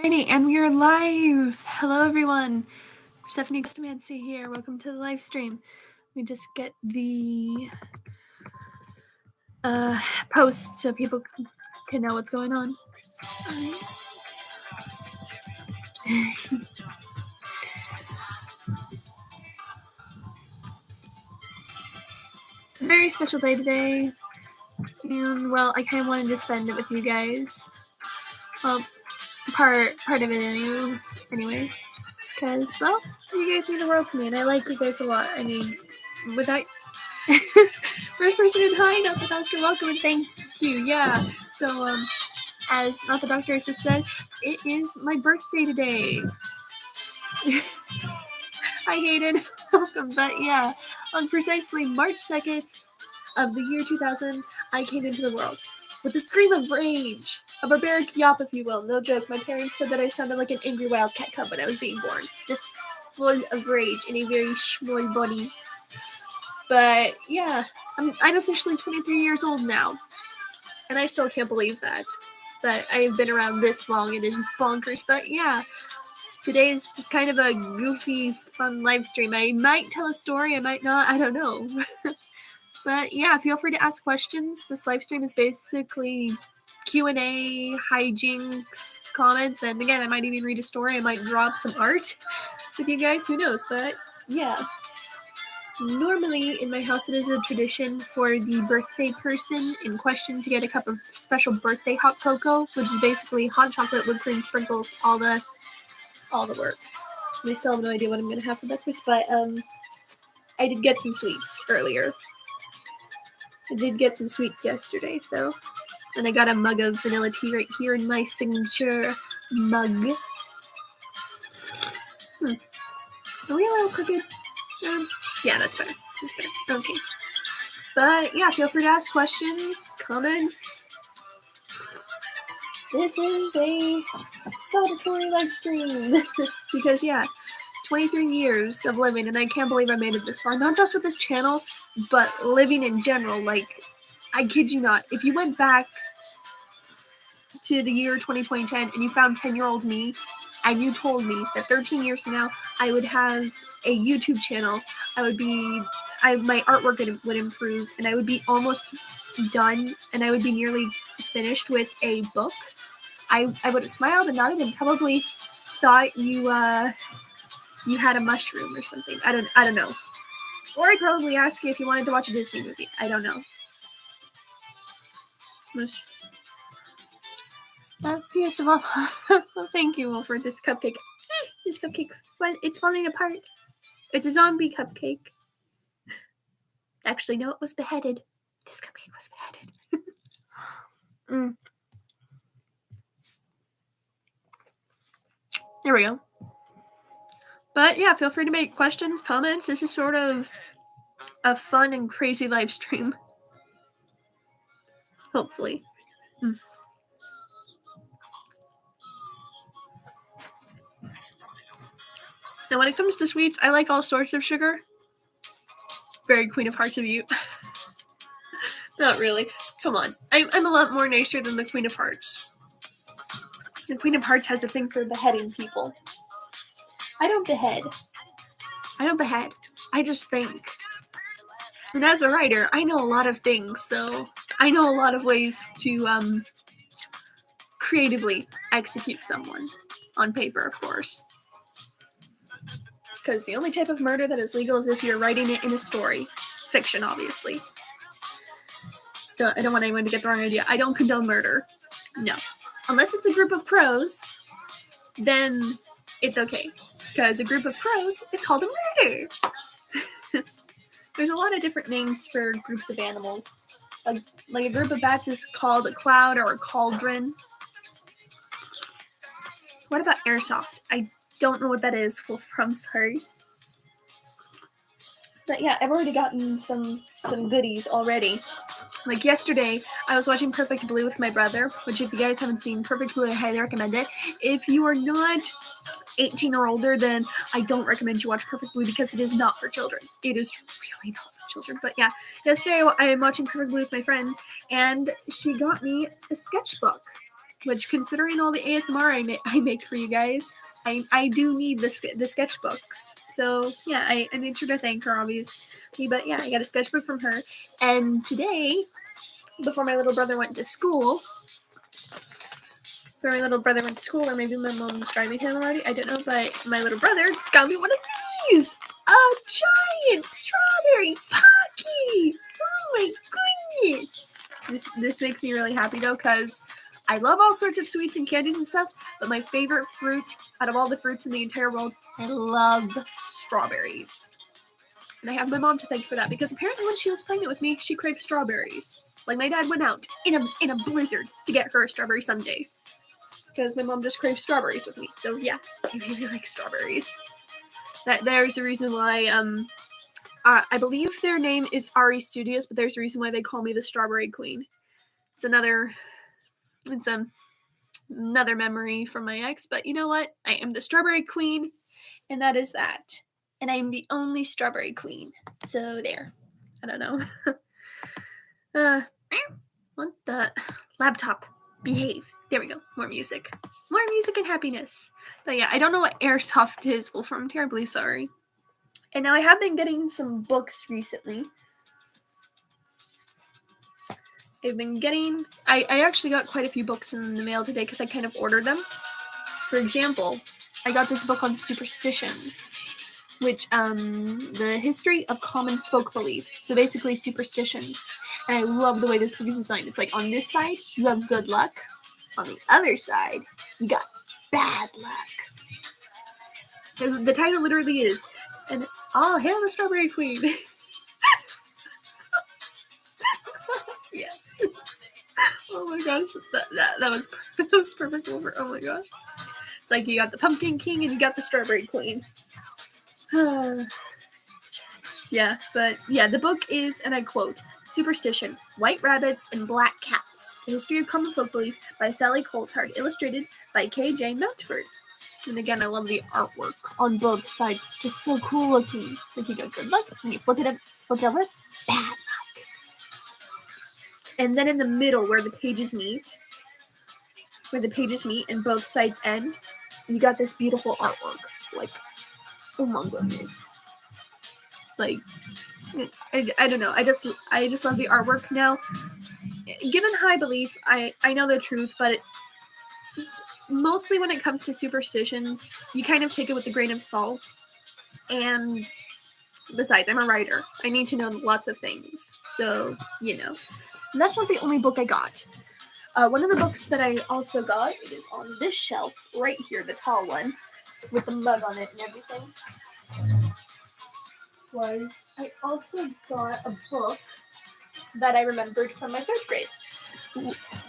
And we are live. Hello, everyone. Stephanie Customancy here. Welcome to the live stream. Let me just get the post so people can know what's going on. It's a very special day today, and well, I kind of wanted to spend it with you guys. Well, part of it anyway, because well, you guys mean the world to me, and I like you guys a lot. I mean, without first person in hi, not the doctor. Welcome and thank you. Yeah. So as not the doctor has just said, it is my birthday today. Hi, Hayden. Welcome. But yeah, on precisely March 2nd of the year 2000, I came into the world with a scream of rage. A barbaric yawp, if you will. No joke. My parents said that I sounded like an angry wildcat cub when I was being born. Just full of rage in a very small body. But yeah, I'm officially 23 years old now. And I still can't believe that I've been around this long. It is bonkers. But yeah, today is just kind of a goofy, fun live stream. I might tell a story, I might not, I don't know. But yeah, feel free to ask questions. This live stream is basically Q&A, hijinks, comments, and again, I might even read a story. I might drop some art with you guys, who knows. But yeah. Normally, in my house, it is a tradition for the birthday person in question to get a cup of special birthday hot cocoa, which is basically hot chocolate, whipped cream, sprinkles, all the works. And I still have no idea what I'm going to have for breakfast, but I did get some sweets earlier. I did get some sweets yesterday, so... And I got a mug of vanilla tea right here in my signature mug. Are we a little crooked? Yeah, that's better. Okay. But yeah, feel free to ask questions, comments. This is a celebratory live stream. Because yeah, 23 years of living, and I can't believe I made it this far. Not just with this channel, but living in general. Like, I kid you not. If you went back to the year 2010 and you found 10-year-old me, and you told me that 13 years from now I would have a YouTube channel, my artwork would improve, and I would be almost done, and I would be nearly finished with a book, I would have smiled and nodded and probably thought you had a mushroom or something. I don't know. Or I'd probably ask you if you wanted to watch a Disney movie. I don't know. Yes, well, thank you all for this cupcake. This cupcake, it's falling apart. It's a zombie cupcake. Actually, no, it was beheaded. This cupcake was beheaded. There we go. But yeah, feel free to make questions, comments. This is sort of a fun and crazy live stream. Hopefully. Now, when it comes to sweets, I like all sorts of sugar. Very Queen of Hearts of you. Not really. Come on. I'm a lot more nicer than the Queen of Hearts. The Queen of Hearts has a thing for beheading people. I don't behead. I just think. And as a writer, I know a lot of things, so I know a lot of ways to creatively execute someone. On paper, of course. Because the only type of murder that is legal is if you're writing it in a story. Fiction, obviously. I don't want anyone to get the wrong idea. I don't condone murder. No. Unless it's a group of crows, then it's okay. Because a group of crows is called a murder. There's a lot of different names for groups of animals. Like a group of bats is called a cloud or a cauldron. What about airsoft? I don't know what that is. Wolf, I'm sorry. But yeah, I've already gotten some goodies already. Like yesterday, I was watching Perfect Blue with my brother, which if you guys haven't seen Perfect Blue, I highly recommend it. If you are not 18 or older, then I don't recommend you watch Perfect Blue because it is not for children. It is really not for children. But yeah, yesterday I am watching Perfect Blue with my friend, and she got me a sketchbook. which, considering all the ASMR I make for you guys, I do need the sketchbooks. So yeah, I made sure to thank her, obviously. But yeah, I got a sketchbook from her. And today, before my little brother went to school, or maybe my mom's driving him already, I don't know, but my little brother got me one of these! A giant strawberry Pocky! Oh my goodness! This makes me really happy, though, because I love all sorts of sweets and candies and stuff, but my favorite fruit out of all the fruits in the entire world, I love strawberries. And I have my mom to thank for that, because apparently when she was pregnant with me, she craved strawberries. Like, my dad went out in a blizzard to get her a strawberry sundae, because my mom just craves strawberries with me. So yeah, I really like strawberries. There's a reason why, I believe their name is Ari Studios, but there's a reason why they call me the Strawberry Queen. It's another memory from my ex, but you know what? I am the Strawberry Queen, and that is that. And I am the only Strawberry Queen. So there. I don't know. What the? Laptop. Behave. There we go. More music. More music and happiness. But yeah, I don't know what Airsoft is. Well, I'm terribly sorry. And now I have been getting some books recently. I actually got quite a few books in the mail today because I kind of ordered them. For example, I got this book on superstitions, which, the history of common folk belief. So basically superstitions. And I love the way this book is designed. It's like, on this side, you have good luck. On the other side, you got bad luck. The title literally is, and hail the Strawberry Queen. Yes. Oh my gosh, that was perfect over. Oh my gosh. It's like you got the Pumpkin King and you got the Strawberry Queen. Yeah, but yeah, the book is, and I quote, Superstition, White Rabbits and Black Cats, The History of Common Folk Belief by Sally Coulthard, illustrated by K.J. Mountford. And again, I love the artwork on both sides. It's just so cool looking. It's like you got good luck, and you flip it over, bad luck. And then in the middle, where the pages meet and both sides end, you got this beautiful artwork. Like, oh my goodness. Like, I don't know. I just love the artwork. Now, given high belief, I know the truth, but mostly when it comes to superstitions, you kind of take it with a grain of salt. And besides, I'm a writer. I need to know lots of things. So, you know. And that's not the only book I got. One of the books that I also got, it is on this shelf right here, the tall one, with the mug on it and everything, was I also got a book that I remembered from my 3rd grade.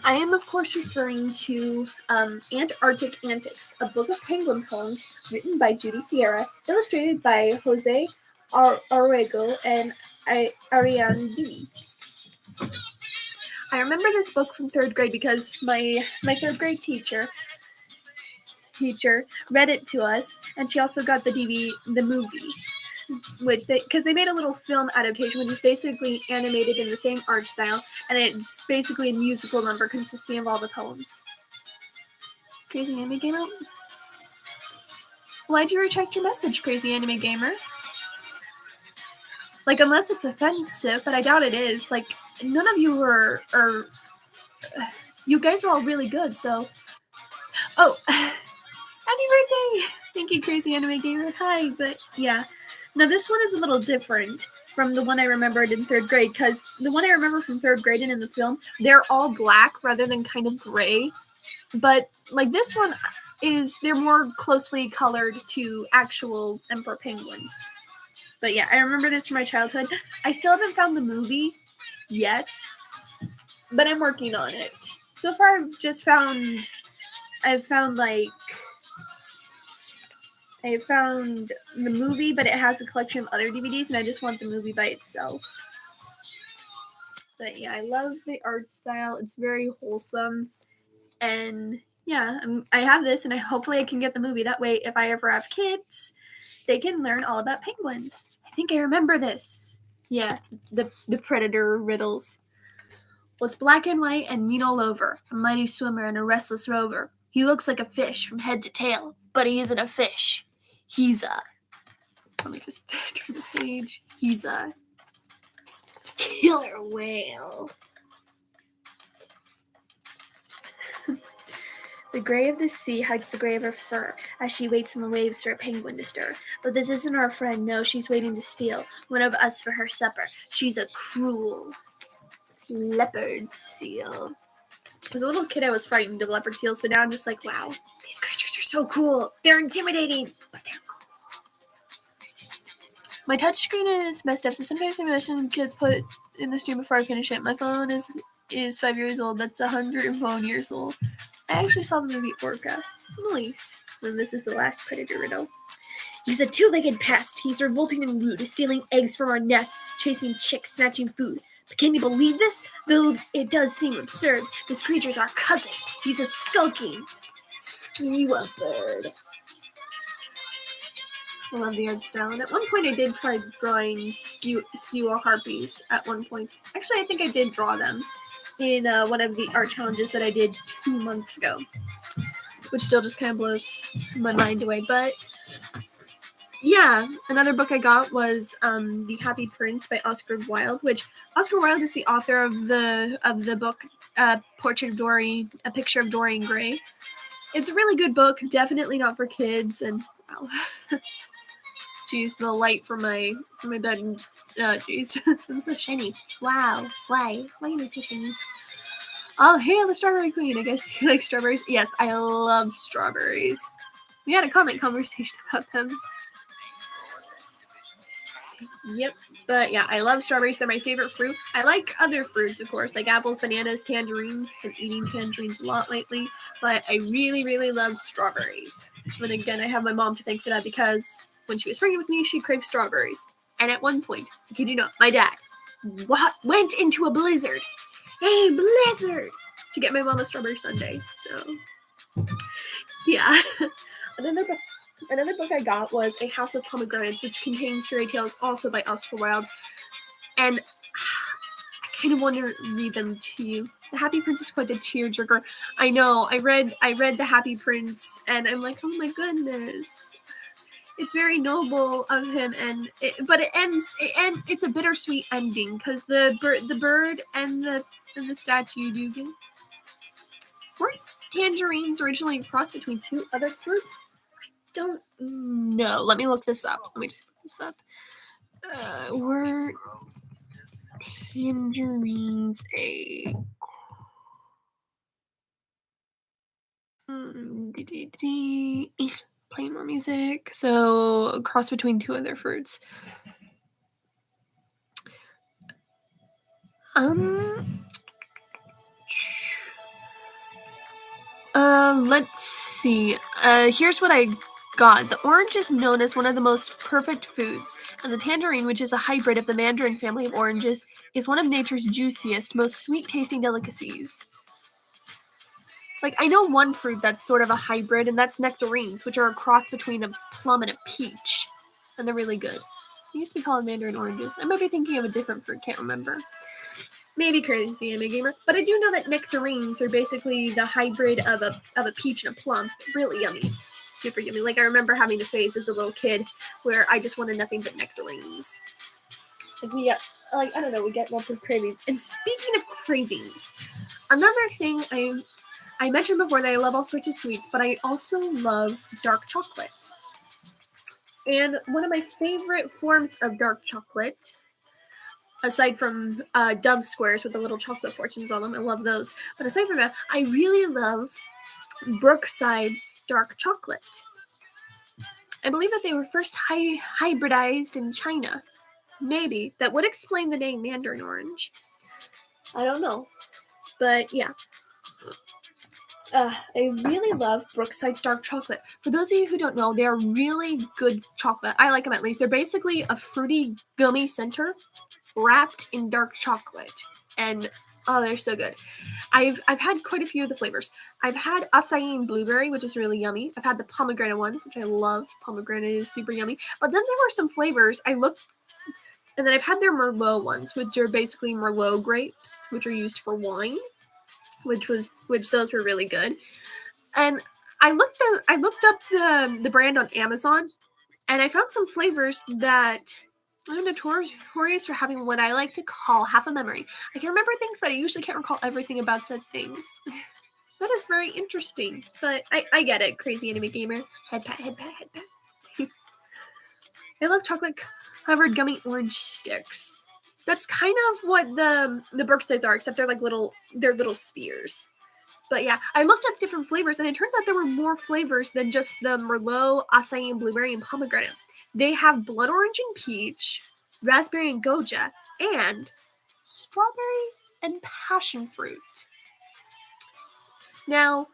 I am, of course, referring to Antarctic Antics, a book of penguin poems written by Judy Sierra, illustrated by Jose Arrego and Ariane Dewey. I remember this book from 3rd grade because my 3rd grade teacher read it to us, and she also got the movie, because they made a little film adaptation, which is basically animated in the same art style, and it's basically a musical number consisting of all the poems. Crazy Anime Gamer? Why'd you retract your message, Crazy Anime Gamer? Like, unless it's offensive, but I doubt it is. Like, none of you are you guys are all really good, so. Oh, happy birthday! Thank you, Crazy Anime Gamer. Hi, but yeah. Now, this one is a little different from the one I remembered in 3rd grade, because the one I remember from 3rd grade and in the film, they're all black rather than kind of gray. But, like, this one they're more closely colored to actual emperor penguins. But yeah, I remember this from my childhood. I still haven't found the movie yet, but I'm working on it. So far, I've found the movie, but it has a collection of other DVDs, and I just want the movie by itself. But yeah, I love the art style. It's very wholesome. And yeah, I have this, and hopefully I can get the movie. That way, if I ever have kids, they can learn all about penguins. I think I remember this. Yeah, the predator riddles. Well, it's black and white and mean all over, a mighty swimmer and a restless rover. He looks like a fish from head to tail, but he isn't a fish. He's a... Let me just turn the page. He's a killer whale. The gray of the sea hides the gray of her fur as she waits in the waves for a penguin to stir. But this isn't our friend, no, she's waiting to steal one of us for her supper. She's a cruel leopard seal. As a little kid, I was frightened of leopard seals, but now I'm just like, wow, these creatures are so cool. They're intimidating, but they're cool. My touchscreen is messed up, so sometimes animation gets put in the stream before I finish it. My phone is 5 years old. That's 101 years old. I actually saw the movie Orca. Nice. And this is the last predator riddle. He's a two-legged pest. He's revolting and rude, stealing eggs from our nests, chasing chicks, snatching food. But can you believe this? Though it does seem absurd, this creature's our cousin. He's a skulking skewer bird. I love the art style. And at one point I did try drawing skewer harpies at one point. Actually, I think I did draw them in one of the art challenges that I did 2 months ago, which still just kind of blows my mind away. But yeah, another book I got was The Happy Prince by Oscar Wilde, which Oscar Wilde is the author of the book Portrait of Dorian, A Picture of Dorian Gray. It's a really good book, definitely not for kids. And wow, jeez, the light from my bed. Jeez, I'm so shiny. Wow, why am I so shiny? Oh, hey, I'm the Strawberry Queen. I guess you like strawberries. Yes, I love strawberries. We had a comment conversation about them. Yep, but yeah, I love strawberries. They're my favorite fruit. I like other fruits, of course, like apples, bananas, tangerines. Been eating tangerines a lot lately, but I really, really love strawberries. And again, I have my mom to thank for that, because when she was pregnant with me, she craved strawberries. And at one point, I kid you not, my dad went into a blizzard, to get my mom a strawberry sundae. So, yeah. Another book I got was A House of Pomegranates, which contains fairy tales, also by Oscar Wilde. And I kind of want to read them to you. The Happy Prince is quite a tearjerker. I know. I read The Happy Prince, and I'm like, oh my goodness. It's very noble of him, but it's a bittersweet ending, because the bird and the statue do get. Weren't tangerines originally crossed between two other fruits? Don't know. Let me look this up. Let me just look this up. Were tangerines a playing more music? So a cross between two other fruits. Let's see. Here's what I got. The orange is known as one of the most perfect foods, and the tangerine, which is a hybrid of the mandarin family of oranges, is one of nature's juiciest, most sweet-tasting delicacies. Like, I know one fruit that's sort of a hybrid, and that's nectarines, which are a cross between a plum and a peach, and they're really good. They used to be called mandarin oranges. I might be thinking of a different fruit, can't remember. Maybe crazy anime gamer, but I do know that nectarines are basically the hybrid of a peach and a plum. Really yummy, super yummy. Like, I remember having a phase as a little kid where I just wanted nothing but nectarines. Like, we get lots of cravings. And speaking of cravings, another thing I mentioned before that I love all sorts of sweets, but I also love dark chocolate. And one of my favorite forms of dark chocolate, aside from Dove squares with the little chocolate fortunes on them, I love those. But aside from that, I really love Brookside's dark chocolate. I believe that they were first hybridized in China. Maybe. That would explain the name Mandarin Orange. I don't know. But yeah. I really love Brookside's dark chocolate. For those of you who don't know, they are really good chocolate. I like them, at least. They're basically a fruity gummy center wrapped in dark chocolate, and oh, they're so good. I've had quite a few of the flavors. I've had acai and blueberry, which is really yummy. I've had the pomegranate ones, which I love. Pomegranate is super yummy. But then there were some flavors. And then I've had their Merlot ones, which are basically Merlot grapes, which are used for wine, which those were really good. And I looked up the brand on Amazon, and I found some flavors that I'm notorious for having what I like to call half a memory. I can remember things, but I usually can't recall everything about said things. That is very interesting, but I get it. Crazy anime gamer. Head pat, head pat, head pat. I love chocolate-covered gummy orange sticks. That's kind of what the Birthdays are, except they're little spheres. But yeah, I looked up different flavors, and it turns out there were more flavors than just the Merlot, acai, and blueberry, and pomegranate. They have blood orange and peach, raspberry and goja, and strawberry and passion fruit. Now,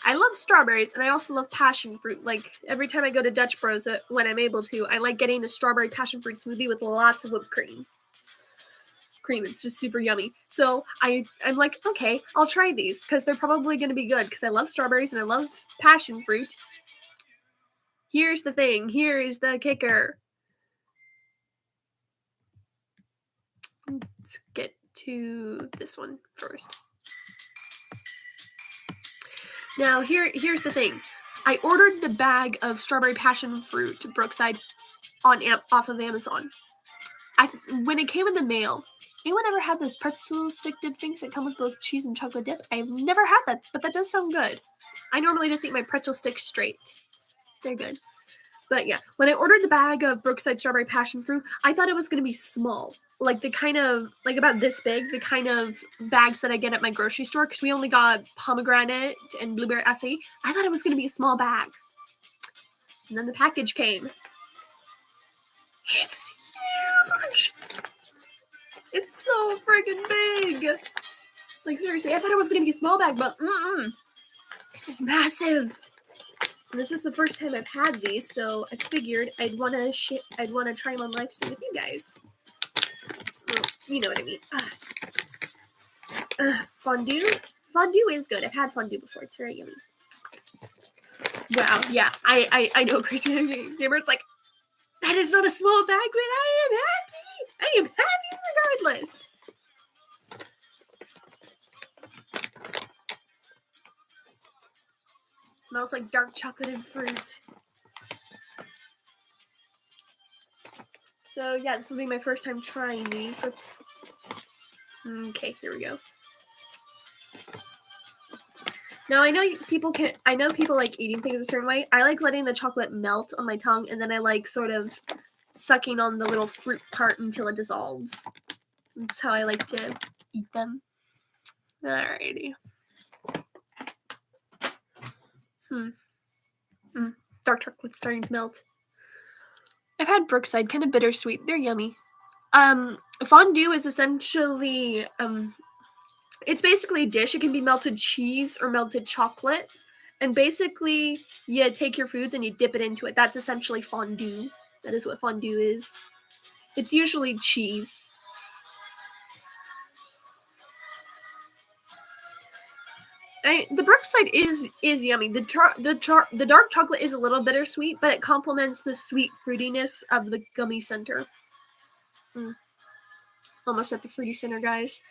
I love strawberries, and I also love passion fruit. Like, every time I go to Dutch Bros, when I'm able to, I like getting a strawberry passion fruit smoothie with lots of whipped cream. It's just super yummy. So I'm like, okay, I'll try these because they're probably going to be good because I love strawberries and I love passion fruit. Here's the thing. Here is the kicker. Let's get to this one first. Now, here's the thing. I ordered the bag of strawberry passion fruit Brookside off of Amazon. When it came in the mail, anyone ever had those pretzel stick dip things that come with both cheese and chocolate dip? I've never had that, but that does sound good. I normally just eat my pretzel sticks straight. They're good. But yeah, when I ordered the bag of Brookside strawberry passion fruit, I thought it was going to be small. Like the kind of, like about this big, the kind of bags that I get at my grocery store, because we only got pomegranate and blueberry acai. I thought it was going to be a small bag. And then the package came. It's huge! It's so freaking big! Like, seriously, I thought it was going to be a small bag, but this is massive! And this is the first time I've had these, so I figured I'd want to try them on live stream with you guys. Well, you know what I mean. Fondue? Fondue is good. I've had fondue before. It's very yummy. Wow, yeah, I know, Crazy Gamer. It's like, that is not a small bag, but I am happy! I am happy regardless! It smells like dark chocolate and fruit. So yeah, this will be my first time trying these. Okay, here we go. Now I know people like eating things a certain way. I like letting the chocolate melt on my tongue, and then I like sort of sucking on the little fruit part until it dissolves. That's how I like to eat them. Alrighty. Dark chocolate's starting to melt. I've had Brookside, kind of bittersweet. They're yummy. Fondue is essentially it's basically a dish. It can be melted cheese or melted chocolate. And basically, you take your foods and you dip it into it. That's essentially fondue. That is what fondue is. It's usually cheese. The Brookside is yummy. The dark chocolate is a little bittersweet, but it complements the sweet fruitiness of the gummy center. Almost at the fruity center, guys.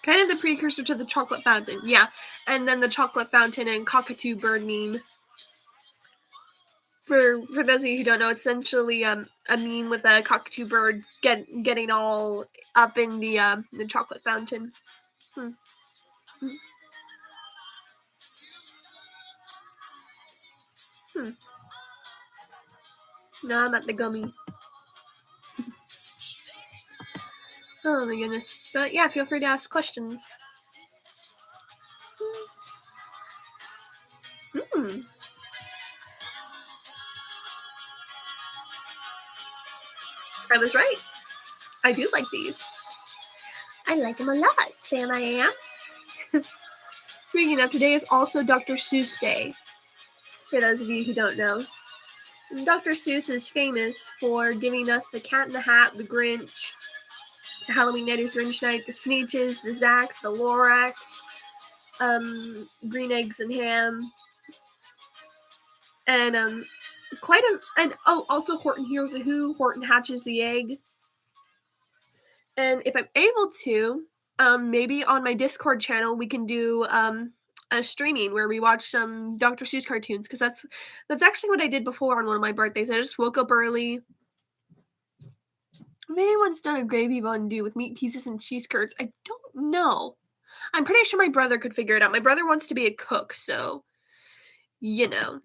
Kind of the precursor to the chocolate fountain, yeah. And then the chocolate fountain and cockatoo bird meme. For those of you who don't know, it's essentially a meme with a cockatoo bird getting all up in the chocolate fountain. No, I'm at the gummy. Oh my goodness. But yeah, feel free to ask questions. I was right. I do like these. I like them a lot, Sam I am. Speaking of, today is also Dr. Seuss Day. For those of you who don't know. Dr. Seuss is famous for giving us the Cat in the Hat, the Grinch, the Halloween Night is Grinch Night, the Sneetches, the Zacks, the Lorax, Green Eggs and Ham, And also Horton Hears a Who, Horton Hatches the Egg. And if I'm able to, maybe on my Discord channel we can do a streaming where we watch some Dr. Seuss cartoons, because that's actually what I did before on one of my birthdays. I just woke up early. Maybe once done a gravy fondue with meat pieces and cheese curds. I don't know. I'm pretty sure my brother could figure it out. My brother wants to be a cook, so you know.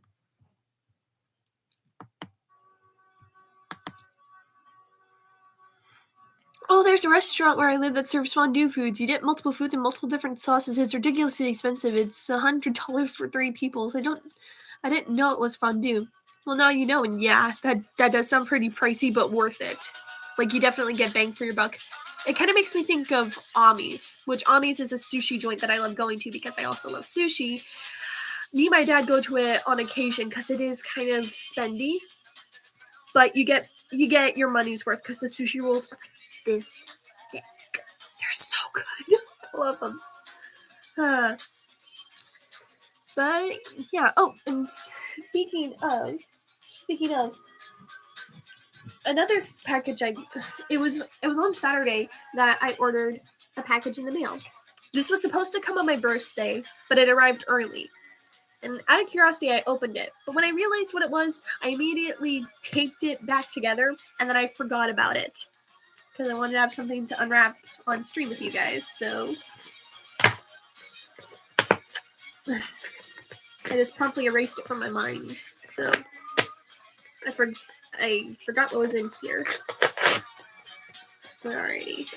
Oh, there's a restaurant where I live that serves fondue foods. You dip multiple foods in multiple different sauces. It's ridiculously expensive. It's $100 for 3 people. So I didn't know it was fondue. Well, now you know, and yeah, that does sound pretty pricey, but worth it. Like, you definitely get bang for your buck. It kind of makes me think of Ami's, which Ami's is a sushi joint that I love going to because I also love sushi. Me and my dad go to it on occasion because it is kind of spendy, but you get your money's worth because the sushi rolls are like this thick. They're so good. I love them. But yeah. Oh, and speaking of another package, it was on Saturday that I ordered a package in the mail. This was supposed to come on my birthday, but it arrived early. And out of curiosity, I opened it. But when I realized what it was, I immediately taped it back together, and then I forgot about it. Because I wanted to have something to unwrap on stream with you guys, so I just promptly erased it from my mind. So I forgot what was in here. But alrighty.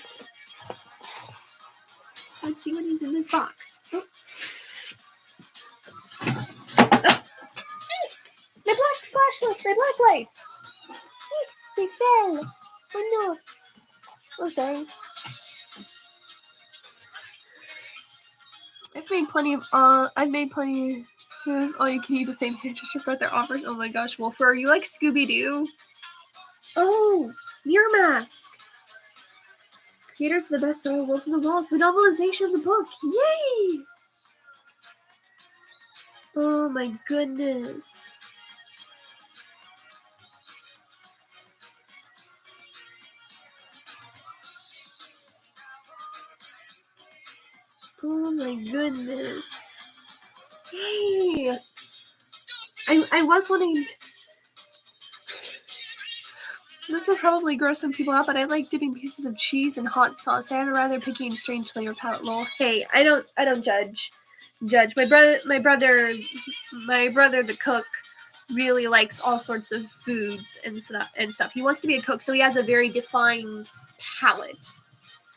Let's see what is in this box. Oh. My black flashlights! My black lights! They fell! Oh no! Oh, sorry. I've made plenty of all you can eat with fame just about their offers. Oh my gosh, Wolfer, are you like Scooby-Doo? Oh, Mirror Mask! Creators of the bestseller Wolves in the Walls, the novelization of the book. Yay! Oh my goodness. Oh my goodness. Yay! I was wanting to... This will probably gross some people out, but I like dipping pieces of cheese in hot sauce. I have a rather picky and strange flavor palette. Lol. Hey, I don't judge. My brother, the cook, really likes all sorts of foods and stuff. He wants to be a cook, so he has a very defined palate.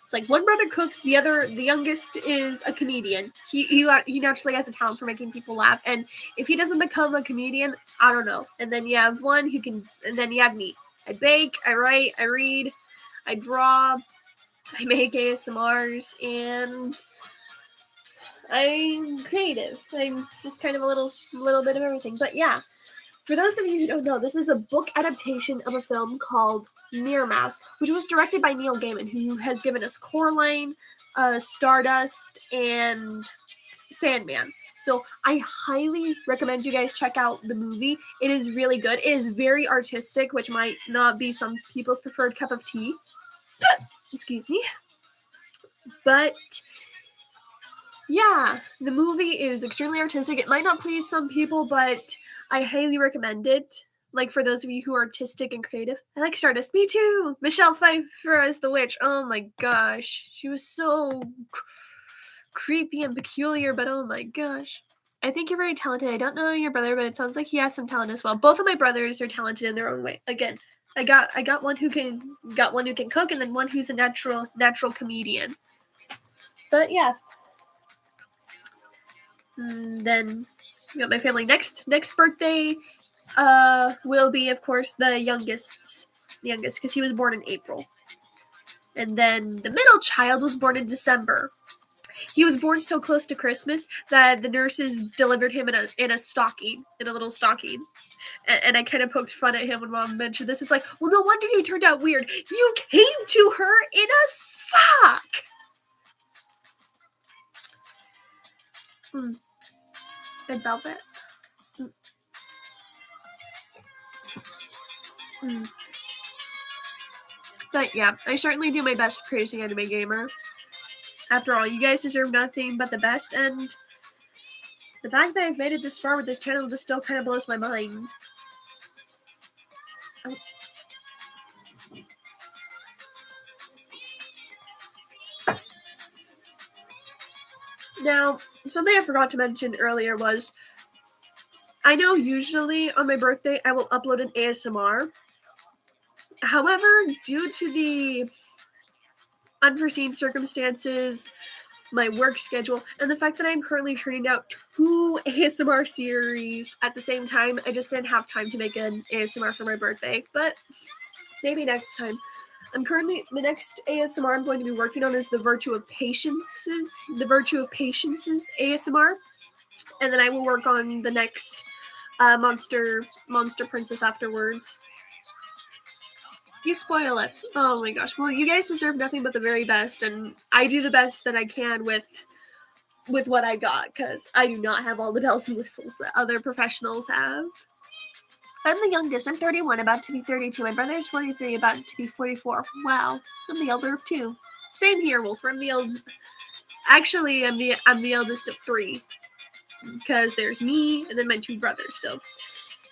It's like one brother cooks, the youngest is a comedian. He naturally has a talent for making people laugh, and if he doesn't become a comedian, I don't know. And then you have one who can, and then you have me. I bake, I write, I read, I draw, I make ASMRs, and I'm creative. I'm just kind of a little bit of everything. But yeah, for those of you who don't know, this is a book adaptation of a film called Mirror Mask, which was directed by Neil Gaiman, who has given us Coraline, Stardust, and Sandman. So I highly recommend you guys check out the movie. It is really good. It is very artistic, which might not be some people's preferred cup of tea. Excuse me. But yeah, the movie is extremely artistic. It might not please some people, but I highly recommend it. Like, for those of you who are artistic and creative. I like Stardust. Me too! Michelle Pfeiffer as the witch. Oh my gosh. She was so creepy and peculiar, but oh my gosh. I think you're very talented. I don't know your brother, but it sounds like he has some talent as well. Both of my brothers are talented in their own way. Again, I got one who can cook, and then one who's a natural comedian. But yeah. Then you got my family. Next birthday will be, of course, the youngest, because he was born in April. And then the middle child was born in December. He was born so close to Christmas that the nurses delivered him in a little stocking. And I kind of poked fun at him when Mom mentioned this. It's like, well, no wonder he turned out weird. You came to her in a sock. Red velvet. But yeah, I certainly do my best, Crazy Anime Gamer. After all, you guys deserve nothing but the best, and the fact that I've made it this far with this channel just still kind of blows my mind. Now, something I forgot to mention earlier was, I know usually on my birthday I will upload an ASMR. However, due to the unforeseen circumstances, my work schedule, and the fact that I'm currently turning out 2 ASMR series at the same time, I just didn't have time to make an ASMR for my birthday, but maybe next time. The next ASMR I'm going to be working on is the Virtue of Patience's ASMR, and then I will work on the next Monster Princess afterwards. You spoil us. Oh my gosh. Well, you guys deserve nothing but the very best, and I do the best that I can with what I got, because I do not have all the bells and whistles that other professionals have. I'm the youngest. I'm 31, about to be 32. My brother's 43, about to be 44. Wow. I'm the elder of 2. Same here, Wolf. Actually, I'm the eldest of 3, because there's me and then my 2 brothers. So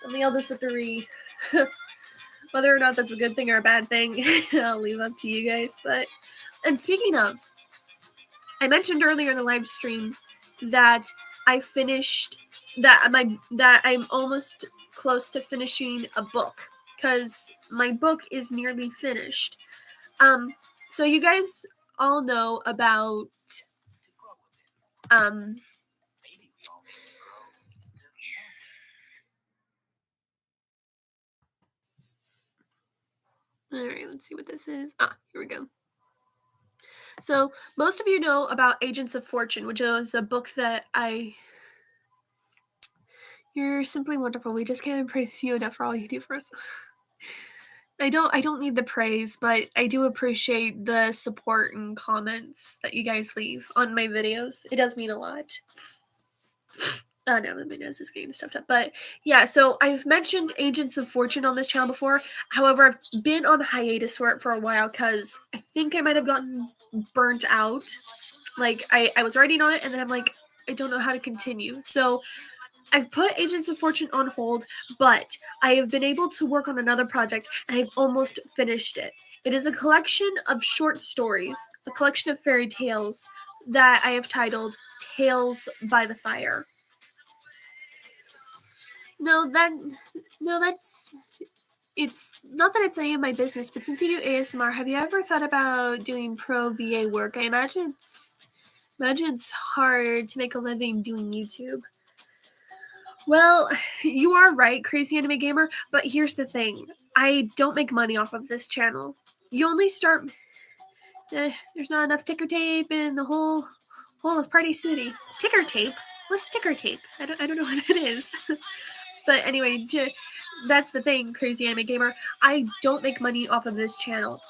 I'm the eldest of 3. Whether or not that's a good thing or a bad thing, I'll leave up to you guys. And speaking of, I mentioned earlier in the live stream that I'm almost close to finishing a book, because my book is nearly finished. So you guys all know about Alright, let's see what this is. Here we go. So, most of you know about Agents of Fortune, which is a book that You're simply wonderful. We just can't praise you enough for all you do for us. I don't need the praise, but I do appreciate the support and comments that you guys leave on my videos. It does mean a lot. Oh no, my nose is getting stuffed up. But yeah, so I've mentioned Agents of Fortune on this channel before. However, I've been on hiatus for it for a while because I think I might have gotten burnt out. Like, I was writing on it, and then I'm like, I don't know how to continue. So I've put Agents of Fortune on hold, but I have been able to work on another project, and I've almost finished it. It is a collection of short stories, a collection of fairy tales that I have titled Tales by the Fire. It's not that it's any of my business, but since you do ASMR, have you ever thought about doing pro VA work? I imagine it's hard to make a living doing YouTube. Well, you are right, Crazy Anime Gamer, but here's the thing. I don't make money off of this channel. You only start... there's not enough ticker tape in the whole of Party City. Ticker tape? What's ticker tape? I don't know what that is. But anyway, that's the thing, Crazy Anime Gamer. I don't make money off of this channel,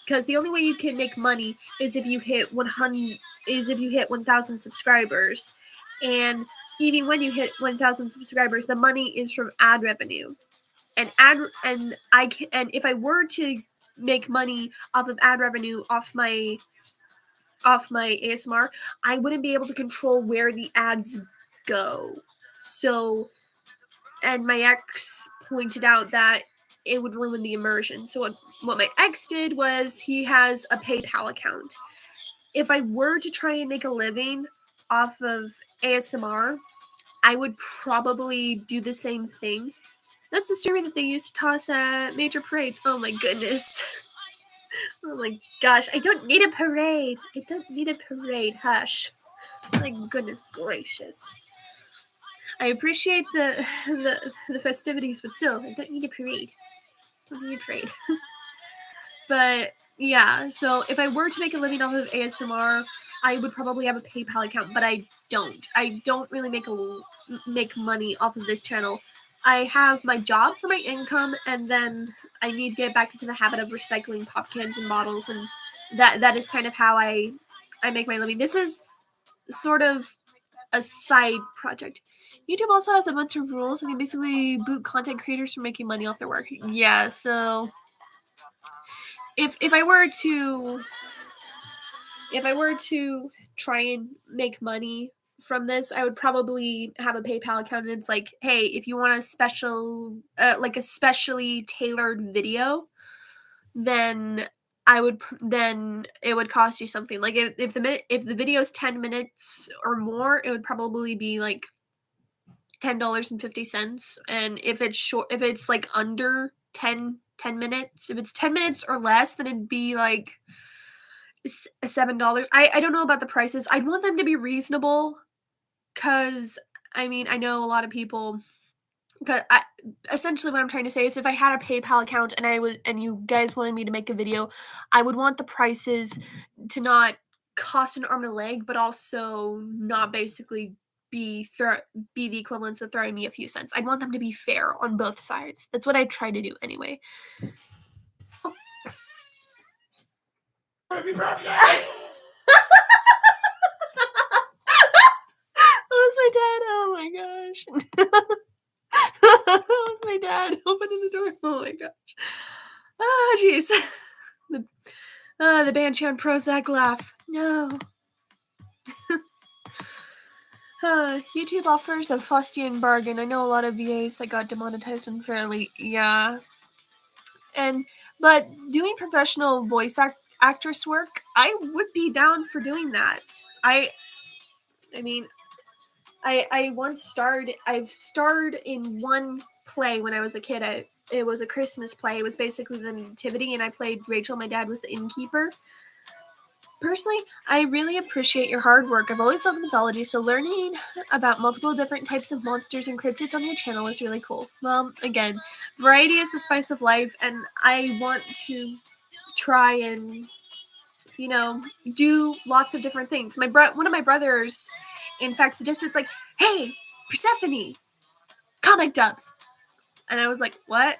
because the only way you can make money is if you hit 1,000 subscribers, and even when you hit 1,000 subscribers, the money is from ad revenue, and if I were to make money off of ad revenue off my ASMR, I wouldn't be able to control where the ads go. So, and my ex pointed out that it would ruin the immersion. So what my ex did was, he has a PayPal account. If I were to try and make a living off of ASMR, I would probably do the same thing. That's the streamer that they used to toss at major parades. Oh my goodness. Oh my gosh. I don't need a parade. Hush. My goodness gracious. I appreciate the festivities, but still, I don't need a parade. But yeah, so if I were to make a living off of ASMR, I would probably have a PayPal account, but I don't. I don't really make money off of this channel. I have my job for my income, and then I need to get back into the habit of recycling pop cans and bottles, and that is kind of how I make my living. This is sort of a side project. YouTube also has a bunch of rules, and they basically boot content creators from making money off their work. Yeah, so if I were to try and make money from this, I would probably have a PayPal account, and it's like, hey, if you want a special, like a specially tailored video, then then it would cost you something. Like if the video is 10 minutes or more, it would probably be like $10.50. And if it's short, if it's like under 10 minutes, if it's 10 minutes or less, then it'd be like $7. I don't know about the prices. I'd want them to be reasonable, because I mean, I know a lot of people. Essentially, what I'm trying to say is, if I had a PayPal account and you guys wanted me to make a video, I would want the prices to not cost an arm and a leg, but also not basically be the equivalence of throwing me a few cents. I'd want them to be fair on both sides. That's what I try to do anyway. Happy birthday! That was my dad. Oh my gosh. That was my dad opening the door. Oh my gosh. Ah, jeez. The Banshee Prozac laugh. No. YouTube offers a fustian bargain. I know a lot of VAs that got demonetized unfairly. Yeah. But doing professional voice actress work, I would be down for doing that. I mean, I've starred in one play when I was a kid. It was a Christmas play. It was basically the Nativity, and I played Rachel. My dad was the innkeeper. Personally, I really appreciate your hard work. I've always loved mythology, so learning about multiple different types of monsters and cryptids on your channel is really cool. Well, again, variety is the spice of life, and I want to try and, do lots of different things. One of my brothers, in fact, suggested, it's like, hey, Persephone, comic dubs. And I was like, what?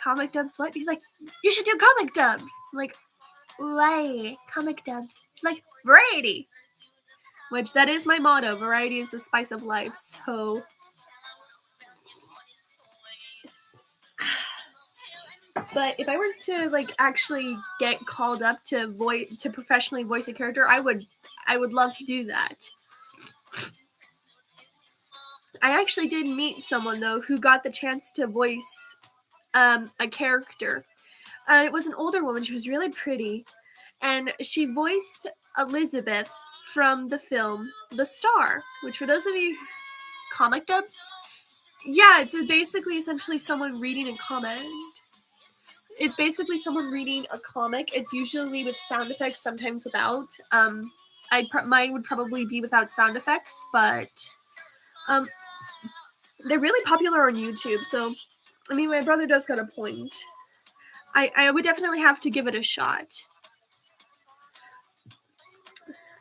Comic dubs? What? He's like, you should do comic dubs. I'm like, why? Comic dubs. It's like, variety. Which, that is my motto. Variety is the spice of life. So, but if I were to actually get called up to professionally voice a character, I would love to do that. I actually did meet someone, though, who got the chance to voice a character. It was an older woman. She was really pretty, and she voiced Elizabeth from the film The Star, which, for those of you comic dubs, yeah, it's basically essentially someone reading a comment. It's basically someone reading a comic. It's usually with sound effects, sometimes without. Mine would probably be without sound effects, but they're really popular on YouTube. So, I mean, my brother does got a point. I would definitely have to give it a shot.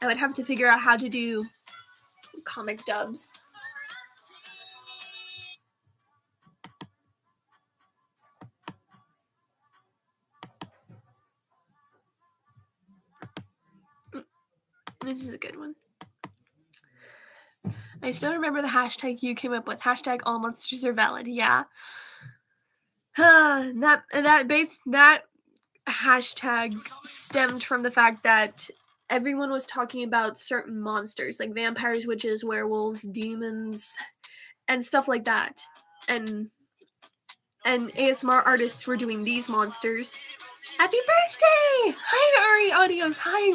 I would have to figure out how to do comic dubs. This is a good one. I still remember the hashtag you came up with. Hashtag all monsters are valid. Yeah. That hashtag stemmed from the fact that everyone was talking about certain monsters, like vampires, witches, werewolves, demons, and stuff like that. And ASMR artists were doing these monsters. Happy birthday! Hi, Ari Audios. Hi,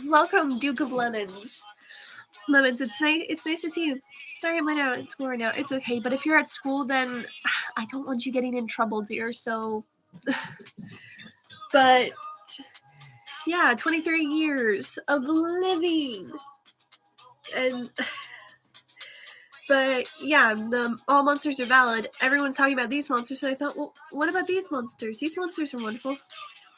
welcome, Duke of Lemons. It's nice to see you. Sorry, I'm not at school right now. It's okay, but if you're at school, then I don't want you getting in trouble, dear. So, but yeah, 23 years of living, but yeah, the all monsters are valid. Everyone's talking about these monsters, so I thought, well, what about these monsters? These monsters are wonderful.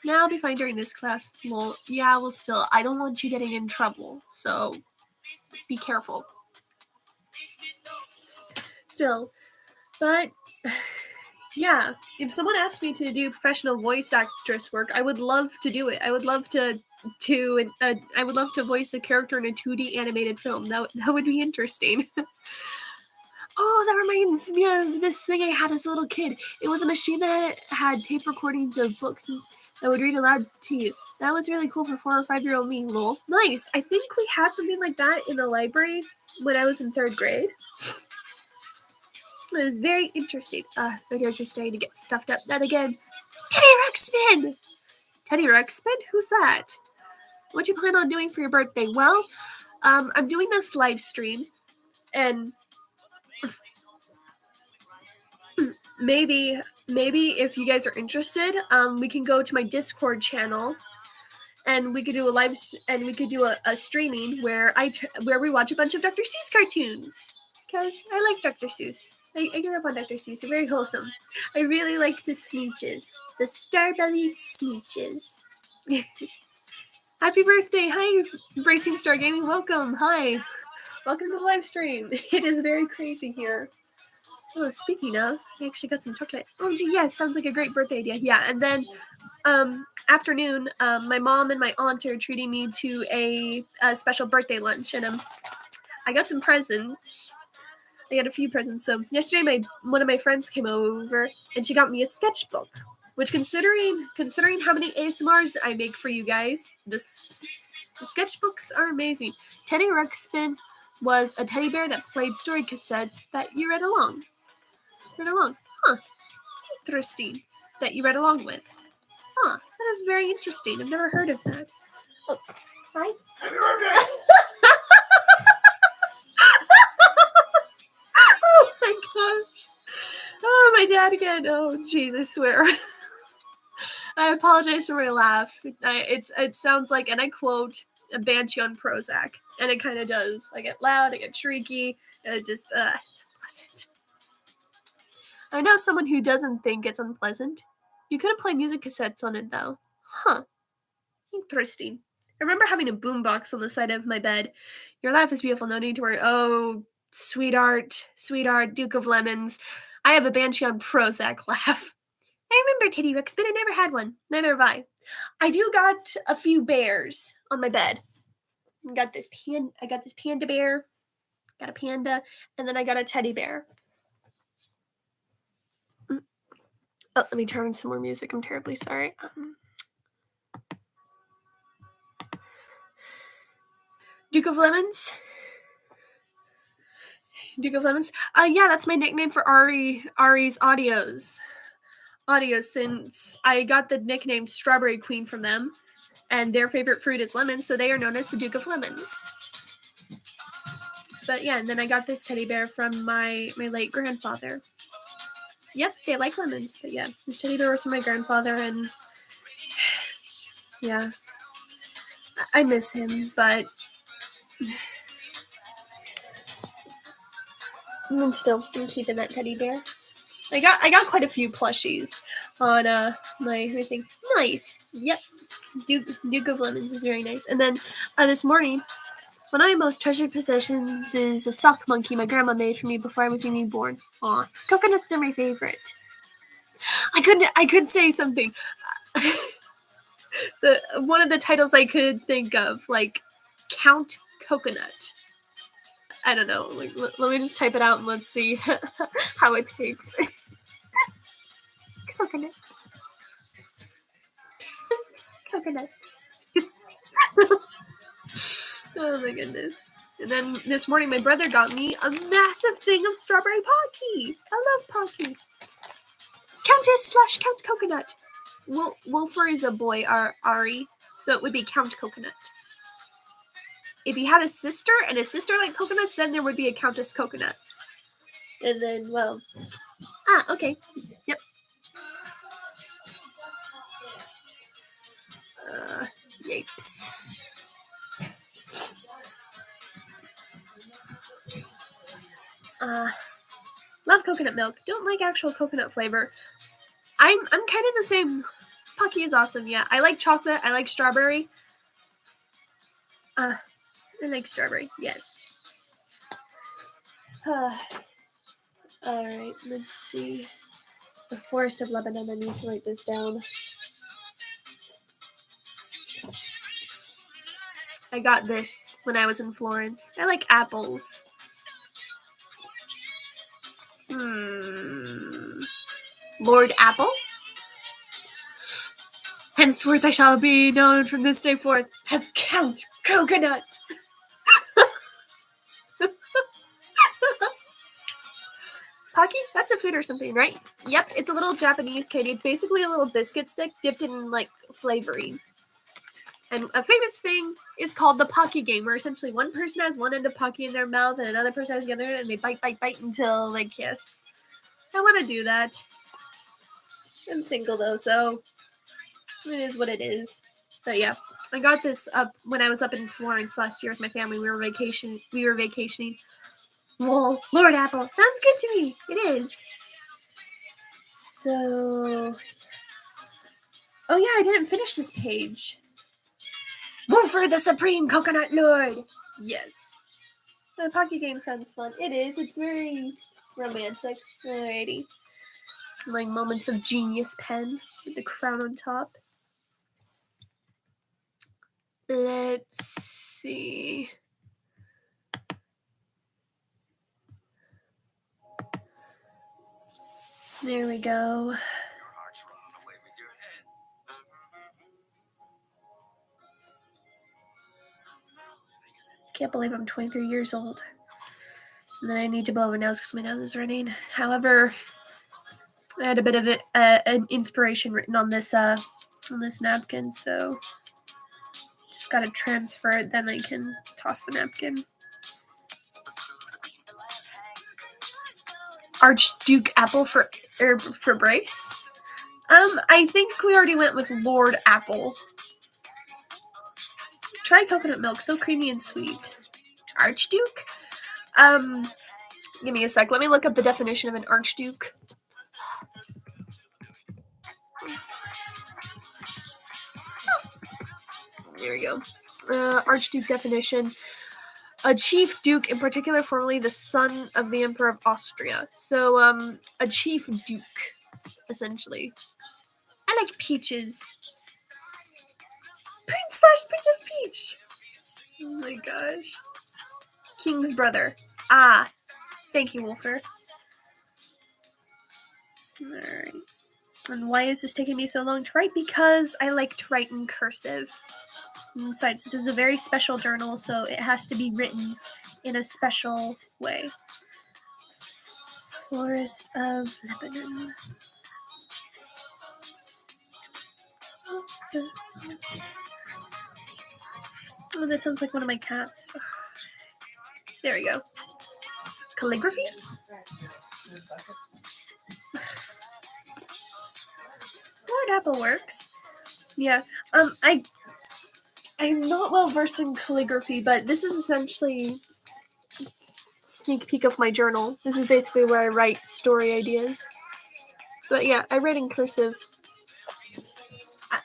Now I'll be fine during this class. Well, yeah, well, still, I don't want you getting in trouble, so be careful. Still, but yeah, if someone asked me to do professional voice actress work, I would love to do it. I would love to voice a character in a 2D animated film. That would be interesting. Oh, that reminds me of this thing I had as a little kid. It was a machine that had tape recordings of books that would read aloud to you. That was really cool for 4 or 5-year-old me. Lol. Nice. I think we had something like that in the library when I was in 3rd grade. It was very interesting. My guys are starting to get stuffed up. Not again. Teddy Ruxpin! Teddy Ruxpin? Who's that? What you plan on doing for your birthday? Well, I'm doing this live stream, and maybe if you guys are interested, we can go to my Discord channel, and we could do a streaming where we watch a bunch of Dr. Seuss cartoons, because I like Dr. Seuss. I grew up on Dr. Seuss. They're very wholesome. I really like the Smooches, the star-bellied Smooches. Happy birthday! Hi, Bracing Star Gaming. Welcome. Hi. Welcome to the live stream. It is very crazy here. Oh, speaking of, I actually got some chocolate. Oh, gee, yes, sounds like a great birthday idea. Yeah, and then afternoon, my mom and my aunt are treating me to a special birthday lunch, and I got some presents. I got a few presents. So yesterday, one of my friends came over, and she got me a sketchbook. Which, considering how many ASMRs I make for you guys, the sketchbooks are amazing. Teddy Ruxpin was a teddy bear that played story cassettes that you read along. Huh. Interesting. That you read along with. Huh. That is very interesting. I've never heard of that. Oh, hi. Oh my gosh. Oh, my dad again. Oh, jeez, I swear. I apologize for my laugh. It sounds like, and I quote, a banshee on Prozac. And it kind of does. I get loud, I get shrieky, and it just, it's unpleasant. I know someone who doesn't think it's unpleasant. You couldn't play music cassettes on it, though. Huh. Interesting. I remember having a boombox on the side of my bed. Your laugh is beautiful, no need to worry. Oh, sweetheart, Duke of Lemons. I have a banshee on Prozac laugh. I remember Teddy Ruxpin. I never had one. Neither have I. I do got a few bears on my bed. I got this panda bear. Got a panda, and then I got a teddy bear. Oh, let me turn on some more music. I'm terribly sorry. Duke of Lemons. Yeah, that's my nickname for Ari's audios, since I got the nickname Strawberry Queen from them, and their favorite fruit is lemons, so they are known as the Duke of Lemons. But yeah, and then I got this teddy bear from my late grandfather. Yep, they like lemons, but yeah, this teddy bear was from my grandfather, and yeah, I miss him, but I'm keeping that teddy bear. I got quite a few plushies on my thing. Nice. Yep. Duke of Lemons is very nice. And then this morning, one of my most treasured possessions is a sock monkey my grandma made for me before I was even born. Aw, coconuts are my favorite. I could say something. One of the titles I could think of, like Count Coconut. I don't know. Like, let me just type it out and let's see how it takes. Coconut. Coconut. Oh my goodness. And then this morning my brother got me a massive thing of strawberry Pocky. I love Pocky. Countess / Count Coconut. Wolfer is a boy, Ari, so it would be Count Coconut. If he had a sister and a sister liked coconuts, then there would be a Countess Coconuts. And then, well... okay. Yep. Yikes. Love coconut milk. Don't like actual coconut flavor. I'm kind of the same. Pocky is awesome, yeah. I like chocolate. I like strawberry. I like strawberry, yes. Alright, let's see. The Forest of Lebanon. I need to write this down. I got this when I was in Florence. I like apples. Lord Apple. Henceforth I shall be known from this day forth as Count Coconut. Pocky? That's a food or something, right? Yep, it's a little Japanese candy. It's basically a little biscuit stick dipped in, like, flavoring. And a famous thing is called the Pocky game, where essentially one person has one end of Pocky in their mouth and another person has the other, and they bite until they kiss. I want to do that. I'm single, though, so it is what it is. But yeah, I got this up when I was up in Florence last year with my family. We were vacationing. Whoa, Lord Apple. Sounds good to me. It is. So... Oh yeah, I didn't finish this page. Woofer the Supreme Coconut Lord! Yes. The Pocky game sounds fun. It is. It's very romantic. Alrighty. My Moments of Genius pen with the crown on top. Let's see. There we go. Can't believe I'm 23 years old. And then I need to blow my nose because my nose is running. However, I had a bit of an inspiration written on this napkin, so just gotta transfer it. Then I can toss the napkin. Archduke Apple for Brace. I think we already went with Lord Apple. Try coconut milk, so creamy and sweet. Archduke? Give me a sec. Let me look up the definition of an archduke. There we go. Archduke definition. A chief duke, in particular, formerly the son of the Emperor of Austria. So, a chief duke, essentially. I like peaches. Princess Peach! Oh my gosh. King's brother. Ah. Thank you, Wolfer. Alright. And why is this taking me so long to write? Because I like to write in cursive. And besides, this is a very special journal, so it has to be written in a special way. Forest of Lebanon. Oh, that sounds like one of my cats. There we go. Calligraphy? Lord Apple works. Yeah. I'm not well versed in calligraphy, but this is essentially a sneak peek of my journal. This is basically where I write story ideas. But yeah, I write in cursive.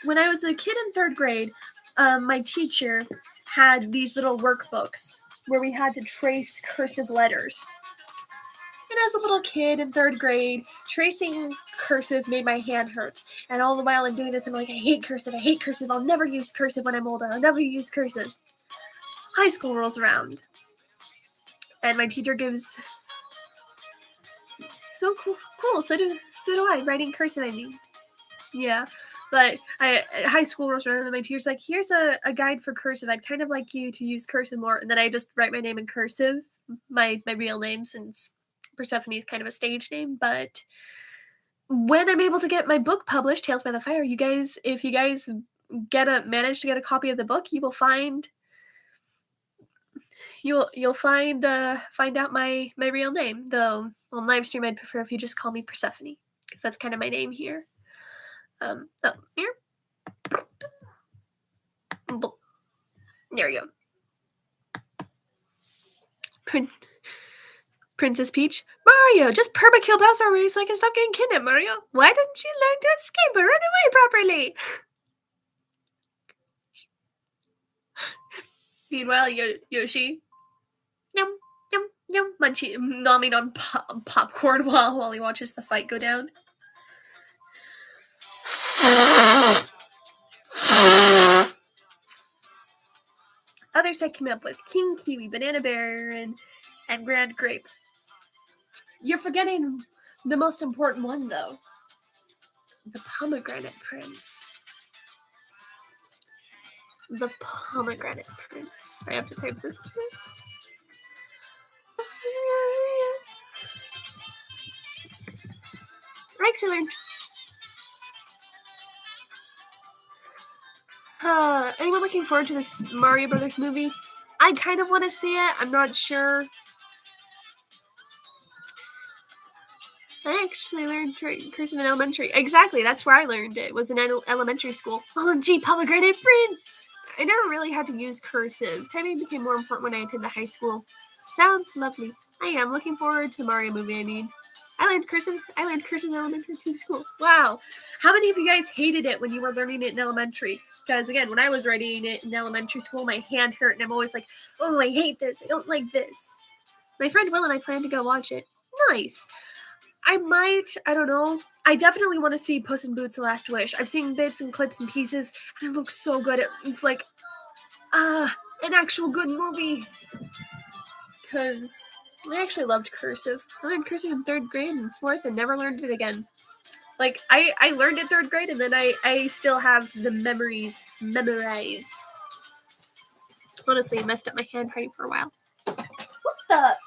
When I was a kid in 3rd grade, my teacher had these little workbooks where we had to trace cursive letters. And as a little kid in 3rd grade, tracing cursive made my hand hurt. And all the while I'm doing this, I'm like, I hate cursive, I'll never use cursive when I'm older, I'll never use cursive. High school rolls around. And my teacher gives... So cool, so do I, writing cursive, I mean. Yeah, but high school rolls around and my teacher's like, here's a guide for cursive, I'd kind of like you to use cursive more. And then I just write my name in cursive, my real name, since Persephone is kind of a stage name. But when I'm able to get my book published, Tales by the Fire, if you guys manage to get a copy of the book, you will find out my real name. Though on livestream, I'd prefer if you just call me Persephone, because that's kind of my name here. Here. There we go. Princess Peach. Mario, just permakill Bowser already so I can stop getting kidnapped, Mario. Why didn't you learn to escape or run away properly? Meanwhile, Yoshi. Yum, yum, yum. Nomming on popcorn while he watches the fight go down. Others I came up with King Kiwi, Banana Bear, and Grand Grape. You're forgetting the most important one, though. The Pomegranate Prince. The Pomegranate Prince. I have to type this. I actually learned. Anyone looking forward to this Mario Brothers movie? I kind of want to see it. I'm not sure. I actually learned cursive in elementary. Exactly, that's where I learned it. Was in elementary school. OMG, Pomegranate Prince! I never really had to use cursive. Typing became more important when I attended high school. Sounds lovely. I am looking forward to Mario movie. I learned cursive in elementary school. Wow. How many of you guys hated it when you were learning it in elementary? Because again, when I was writing it in elementary school, my hand hurt, and I'm always like, oh, I hate this. I don't like this. My friend Will and I plan to go watch it. Nice. I don't know. I definitely want to see Puss in Boots: The Last Wish. I've seen bits and clips and pieces, and it looks so good. It's like, an actual good movie. Because I actually loved cursive. I learned cursive in 3rd grade and 4th and never learned it again. Like, I learned it 3rd grade, and then I still have the memories memorized. Honestly, I messed up my handwriting for a while. What the?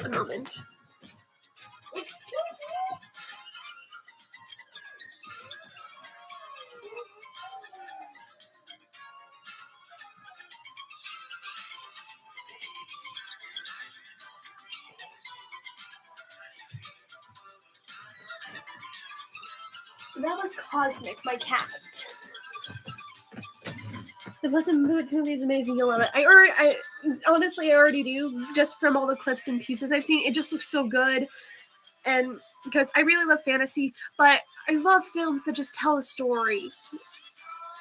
One moment. Excuse me? That was Cosmic, my cat. The Puss in Boots movie is amazing. You'll love it. I honestly already do, just from all the clips and pieces I've seen. It just looks so good, and because I really love fantasy, but I love films that just tell a story.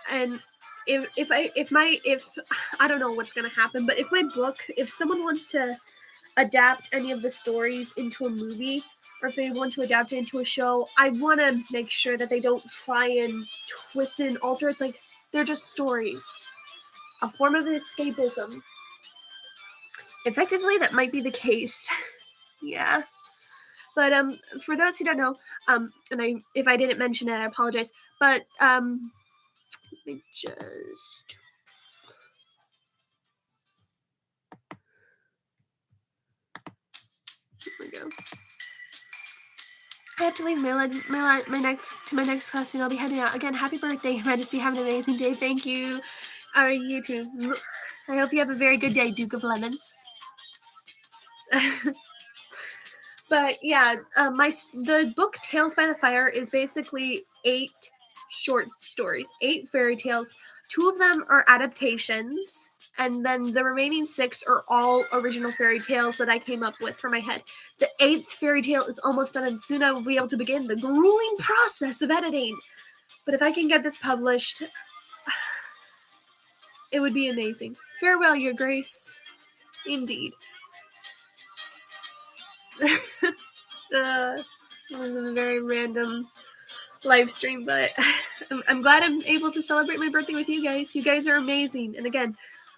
And if I don't know what's gonna happen, but if someone wants to adapt any of the stories into a movie, or if they want to adapt it into a show, I want to make sure that they don't try and twist it and alter. It's like they're just stories, a form of escapism. Effectively, that might be the case. Yeah. But for those who don't know, if I didn't mention it, I apologize. But let me just. Here we go. I have to leave my next class soon. I'll be heading out. Again, happy birthday, Your Majesty. Have an amazing day. Thank you. You too. I hope you have a very good day, Duke of Lemons. But yeah, the book Tales by the Fire is basically 8 short stories, 8 fairy tales. 2 of them are adaptations, and then the remaining 6 are all original fairy tales that I came up with for my head. The 8th fairy tale is almost done, and soon I will be able to begin the grueling process of editing. But if I can get this published, it would be amazing. Farewell, Your Grace. Indeed. This is a very random live stream, but I'm glad I'm able to celebrate my birthday with you guys. You guys are amazing. And again,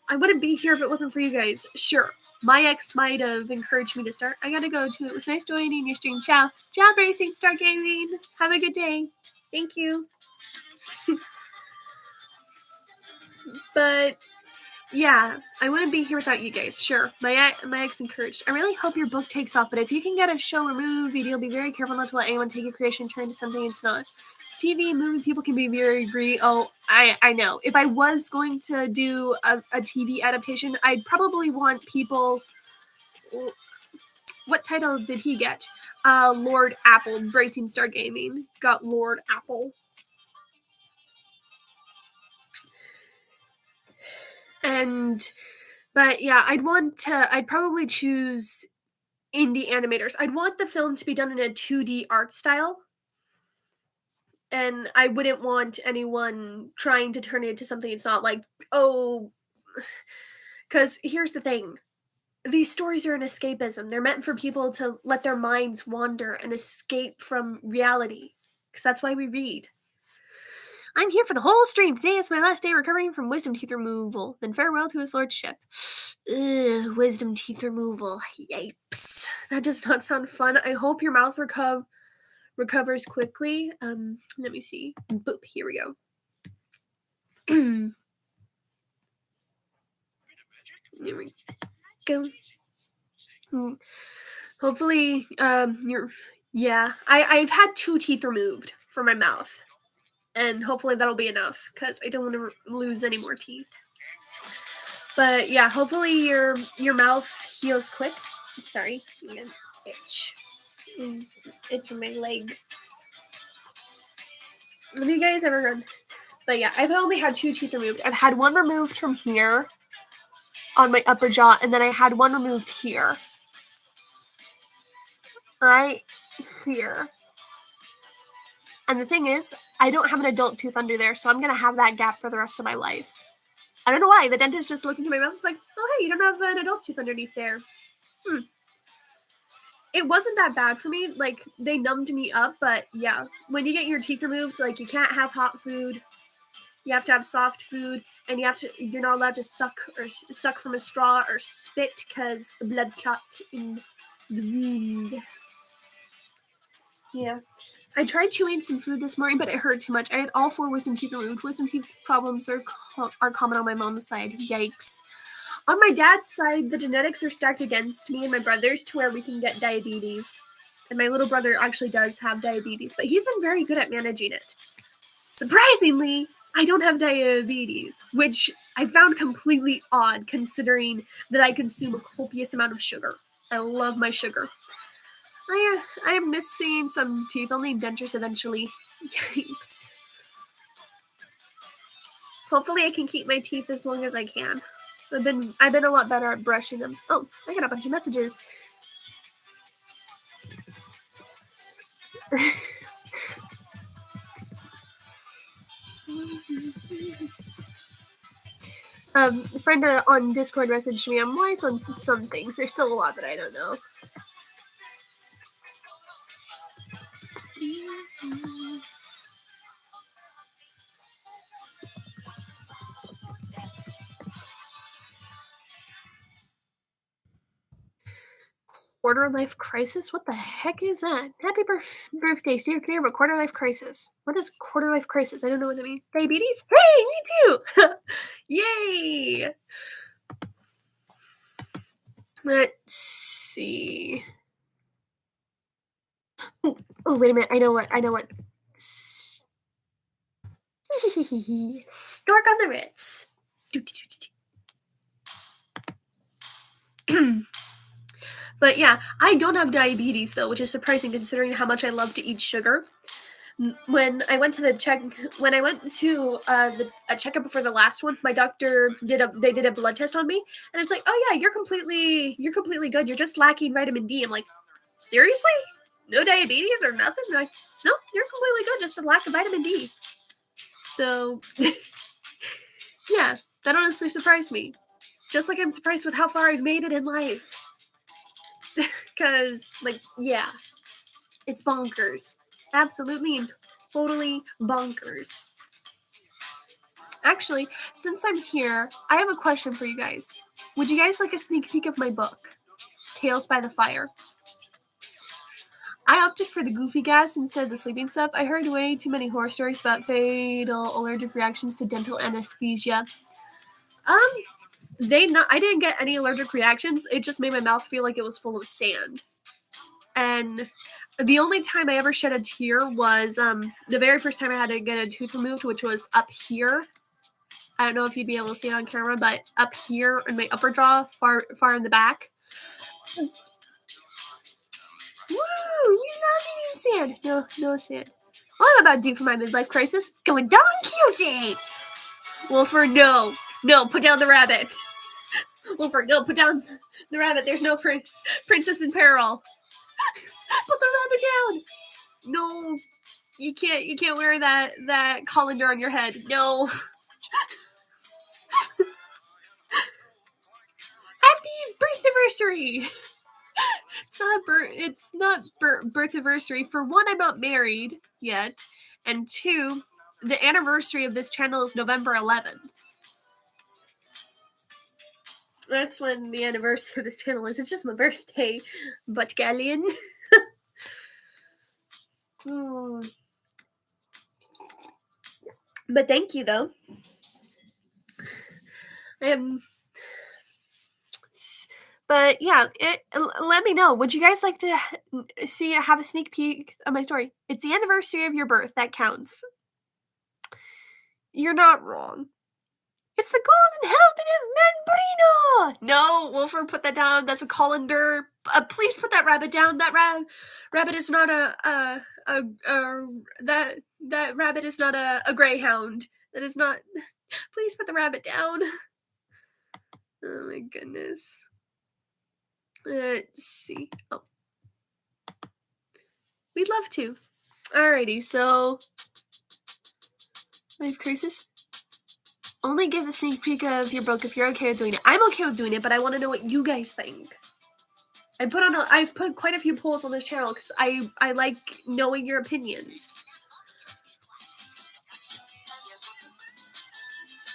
I wouldn't be here if it wasn't for you guys. Sure, my ex might have encouraged me to start. I gotta go too. It was nice joining your stream. Ciao. Ciao, Racing Star Gaming. Have a good day. Thank you. But yeah, I wouldn't be here without you guys. Sure, my ex encouraged. I really hope your book takes off, but if you can get a show or movie deal, be very careful not to let anyone take your creation and turn into something it's not. TV, movie, people can be very greedy. Oh, I know. If I was going to do a TV adaptation, I'd probably want people. What title did he get? Lord Apple, Bracing Star Gaming. Got Lord Apple. But yeah, I'd probably choose indie animators. I'd want the film to be done in a 2D art style. And I wouldn't want anyone trying to turn it into something it's not, like, oh. Because here's the thing. These stories are an escapism. They're meant for people to let their minds wander and escape from reality. Because that's why we read. I'm here for the whole stream. Today is my last day recovering from wisdom teeth removal. Then farewell to his lordship. Wisdom teeth removal. Yipes. That does not sound fun. I hope your mouth recovers quickly. Let me see. Boop. Here we go. There we go. Hopefully, I've had 2 teeth removed from my mouth. And hopefully that'll be enough, because I don't want to lose any more teeth. But yeah, hopefully your mouth heals quick. Sorry, I'm gonna itch. Itch on my leg. Have you guys ever heard? But yeah, I've only had 2 teeth removed. I've had one removed from here on my upper jaw, and then I had one removed here. Right here. And the thing is, I don't have an adult tooth under there, so I'm going to have that gap for the rest of my life. I don't know why. The dentist just looked into my mouth and was like, oh, hey, you don't have an adult tooth underneath there. It wasn't that bad for me. Like, they numbed me up, but yeah. When you get your teeth removed, like, you can't have hot food. You have to have soft food, and you're not allowed to suck from a straw or spit because the blood clot in the wound. Yeah. I tried chewing some food this morning, but it hurt too much. I had all 4 wisdom teeth removed. Wisdom teeth problems are common on my mom's side. Yikes. On my dad's side, the genetics are stacked against me and my brothers to where we can get diabetes. And my little brother actually does have diabetes, but he's been very good at managing it. Surprisingly, I don't have diabetes, which I found completely odd considering that I consume a copious amount of sugar. I love my sugar. I am missing some teeth. I'll need dentures eventually. Yikes. Hopefully I can keep my teeth as long as I can. I've been a lot better at brushing them. Oh, I got a bunch of messages. A friend on Discord messaged me. I'm wise on some things. There's still a lot that I don't know. Quarter life crisis? What the heck is that? Happy birthday, steer clear of a quarter life crisis. What is quarter life crisis? I don't know what that means. Diabetes? Hey, me too! Yay! Let's see. Oh, wait a minute. I know what. Stork on the Ritz. But yeah, I don't have diabetes though, which is surprising considering how much I love to eat sugar. When I went to a checkup before the last one, my doctor did a blood test on me, and it's like, oh yeah, you're completely good. You're just lacking vitamin D. I'm like, seriously? No diabetes or nothing? They're like, no, you're completely good. Just a lack of vitamin D. So, yeah, that honestly surprised me. Just like I'm surprised with how far I've made it in life. Because, like, yeah, it's bonkers. Absolutely and totally bonkers. Actually, since I'm here, I have a question for you guys. Would you guys like a sneak peek of my book, Tales by the Fire? I opted for the goofy gas instead of the sleeping stuff. I heard way too many horror stories about fatal allergic reactions to dental anesthesia. I didn't get any allergic reactions. It just made my mouth feel like it was full of sand. And the only time I ever shed a tear was the very first time I had to get a tooth removed, which was up here. I don't know if you'd be able to see it on camera, but up here in my upper jaw, far in the back. Woo! We love eating sand. No sand. All I'm about to do for my midlife crisis, going down cutie. Wolfer, no, put down the rabbit. Wolfer, no, put down the rabbit. There's no princess in peril. Put the rabbit down. No, you can't wear that colander on your head. No. Happy birth-iversary. It's not birth-iversary. For one, I'm not married yet, and 2, the anniversary of this channel is November 11th. That's when the anniversary of this channel is. It's just my birthday, but galleon. But thank you, though. But yeah, let me know. Would you guys like to have a sneak peek of my story? It's the anniversary of your birth that counts. You're not wrong. It's the golden helmet of Membrino! No, Wolfer, put that down. That's a colander. Please put that rabbit down. That rabbit is not that rabbit is not a greyhound. That is not. Please put the rabbit down. Oh my goodness. Let's see. Oh. We'd love to. Alrighty, so Life Crisis. Only give a sneak peek of your book if you're okay with doing it. I'm okay with doing it, but I want to know what you guys think. I've put quite a few polls on this channel because I like knowing your opinions.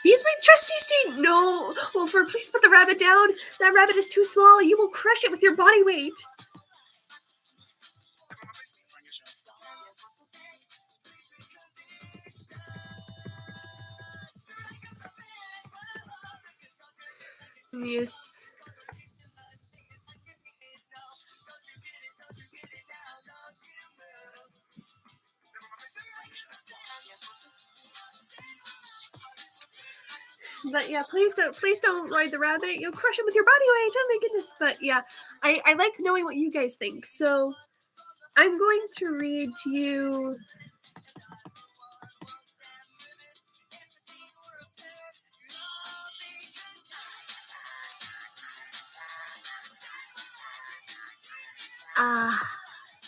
He's my trusty steed! No! Wolfer, please put the rabbit down. That rabbit is too small. You will crush it with your body weight. Yes. But yeah, please don't ride the rabbit. You'll crush it with your body weight. Oh my goodness. But yeah, I like knowing what you guys think. So I'm going to read to you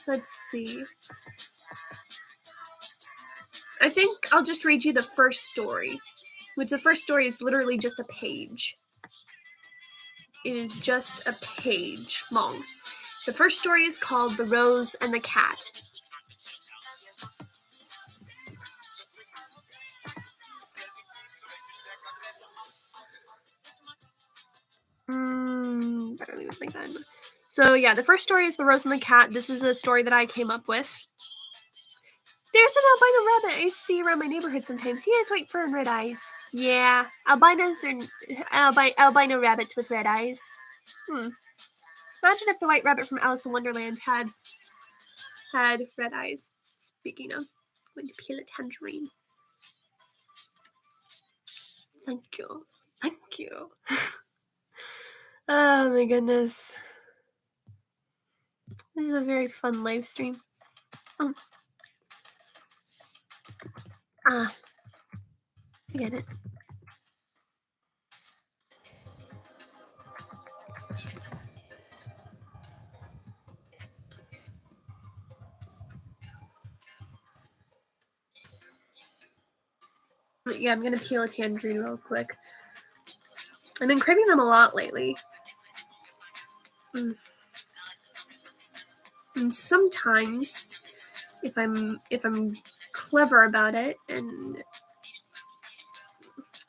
let's see. I think I'll just read you the first story, which the first story is literally just a page. It is just a page long. The first story is called The Rose and the Cat. Better leave it like that. So yeah, the first story is The Rose and the Cat. This is a story that I came up with. There's an albino rabbit I see around my neighborhood sometimes. He has white fur and red eyes. Yeah, albinos are albino rabbits with red eyes. Imagine if the white rabbit from Alice in Wonderland had red eyes. Speaking of, I'm going to peel a tangerine. Thank you. Thank you. Oh my goodness. This is a very fun live stream. I get it. Yeah, I'm gonna peel a tangerine real quick. I've been craving them a lot lately. And sometimes, if I'm clever about it, and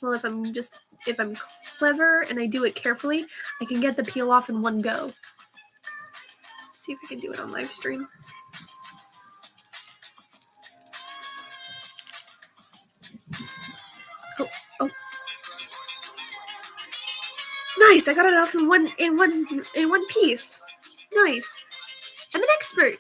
well, if I'm clever and I do it carefully, I can get the peel off in one go. Let's see if I can do it on live stream. Oh. Nice! I got it off in one piece. Nice. I'm an expert.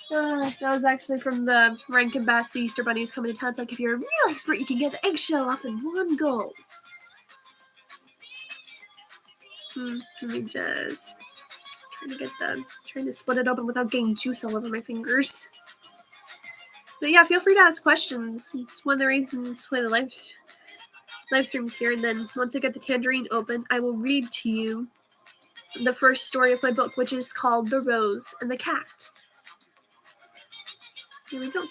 That was actually from the Rankin Bass, the Easter Bunny's Coming to Town. It's like, if you're a real expert, you can get the eggshell off in one go. Let me just trying to split it open without getting juice all over my fingers. But yeah, feel free to ask questions. It's one of the reasons why the live stream's here. And then once I get the tangerine open, I will read to you the first story of my book, which is called The Rose and the Cat. Here we go.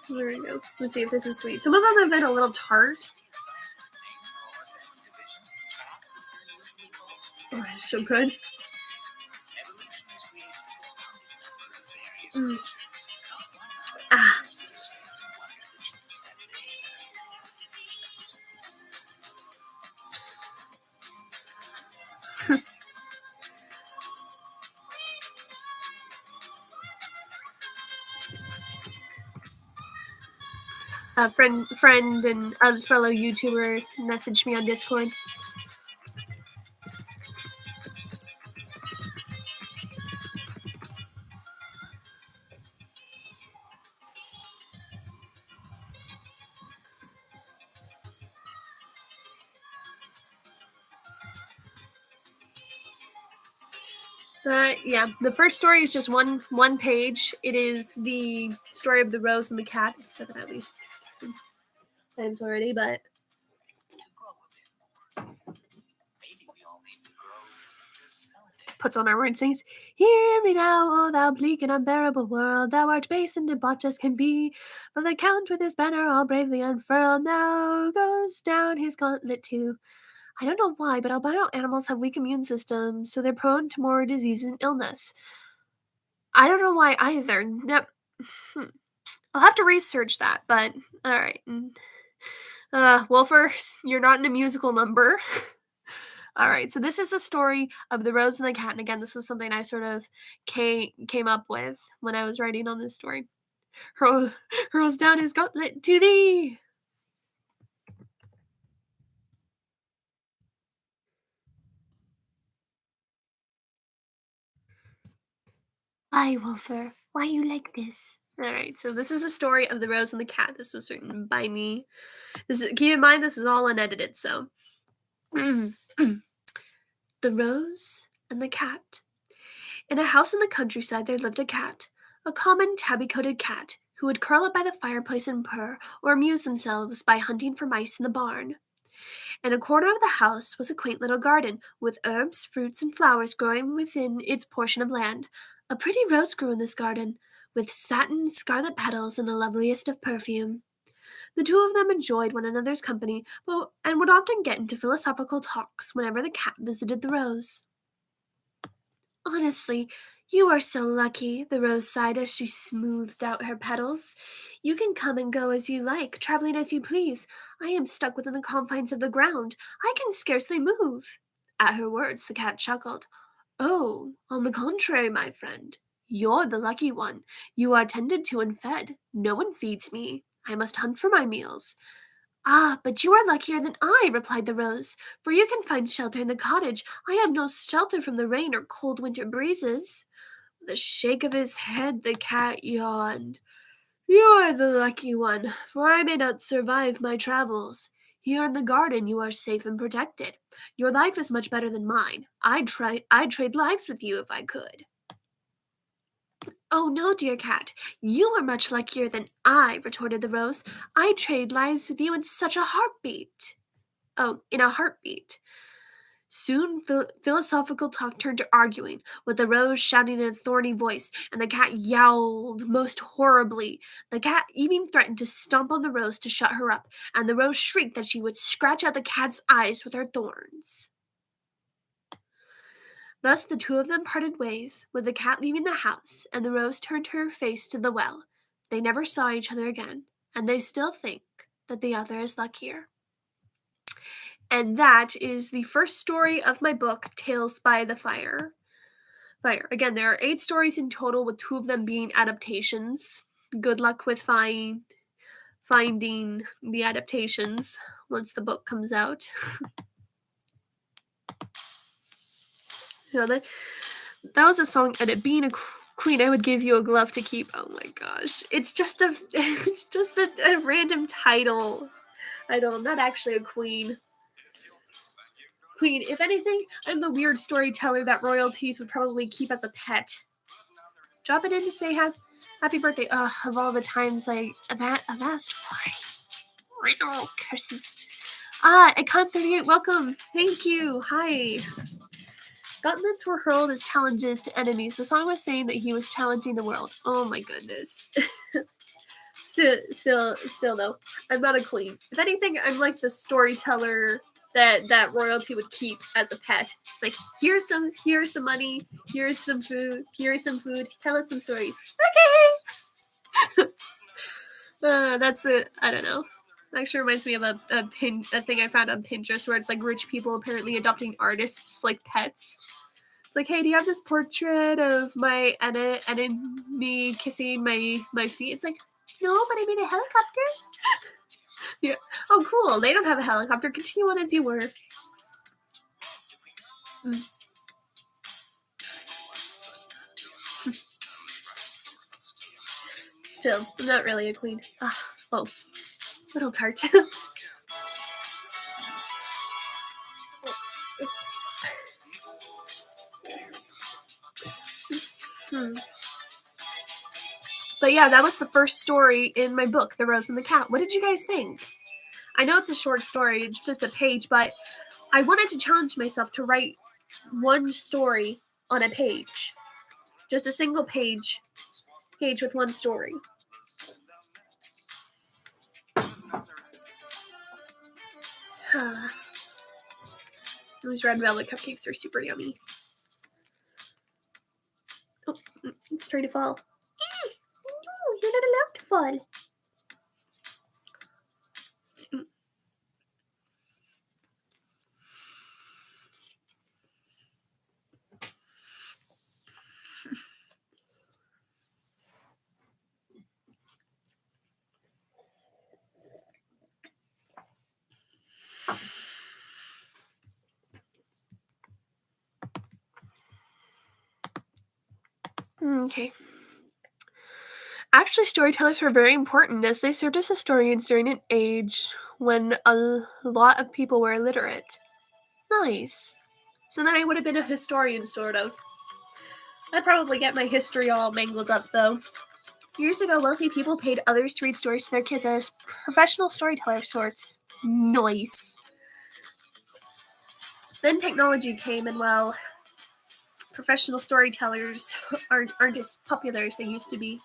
There we go. Let's see if this is sweet. Some of them have been a little tart. Oh, so good. Ah. A friend and a fellow YouTuber messaged me on Discord. Yeah, the first story is just one page. It is the story of the rose and the cat. I've said that at least times already, but puts on armor and sings, "Hear me now, O thou bleak and unbearable world, thou art base and debauched as can be, but the Count with his banner all bravely unfurled now goes down his gauntlet too." I don't know why, but albino animals have weak immune systems, so they're prone to more disease and illness. I don't know why either. I'll have to research that, but alright. Wolfer, you're not in a musical number. Alright, so this is the story of the rose and the cat, and again, this was something I sort of came up with when I was writing on this story. Hurls down his gauntlet to thee! Why, Wolfer? Why you like this? Alright, so this is the story of the rose and the cat. This was written by me. Keep in mind, this is all unedited, so. The Rose and the Cat. In a house in the countryside there lived a cat, a common tabby-coated cat, who would curl up by the fireplace and purr, or amuse themselves by hunting for mice in the barn. In a corner of the house was a quaint little garden, with herbs, fruits, and flowers growing within its portion of land. A pretty rose grew in this garden, with satin scarlet petals and the loveliest of perfume. The two of them enjoyed one another's company, and would often get into philosophical talks whenever the cat visited the rose. "Honestly, you are so lucky," the rose sighed as she smoothed out her petals. "You can come and go as you like, traveling as you please. I am stuck within the confines of the ground. I can scarcely move." At her words, the cat chuckled. "Oh, on the contrary, my friend, you're the lucky one. You are tended to and fed. No one feeds me. I must hunt for my meals." "Ah, but you are luckier than I," replied the rose, "for you can find shelter in the cottage. I have no shelter from the rain or cold winter breezes." With a shake of his head, the cat yawned. "You are the lucky one, for I may not survive my travels. Here in the garden you are safe and protected. Your life is much better than mine. I'd trade lives with you if I could." "Oh, no, dear cat, you are much luckier than I," retorted the rose. "I'd trade lives with you in such a heartbeat." Oh, in a heartbeat. Soon philosophical talk turned to arguing, with the rose shouting in a thorny voice, and the cat yowled most horribly. The cat even threatened to stomp on the rose to shut her up, and the rose shrieked that she would scratch out the cat's eyes with her thorns. Thus the two of them parted ways, with the cat leaving the house, and the rose turned her face to the well. They never saw each other again, and they still think that the other is luckier. And that is the first story of my book, Tales by the Fire. Again, there are 8 stories in total, with 2 of them being adaptations. Good luck with finding the adaptations once the book comes out. So that was a song edit. Being a queen, I would give you a glove to keep. Oh my gosh, it's just a random title. I'm not actually a queen. If anything, I'm the weird storyteller that royalties would probably keep as a pet. Drop it in to say happy birthday. Of all the times I've asked why. I know, curses. Icon38, welcome. Thank you. Hi. Gauntlets were hurled as challenges to enemies. The song was saying that he was challenging the world. Oh my goodness. Still though, I'm not a queen. If anything, I'm like the storyteller that royalty would keep as a pet. It's like, here's some money, here's some food, tell us some stories. Okay. That's it. I don't know. Actually reminds me of a thing I found on Pinterest where it's like rich people apparently adopting artists like pets. It's like, hey, do you have this portrait of my enemy kissing my feet? It's like, no, but I made a helicopter. Yeah. Oh, cool. They don't have a helicopter. Continue on as you were. Still, I'm not really a queen. Oh, little tart. But yeah, that was the first story in my book, The Rose and the Cat. What did you guys think? I know it's a short story, it's just a page, but I wanted to challenge myself to write one story on a page. Just a single page with one story. These red velvet cupcakes are super yummy. Oh, it's trying to fall. No, you're not allowed to fall. Okay. Actually, storytellers were very important as they served as historians during an age when a lot of people were illiterate. Nice. So then I would have been a historian, sort of. I'd probably get my history all mangled up, though. Years ago, wealthy people paid others to read stories to their kids as professional storyteller sorts. Nice. Then technology came, and well, professional storytellers aren't as popular as they used to be.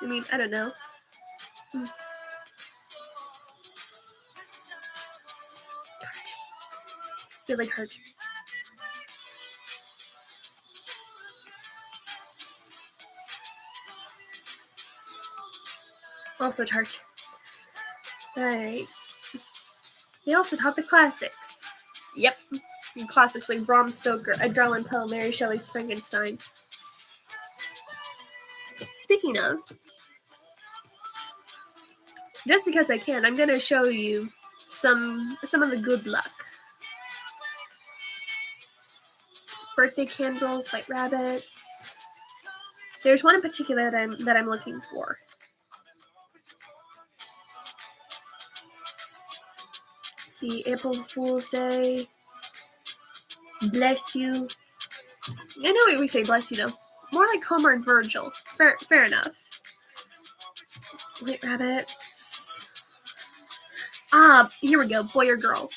I mean, I don't know. Tart. Really tart. Also tart. Alright. They also taught the classics. Yep. Classics like Bram Stoker, Edgar Allan Poe, Mary Shelley's Frankenstein. Speaking of, just because I can, I'm going to show you some of the good luck. Birthday candles, white rabbits. There's one in particular that I'm looking for. Let's see, April Fool's Day. Bless you. I know we say bless you though. More like Homer and Virgil. Fair enough. White rabbits. Here we go. Boy or girl.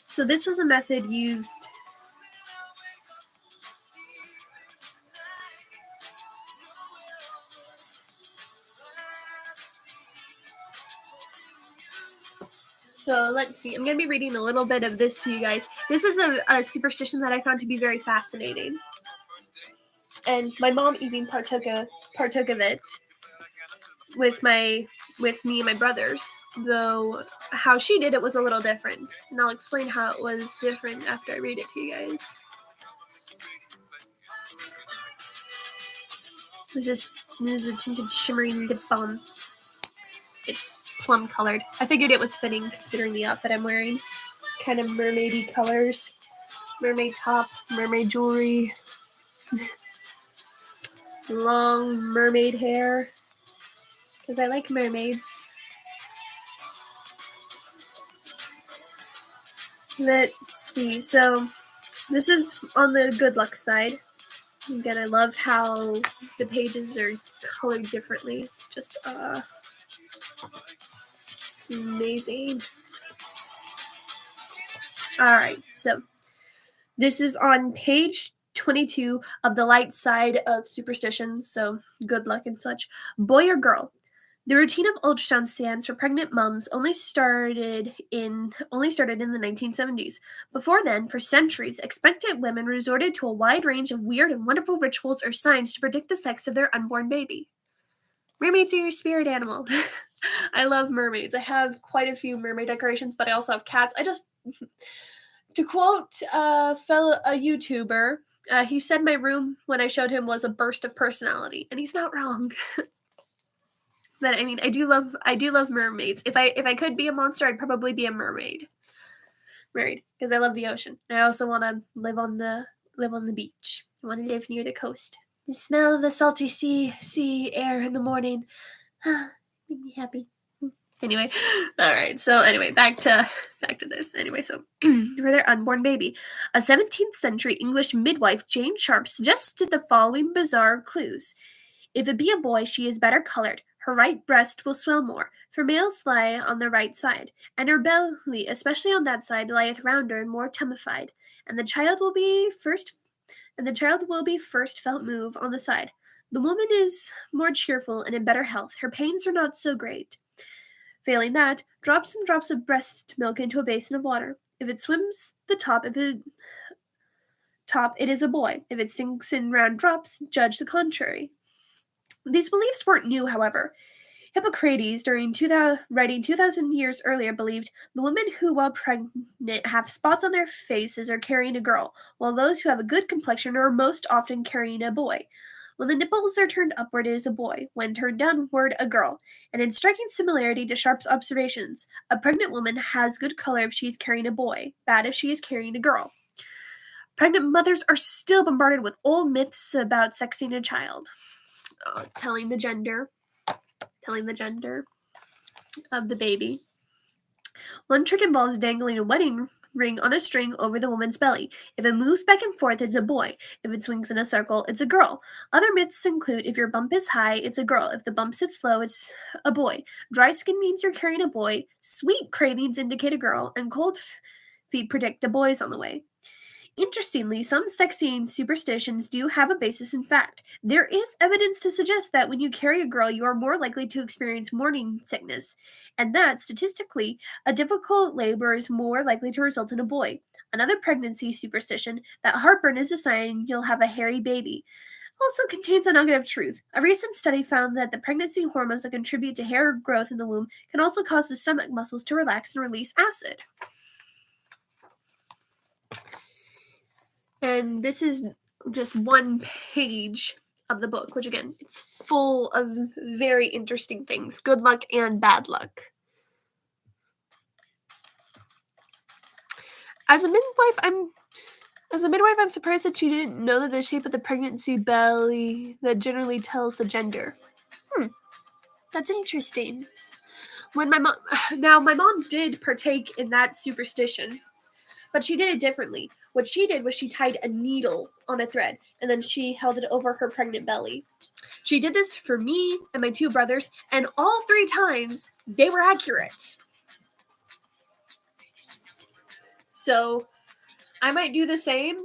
So this was a method used So let's see. I'm going to be reading a little bit of this to you guys. This is a superstition that I found to be very fascinating. And my mom even partook of it with me and my brothers. Though how she did it was a little different. And I'll explain how it was different after I read it to you guys. This is a tinted shimmering lip balm. It's plum colored. I figured it was fitting considering the outfit I'm wearing. Kind of mermaidy colors. Mermaid top, mermaid jewelry. Long mermaid hair. Because I like mermaids. Let's see. So this is on the good luck side. Again, I love how the pages are colored differently. It's just it's amazing. Alright, so this is on page 22 of the light side of superstitions, so good luck and such. Boy or girl, The routine of ultrasound scans for pregnant moms only started in the 1970s. Before then, for centuries, expectant women resorted to a wide range of weird and wonderful rituals or signs to predict the sex of their unborn baby. Mermaids are your spirit animal. I love mermaids. I have quite a few mermaid decorations, but I also have cats. To quote a YouTuber, he said my room when I showed him was a burst of personality, and he's not wrong. But I mean, I do love mermaids. If I could be a monster, I'd probably be a mermaid. Married, because I love the ocean. I also want to live on the beach. I want to live near the coast. The smell of the salty sea air in the morning, make me happy. Anyway, all right. So anyway, back to this. Anyway, so for their unborn baby, a 17th century English midwife, Jane Sharp, suggested the following bizarre clues. If it be a boy, she is better colored. Her right breast will swell more, for males lie on the right side, and her belly, especially on that side, lieth rounder and more tummified, and the child will be first felt move on the side. The woman is more cheerful and in better health. Her pains are not so great. Failing that, drop some drops of breast milk into a basin of water. If it swims the top, it is a boy. If it sinks in round drops, judge the contrary. These beliefs weren't new, however. Hippocrates, writing 2,000 years earlier, believed the women who, while pregnant, have spots on their faces are carrying a girl, while those who have a good complexion are most often carrying a boy. When the nipples are turned upward, it is a boy. When turned downward, a girl. And in striking similarity to Sharp's observations, a pregnant woman has good color if she is carrying a boy, bad if she is carrying a girl. Pregnant mothers are still bombarded with old myths about sexing a child. Telling the gender of the baby. One trick involves dangling a wedding ring on a string over the woman's belly. If it moves back and forth, it's a boy. If it swings in a circle, it's a girl. Other myths include if your bump is high, it's a girl. If the bump sits low, it's a boy. Dry skin means you're carrying a boy. Sweet cravings indicate a girl. And cold feet predict a boy's on the way. Interestingly, some sexing superstitions do have a basis in fact. There is evidence to suggest that when you carry a girl, you are more likely to experience morning sickness, and that, statistically, a difficult labor is more likely to result in a boy. Another pregnancy superstition, that heartburn is a sign you'll have a hairy baby, also contains a nugget of truth. A recent study found that the pregnancy hormones that contribute to hair growth in the womb can also cause the stomach muscles to relax and release acid. And this is just one page of the book, which again, it's full of very interesting things. Good luck and bad luck. As a midwife, I'm surprised that you didn't know that the shape of the pregnancy belly that generally tells the gender. That's interesting. When my mom did partake in that superstition, but she did it differently. What she did was she tied a needle on a thread, and then she held it over her pregnant belly. She did this for me and my two brothers, and all 3 times, they were accurate. So, I might do the same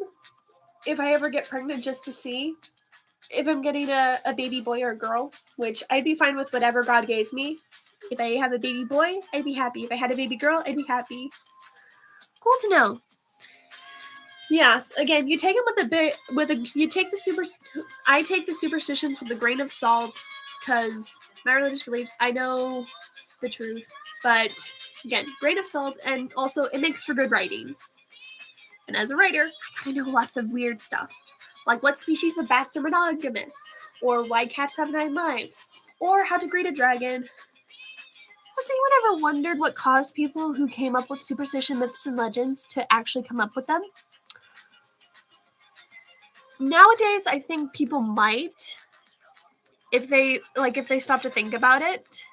if I ever get pregnant just to see if I'm getting a baby boy or a girl, which I'd be fine with whatever God gave me. If I have a baby boy, I'd be happy. If I had a baby girl, I'd be happy. Cool to know. Yeah, again, you take them I take the superstitions with a grain of salt, because my religious beliefs, I know the truth, but again, grain of salt, and also it makes for good writing. And as a writer, I gotta know lots of weird stuff, like what species of bats are monogamous, or why cats have 9 lives, or how to greet a dragon. Has anyone ever wondered what caused people who came up with superstition myths and legends to actually come up with them? Nowadays, I think people might, if they stop to think about it,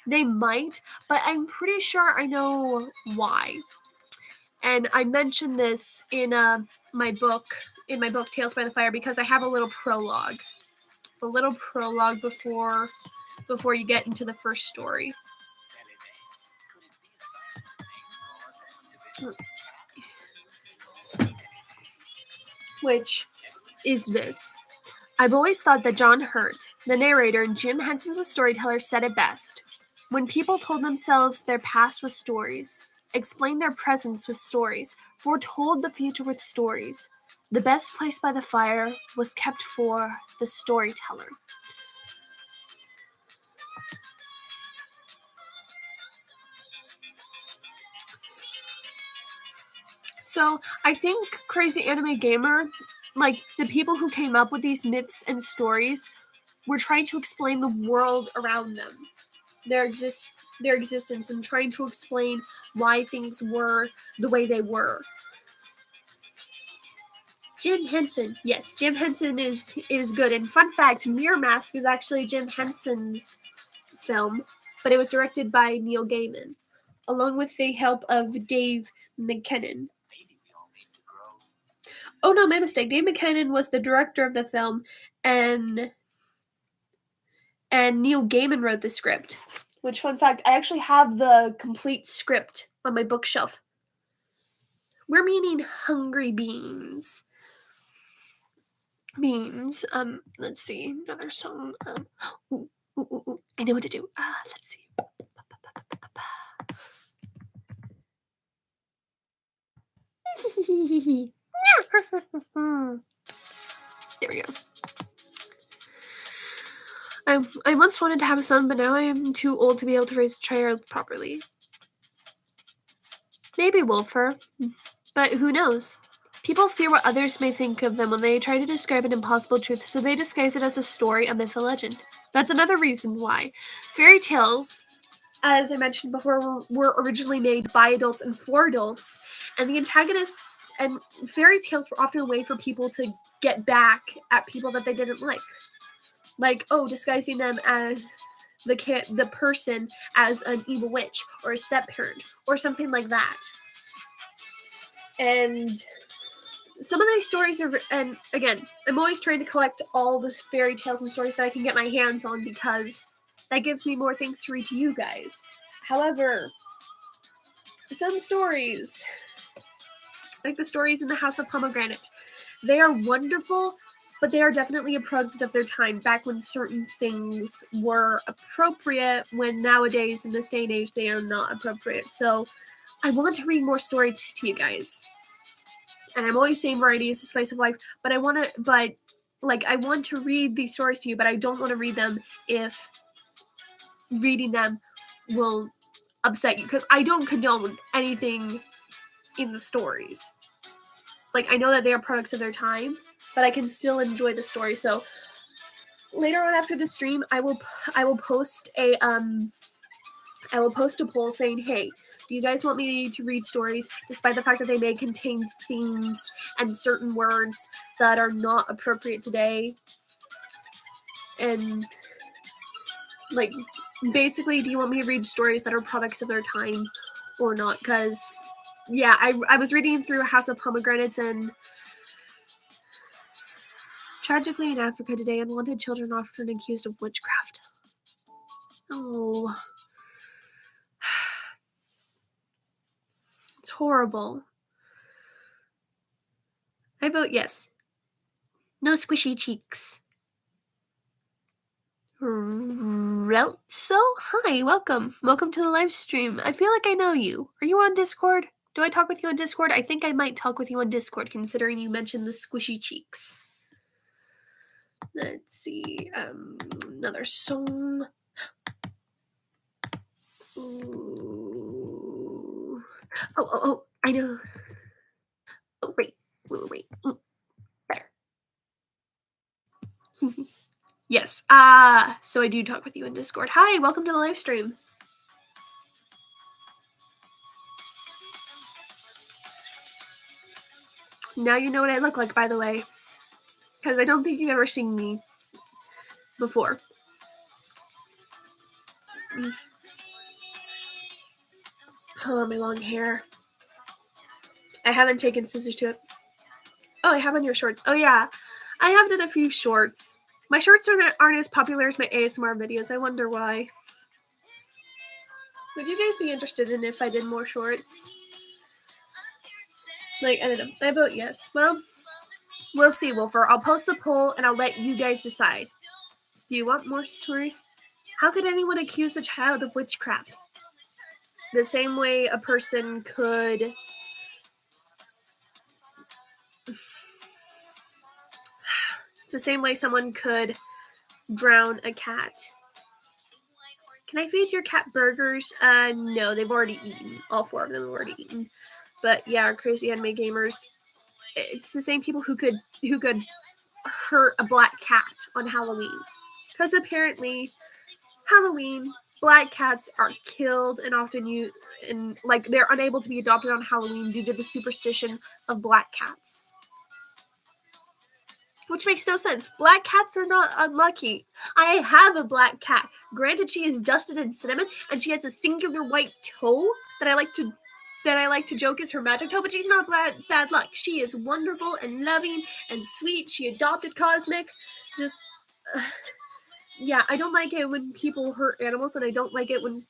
they might, but I'm pretty sure I know why. And I mentioned this in my book Tales by the Fire, because I have a little prologue before you get into the first story. Which is this. I've always thought that John Hurt, the narrator and Jim Henson's The Storyteller, said it best. When people told themselves their past with stories, explained their presence with stories, foretold the future with stories, the best place by the fire was kept for the storyteller. So I think Crazy Anime Gamer, like the people who came up with these myths and stories, were trying to explain the world around them, their existence, and trying to explain why things were the way they were. Jim Henson, yes, Jim Henson is good. And fun fact, Mirror Mask is actually Jim Henson's film, but it was directed by Neil Gaiman, along with the help of Dave McKinnon. Oh no, my mistake. Dave McKinnon was the director of the film, and Neil Gaiman wrote the script. Which, fun fact, I actually have the complete script on my bookshelf. We're meaning hungry beans. Let's see, another song. I know what to do. Let's see. There we go. I once wanted to have a son, but now I am too old to be able to raise a child properly. Maybe Wolfer, but who knows? People fear what others may think of them when they try to describe an impossible truth, so they disguise it as a story, a myth, a legend. That's another reason why. Fairy tales, as I mentioned before, were originally made by adults and for adults, and the antagonists and fairy tales were often a way for people to get back at people that they didn't like. Like, disguising them as the person as an evil witch or a step-parent or something like that. And some of these stories are, and again, I'm always trying to collect all the fairy tales and stories that I can get my hands on because that gives me more things to read to you guys. However, some stories, like the stories in the House of Pomegranate, they are wonderful, but they are definitely a product of their time, back when certain things were appropriate, when nowadays, in this day and age, they are not appropriate. So I want to read more stories to you guys. And I'm always saying variety is the spice of life, but I want to read these stories to you, but I don't want to read them if reading them will upset you, because I don't condone anything in the stories. Like, I know that they are products of their time, but I can still enjoy the story. So later on after the stream, I will post a poll saying, hey, do you guys want me to read stories despite the fact that they may contain themes and certain words that are not appropriate today? And, like, basically, do you want me to read stories that are products of their time or not? Because, yeah, I was reading through House of Pomegranates, and tragically in Africa today, unwanted children are often accused of witchcraft. Oh. It's horrible. I vote yes. No squishy cheeks. Relso? Hi, welcome. Welcome to the live stream. I feel like I know you. Are you on Discord? Do I talk with you on Discord? I think I might talk with you on Discord, considering you mentioned the squishy cheeks. Let's see. Another song. Ooh. Oh, I know. Oh, wait. Better. Yes. So I do talk with you in Discord. Hi, welcome to the live stream. Now you know what I look like, by the way. Because I don't think you've ever seen me before. Oh, my long hair. I haven't taken scissors to it. Oh, I have on your shorts. Oh, yeah. I have done a few shorts. My shorts aren't as popular as my ASMR videos. I wonder why. Would you guys be interested in if I did more shorts? Like, I don't know. I vote yes. Well, We'll see, Wolfer. I'll post the poll and I'll let you guys decide. Do you want more stories? How could anyone accuse a child of witchcraft? The same way a person could... It's the same way someone could drown a cat. Can I feed your cat burgers? No, they've already eaten. All 4 of them have already eaten. But yeah, crazy anime gamers. It's the same people who could hurt a black cat on Halloween. Because apparently, Halloween, black cats are killed and often they're unable to be adopted on Halloween due to the superstition of black cats. Which makes no sense. Black cats are not unlucky. I have a black cat. Granted, she is dusted in cinnamon, and she has a singular white toe that I like to joke is her magic toe, but she's not bad luck. She is wonderful and loving and sweet. She adopted Cosmic. Just, yeah, I don't like it when people hurt animals, and I don't like it when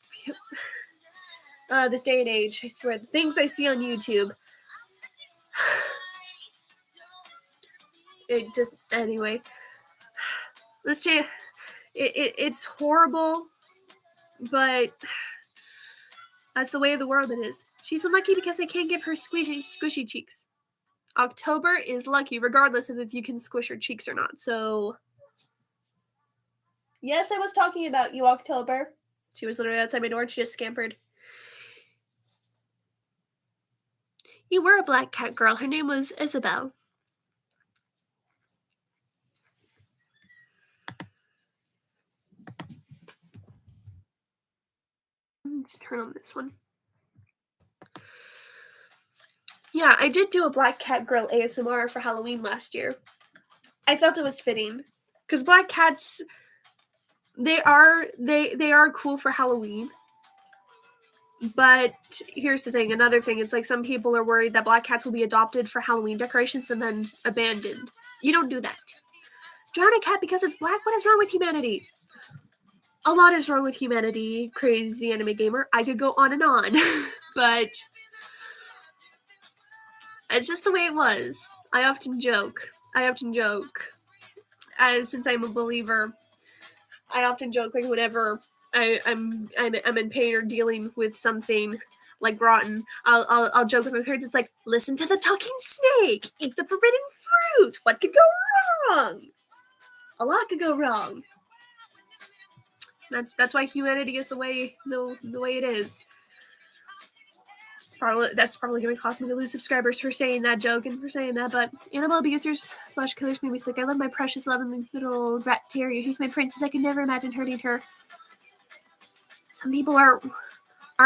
this day and age, I swear, the things I see on YouTube. It just, anyway. Let's say it's horrible, but that's the way of the world it is. She's unlucky because I can't give her squishy cheeks. October is lucky, regardless of if you can squish her cheeks or not. So, yes, I was talking about you, October. She was literally outside my door. She just scampered. You were a black cat girl. Her name was Isabel. Let's turn on this one. Yeah, I did do a black cat girl ASMR for Halloween last year. I felt it was fitting because black cats, they are cool for Halloween. But here's the thing, another thing, it's like some people are worried that black cats will be adopted for Halloween decorations and then abandoned. You don't do that. Drown a cat because it's black? What is wrong with humanity? A lot is wrong with humanity, crazy anime gamer. I could go on and on, but it's just the way it was. I often joke. Since I'm a believer, I often joke like whenever I'm in pain or dealing with something like rotten, I'll joke with my parents. It's like, listen to the talking snake, eat the forbidden fruit. What could go wrong? A lot could go wrong. That's why humanity is the way it is. That's probably going to cost me to lose subscribers for saying that joke and for saying that, but animal abusers / killers made me sick. I love my precious, loving little rat terrier. She's my princess. I could never imagine hurting her. Some people aren't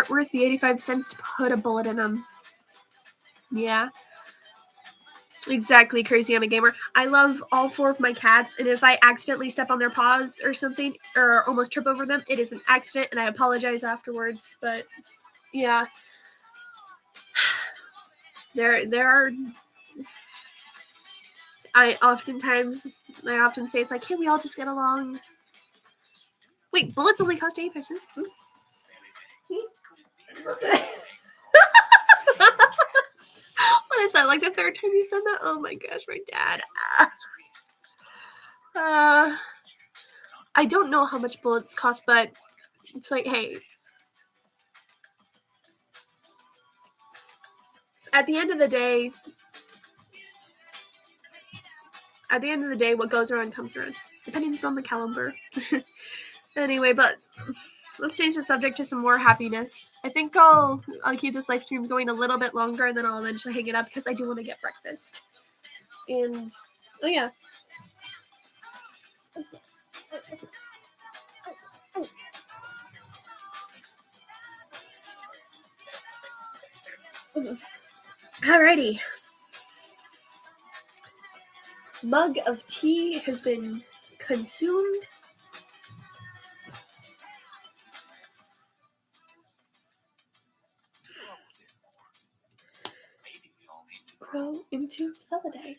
worth the 85 cents to put a bullet in them. Yeah. Exactly, crazy. I'm a gamer. I love all 4 of my cats, and if I accidentally step on their paws or something, or almost trip over them, it is an accident, and I apologize afterwards, but yeah. There are... I often say it's like, can we all just get along? Wait, bullets only cost 85 cents? What is that, like the 3rd time he's done that? Oh my gosh, my dad. I don't know how much bullets cost, but it's like, hey. At the end of the day, what goes around comes around. Depending on the caliber. Anyway, but let's change the subject to some more happiness. I think I'll keep this live stream going a little bit longer, and then I'll eventually hang it up because I do want to get breakfast. And oh yeah. Alrighty. Mug of tea has been consumed. Grow into Felidae.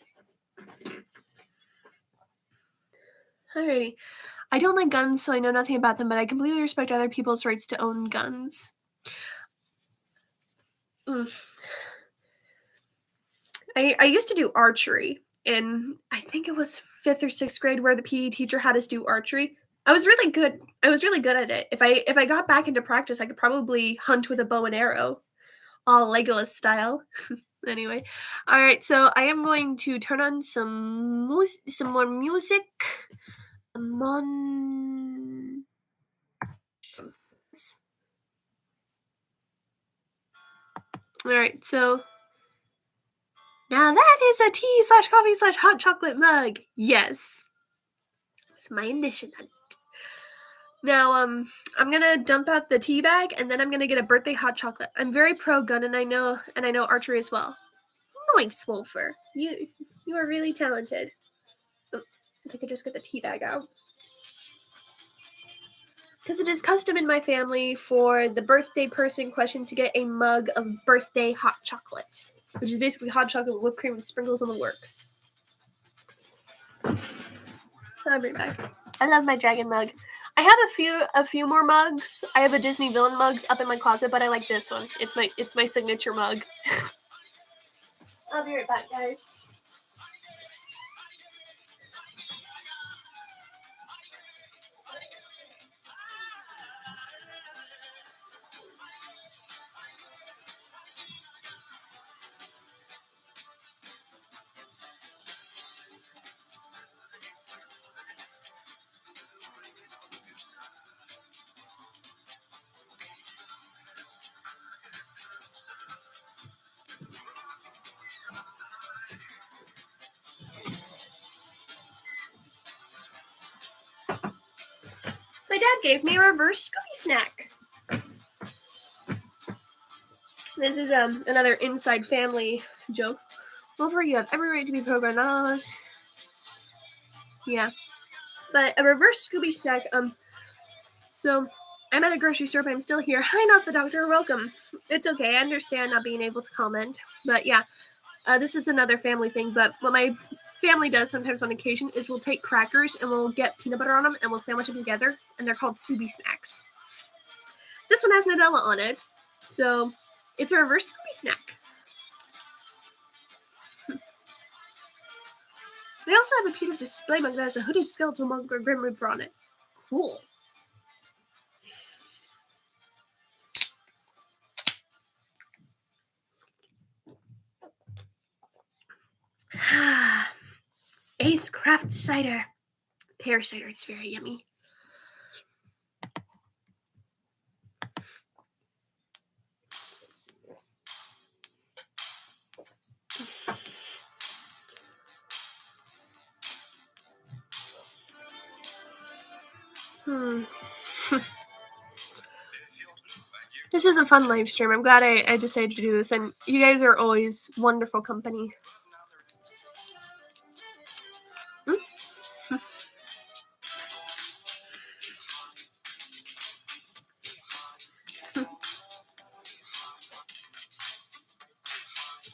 Alrighty. I don't like guns, so I know nothing about them, but I completely respect other people's rights to own guns. I used to do archery, in, I think it was 5th or 6th grade, where the PE teacher had us do archery. I was really good at it. If I got back into practice, I could probably hunt with a bow and arrow, all Legolas style. Anyway, all right, so I am going to turn on some more music. All right, so now that is a tea/coffee/hot chocolate mug. Yes, with my initial on it. Now, I'm gonna dump out the tea bag, and then I'm gonna get a birthday hot chocolate. I'm very pro gun, and I know archery as well. Nice, Wolfer. You are really talented. Oh, if I could just get the tea bag out. Because it is custom in my family for the birthday person in question to get a mug of birthday hot chocolate, which is basically hot chocolate with whipped cream and sprinkles in the works. So I'll bring it back. I love my dragon mug. I have a few more mugs. I have a Disney villain mugs up in my closet, but I like this one. It's my signature mug. I'll be right back, guys. My dad gave me a reverse Scooby snack. This is another inside family joke. Over, you have every right to be programmed. None of those. Yeah, but a reverse Scooby snack. So I'm at a grocery store, but I'm still here. Hi, not the doctor. Welcome. It's okay. I understand not being able to comment, but yeah, this is another family thing. But what my family does sometimes on occasion is we'll take crackers and we'll get peanut butter on them and we'll sandwich them together, and they're called Scooby snacks. This one has Nutella on it, so it's a reverse Scooby snack. They also have a pewter display mug that has a hooded skeletal monk or Grim Reaper on it. Cool. Ace Craft Cider. Pear cider, it's very yummy. This is a fun live stream. I'm glad I decided to do this, and you guys are always wonderful company.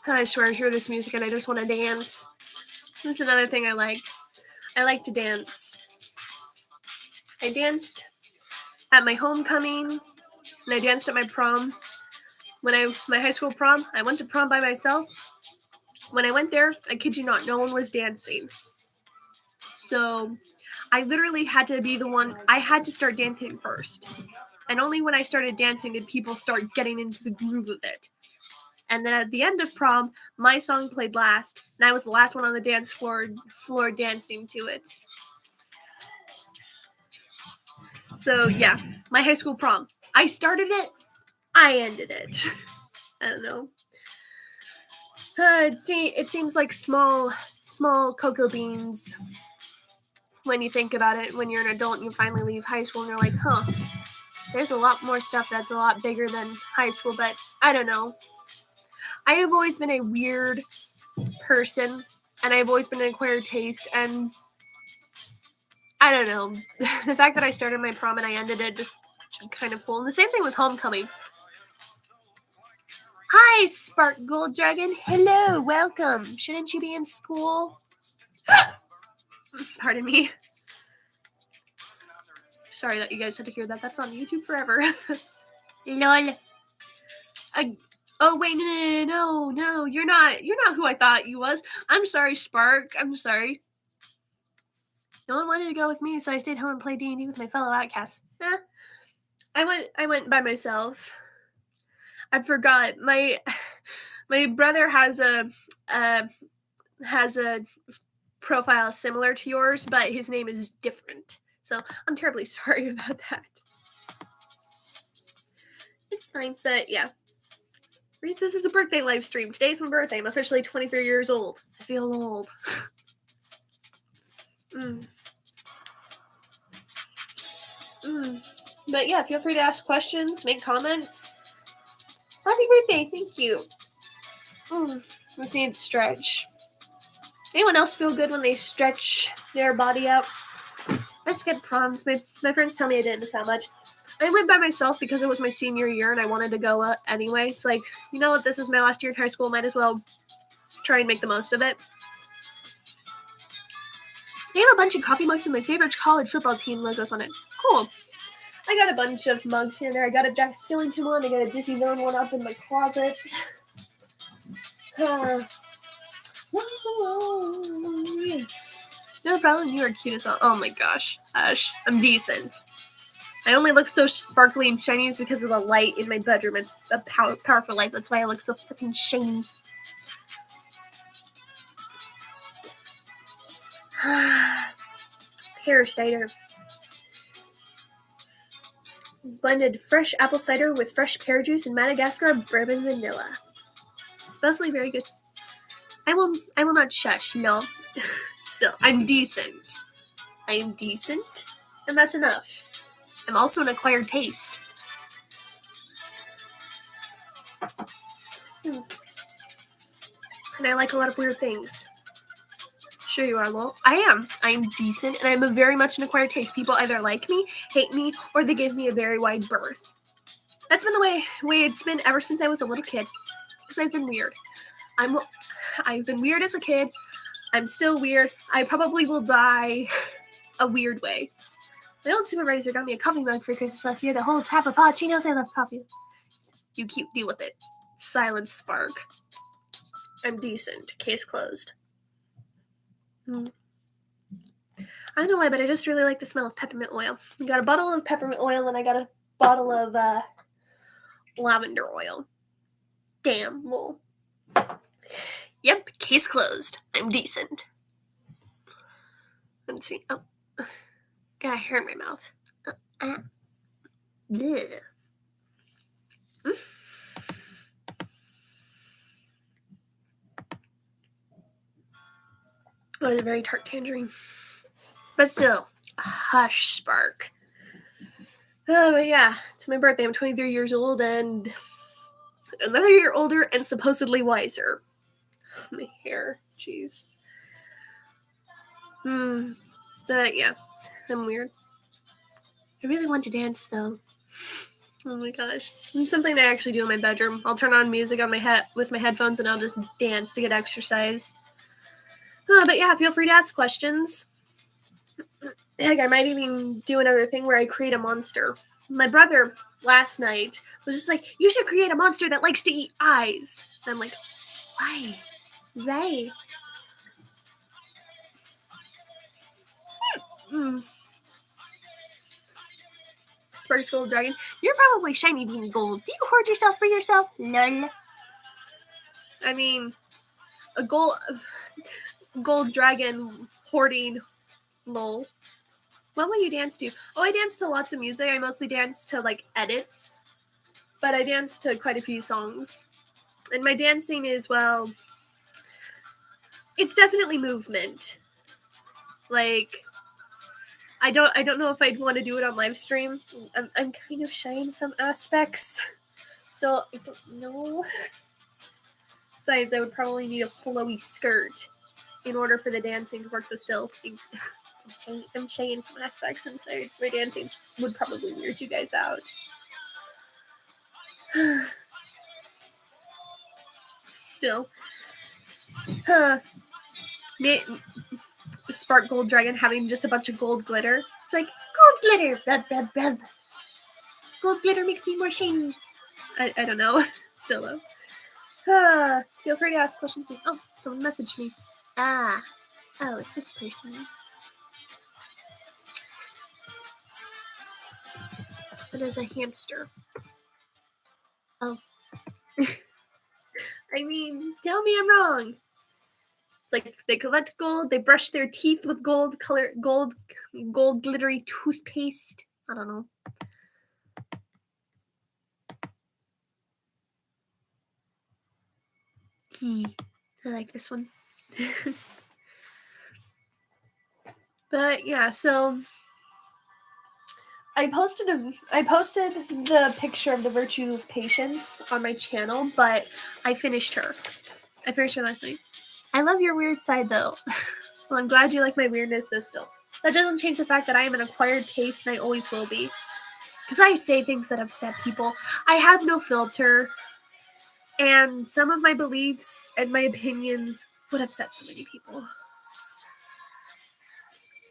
I swear I hear this music and I just want to dance. That's another thing I like. I like to dance. I danced at my homecoming, and I danced at my prom. My high school prom, I went to prom by myself. When I went there, I kid you not, no one was dancing. So I literally had to be the one. I had to start dancing first. And only when I started dancing did people start getting into the groove of it. And then at the end of prom, my song played last, and I was the last one on the dance floor dancing to it. So yeah, my high school prom. I started it, I ended it. I don't know. It seems like small cocoa beans when you think about it. When you're an adult and you finally leave high school, and you're like, huh, there's a lot more stuff that's a lot bigger than high school. But I don't know. I have always been a weird person, and I've always been an acquired taste, and I don't know. The fact that I started my prom and I ended it just kind of cool. And the same thing with homecoming. Hi, Spark Gold Dragon. Hello, welcome. Shouldn't you be in school? Pardon me. Sorry that you guys had to hear that. That's on YouTube forever. Lol. Oh, wait, no, you're not who I thought you was. I'm sorry, Spark. I'm sorry. No one wanted to go with me, so I stayed home and played D&D with my fellow outcasts. I went by myself. I forgot. My brother has a profile similar to yours, but his name is different. So I'm terribly sorry about that. It's fine, but yeah. This is a birthday live stream. Today's my birthday. I'm officially 23 years old. I feel old. But yeah, feel free to ask questions, make comments. Happy birthday, thank you. Let's need to stretch. Anyone else feel good when they stretch their body out? I skipped proms. My friends tell me I didn't miss that much. I went by myself because it was my senior year and I wanted to go anyway. It's like, you know what, this is my last year in high school. Might as well try and make the most of it. I have a bunch of coffee mugs with my favorite college football team logos on it. Cool. I got a bunch of mugs here and there. I got a Jack Skellington one. I got a Disney Villain one up in my closet. No problem. You are cute as hell. Oh my gosh. Ash, I'm decent. I only look so sparkly and shiny is because of the light in my bedroom. It's a powerful light. That's why I look so freaking shiny. Pear cider. Blended fresh apple cider with fresh pear juice and Madagascar bourbon vanilla. It's supposedly very good. I will not shush. No. Still, I'm decent. I am decent, and that's enough. I'm also an acquired taste. And I like a lot of weird things. Sure you are, lol. I am. I am decent, and I'm a very much an acquired taste. People either like me, hate me, or they give me a very wide berth. That's been the way it's been ever since I was a little kid. Because I've been weird. I've been weird as a kid. I'm still weird. I probably will die a weird way. My old supervisor got me a coffee mug for Christmas last year that holds half a pot. She knows I love coffee. You cute, deal with it. Silent Spark. I'm decent. Case closed. I don't know why, but I just really like the smell of peppermint oil. I got a bottle of peppermint oil and I got a bottle of lavender oil. Damn, lol. Yep, case closed. I'm decent. Let's see. Oh, got hair in my mouth. Bleh. Oh, it's a very tart tangerine. But still, hush, Spark. But yeah, it's my birthday. I'm 23 years old and another year older and supposedly wiser. My hair, jeez. But yeah, I'm weird. I really want to dance though. Oh my gosh. It's something I actually do in my bedroom. I'll turn on music on my with my headphones and I'll just dance to get exercise. But yeah, feel free to ask questions. Heck, I might even do another thing where I create a monster. My brother last night was just like, you should create a monster that likes to eat eyes. And I'm like, why? They. Sparks Gold Dragon. You're probably shiny being gold. Do you hoard yourself for yourself? Lol. I mean, a gold dragon hoarding. Lol. What will you dance to? Oh, I dance to lots of music. I mostly dance to, like, edits. But I dance to quite a few songs. And my dancing is, well, it's definitely movement. Like, I don't know if I'd want to do it on live stream. I'm kind of shy in some aspects. So, I don't know. Besides, I would probably need a flowy skirt in order for the dancing to work, but still, I'm shy in some aspects, and so my dancing would probably weird you guys out. Still. Spark Gold Dragon having just a bunch of gold glitter. It's like, gold glitter! Blah, blah, blah. Gold glitter makes me more shiny. I don't know. Still though. Feel free to ask questions. Oh, someone messaged me. Oh, it's this person. It is a hamster. Oh. I mean, tell me I'm wrong. It's like they collect gold, they brush their teeth with gold glittery toothpaste. I don't know. I like this one. But yeah, so I posted the picture of the virtue of patience on my channel, but I finished her. I finished her last night. I love your weird side though. Well, I'm glad you like my weirdness though still. That doesn't change the fact that I am an acquired taste and I always will be. Because I say things that upset people. I have no filter. And some of my beliefs and my opinions would upset so many people.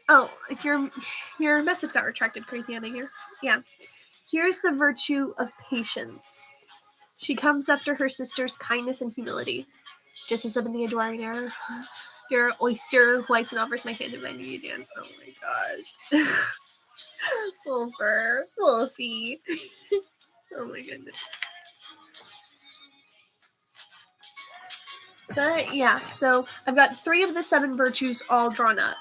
Oh, your message got retracted, Crazy Anna here. Yeah. Here's the virtue of patience. She comes after her sister's kindness and humility. Just as I'm in the adoring air, your oyster whites and offers my hand in my new dance. Oh my gosh. Wolfer. Wolfie. Oh my goodness. But yeah, so I've got 3 of the 7 virtues all drawn up.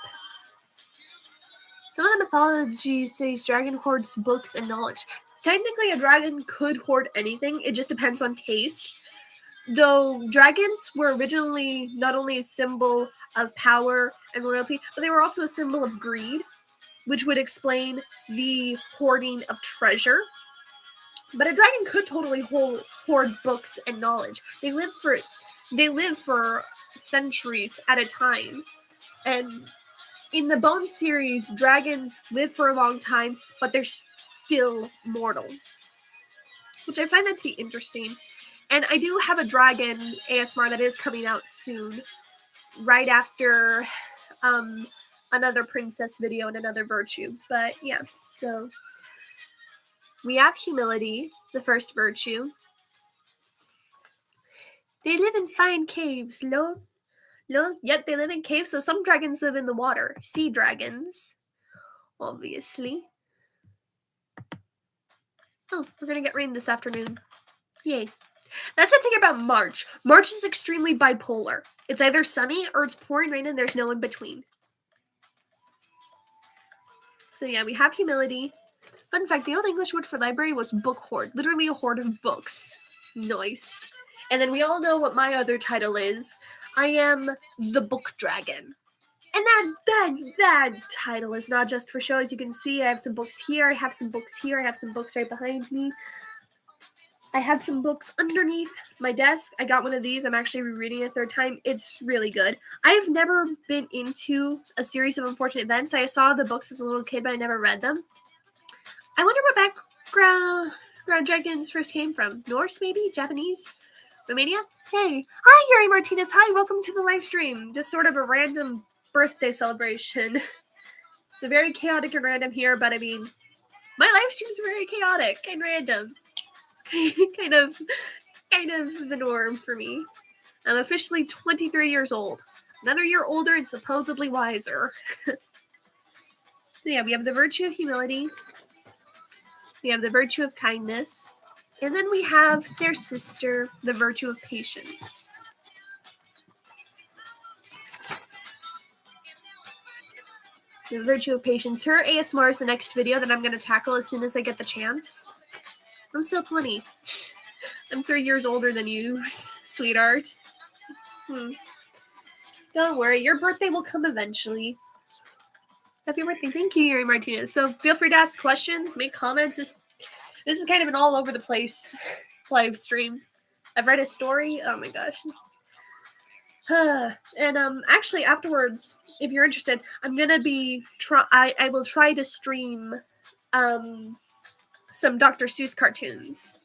Some of the mythology says dragon hoards books and knowledge. Technically, a dragon could hoard anything. It just depends on taste. Though dragons were originally not only a symbol of power and royalty, but they were also a symbol of greed, which would explain the hoarding of treasure. But a dragon could totally hoard books and knowledge. They live for centuries at a time. And in the Bone series, dragons live for a long time, but they're still mortal. Which I find that to be interesting. And I do have a dragon ASMR that is coming out soon, right after another princess video and another virtue. But yeah, so we have humility, the first virtue. They live in fine caves, yet they live in caves, so some dragons live in the water. Sea dragons, obviously. Oh, we're gonna get rain this afternoon. Yay. That's the thing about March. March is extremely bipolar. It's either sunny or it's pouring rain and there's no in between. So yeah, we have humility. Fun fact, the Old English word for library was book hoard. Literally a hoard of books. Nice. And then we all know what my other title is. I am the book dragon. And that title is not just for show. As you can see, I have some books here. I have some books here. I have some books right behind me. I have some books underneath my desk. I got one of these. I'm actually rereading it a 3rd time. It's really good. I've never been into a series of unfortunate events. I saw the books as a little kid, but I never read them. I wonder what background dragons first came from. Norse, maybe? Japanese? Romania? Hey. Hi, Yuri Martinez. Hi, welcome to the live stream. Just sort of a random birthday celebration. It's a very chaotic and random here, but I mean, my live stream is very chaotic and random. It's kind of the norm for me. I'm officially 23 years old. Another year older and supposedly wiser. So yeah, we have the virtue of humility. We have the virtue of kindness. And then we have their sister, the virtue of patience. The virtue of patience. Her ASMR is the next video that I'm going to tackle as soon as I get the chance. I'm still 20. I'm 3 years older than you, sweetheart. Don't worry, your birthday will come eventually. Happy birthday. Thank you, Yuri Martinez. So feel free to ask questions, make comments. This is kind of an all over the place live stream. I've read a story. Oh my gosh. And actually afterwards, if you're interested, I'm gonna be I will try to stream some Dr. Seuss cartoons,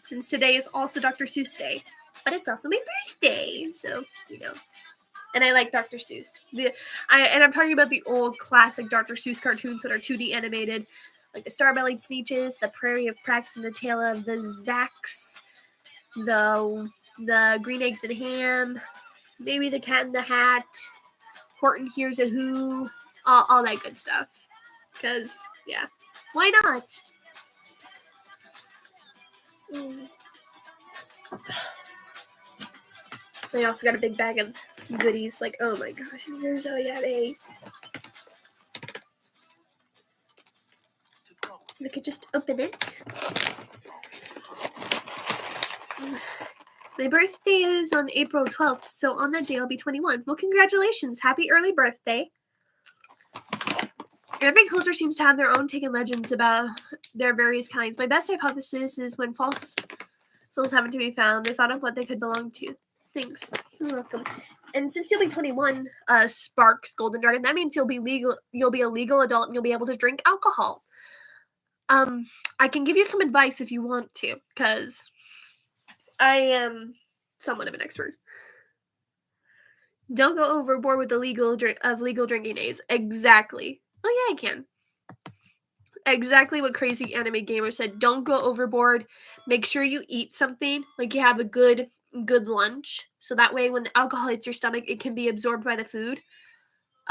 since today is also Dr. Seuss Day, but it's also my birthday, so you know. And I like Dr. Seuss. I'm talking about the old classic Dr. Seuss cartoons that are 2D animated, like the Star-Bellied Sneetches, the Prairie of Prax, and the Tale of the Zax, the the green eggs and ham, maybe the Cat in the Hat, Horton Hears a Who, all that good stuff. Because, yeah, why not? They also got a big bag of goodies. Like, oh my gosh, these are so yummy. We could just open it. My birthday is on April 12th, so on that day I'll be 21. Well, congratulations. Happy early birthday. Every culture seems to have their own take and legends about their various kinds. My best hypothesis is when false souls happen to be found, they thought of what they could belong to. Thanks. You're welcome. And since you'll be 21, Sparks Golden Dragon, that means you'll be a legal adult and you'll be able to drink alcohol. I can give you some advice if you want to, because I am somewhat of an expert. Don't go overboard with the legal drinking days. Exactly. Oh yeah, I can. Exactly what Crazy Anime Gamer said. Don't go overboard. Make sure you eat something, like you have a good lunch, so that way when the alcohol hits your stomach, it can be absorbed by the food.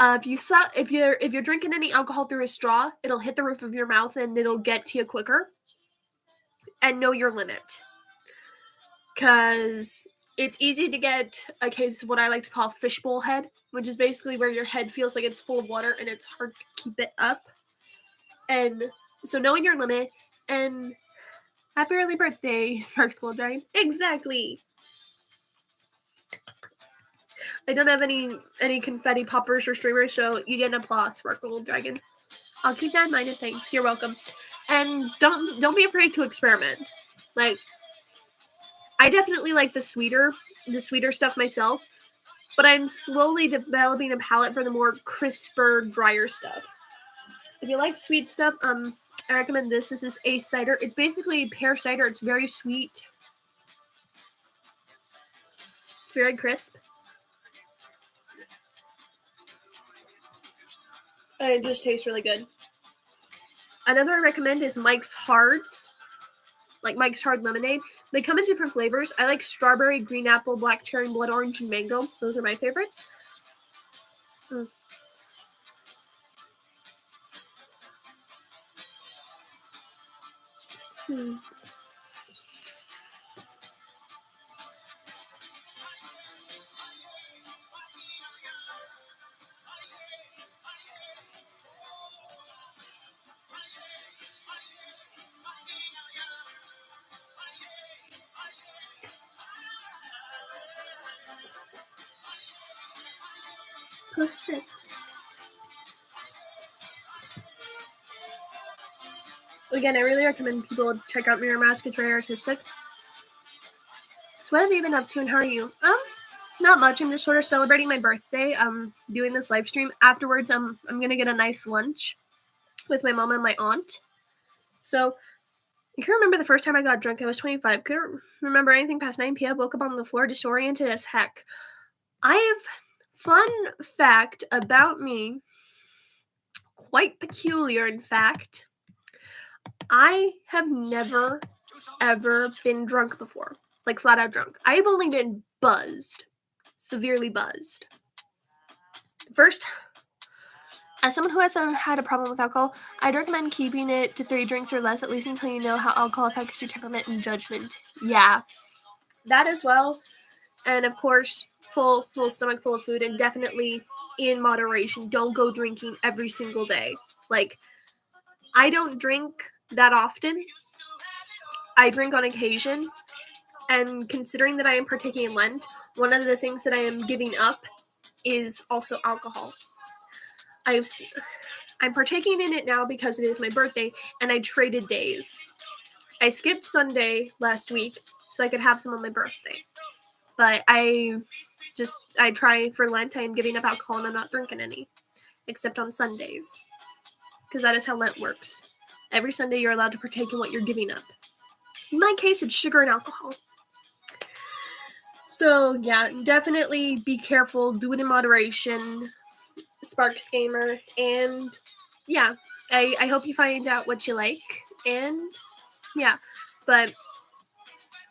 If you're drinking any alcohol through a straw, it'll hit the roof of your mouth and it'll get to you quicker. And know your limit, because it's easy to get a case of what I like to call fishbowl head, which is basically where your head feels like it's full of water and it's hard to keep it up. And so knowing your limit, and happy early birthday, Sparks Gold Dragon. Exactly. I don't have any confetti poppers or streamers, so you get an applause, Sparkle Gold Dragon. I'll keep that in mind, and thanks. You're welcome. And don't be afraid to experiment. Like, I definitely like the sweeter stuff myself, but I'm slowly developing a palate for the more crisper, drier stuff. If you like sweet stuff, I recommend this. This is Ace Cider. It's basically pear cider. It's very sweet. It's very crisp. And it just tastes really good. Another I recommend is Mike's Hards. Like Mike's Hard Lemonade. They come in different flavors. I like strawberry, green apple, black cherry, blood orange, and mango. Those are my favorites. Postscript. Again, I really recommend people check out Mirror Mask. It's very artistic. So what have you been up to and how are you? Not much. I'm just sort of celebrating my birthday. Doing this live stream. Afterwards, I'm gonna get a nice lunch with my mom and my aunt. So I can remember the first time I got drunk. I was 25. Couldn't remember anything past 9 p.m. Woke up on the floor disoriented as heck. Fun fact about me, quite peculiar in fact, I have never, ever been drunk before. Like flat out drunk. I've only been buzzed. Severely buzzed. First, as someone who hasn't had a problem with alcohol, I'd recommend keeping it to 3 drinks or less, at least until you know how alcohol affects your temperament and judgment. Yeah, that as well. And of course, full stomach full of food, and definitely in moderation. Don't go drinking every single day. Like, I don't drink that often. I drink on occasion. And considering that I am partaking in Lent, one of the things that I am giving up is also alcohol. I'm partaking in it now because it is my birthday, and I traded days. I skipped Sunday last week so I could have some on my birthday. But I try for Lent, I am giving up alcohol and I'm not drinking any. Except on Sundays. Because that is how Lent works. Every Sunday you're allowed to partake in what you're giving up. In my case, it's sugar and alcohol. So, yeah, definitely be careful. Do it in moderation. Sparks Gamer. And, yeah, I hope you find out what you like. And, yeah. But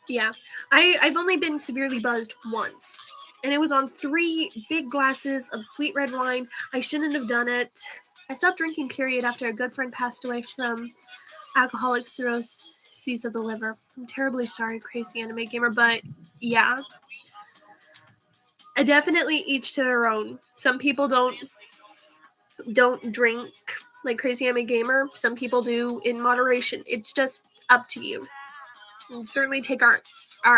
Yeah. I've only been severely buzzed once. And it was on 3 big glasses of sweet red wine. I shouldn't have done it. I stopped drinking, period, after a good friend passed away from alcoholic cirrhosis of the liver. I'm terribly sorry, crazy anime gamer, but yeah. I definitely each to their own. Some people don't drink like crazy anime gamer. Some people do in moderation. It's just up to you. And certainly take our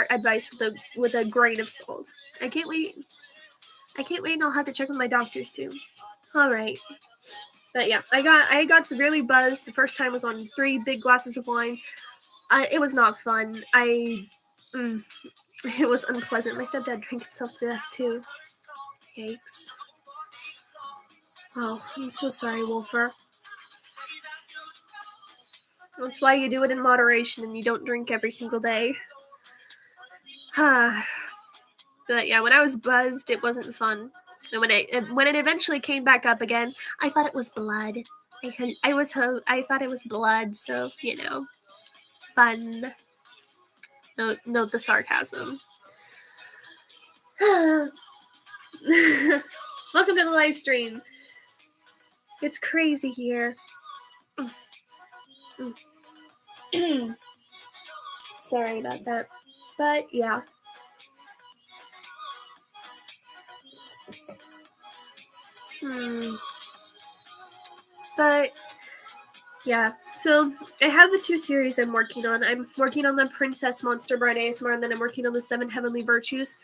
advice with a grain of salt. I can't wait. And I'll have to check with my doctors too. All right. But yeah, I got severely buzzed. The first time was on 3 big glasses of wine. It was not fun. It was unpleasant. My stepdad drank himself to death too. Yikes. Oh, I'm so sorry, Wolfer. That's why you do it in moderation and you don't drink every single day. But yeah, when I was buzzed, it wasn't fun. And when it eventually came back up again, I thought it was blood. I thought it was blood, so fun. Note the sarcasm. Welcome to the live stream. It's crazy here. Sorry about that. But yeah. But yeah, so I have the 2 series I'm working on. I'm working on the Princess Monster Bride ASMR, and then I'm working on the 7 Heavenly Virtues.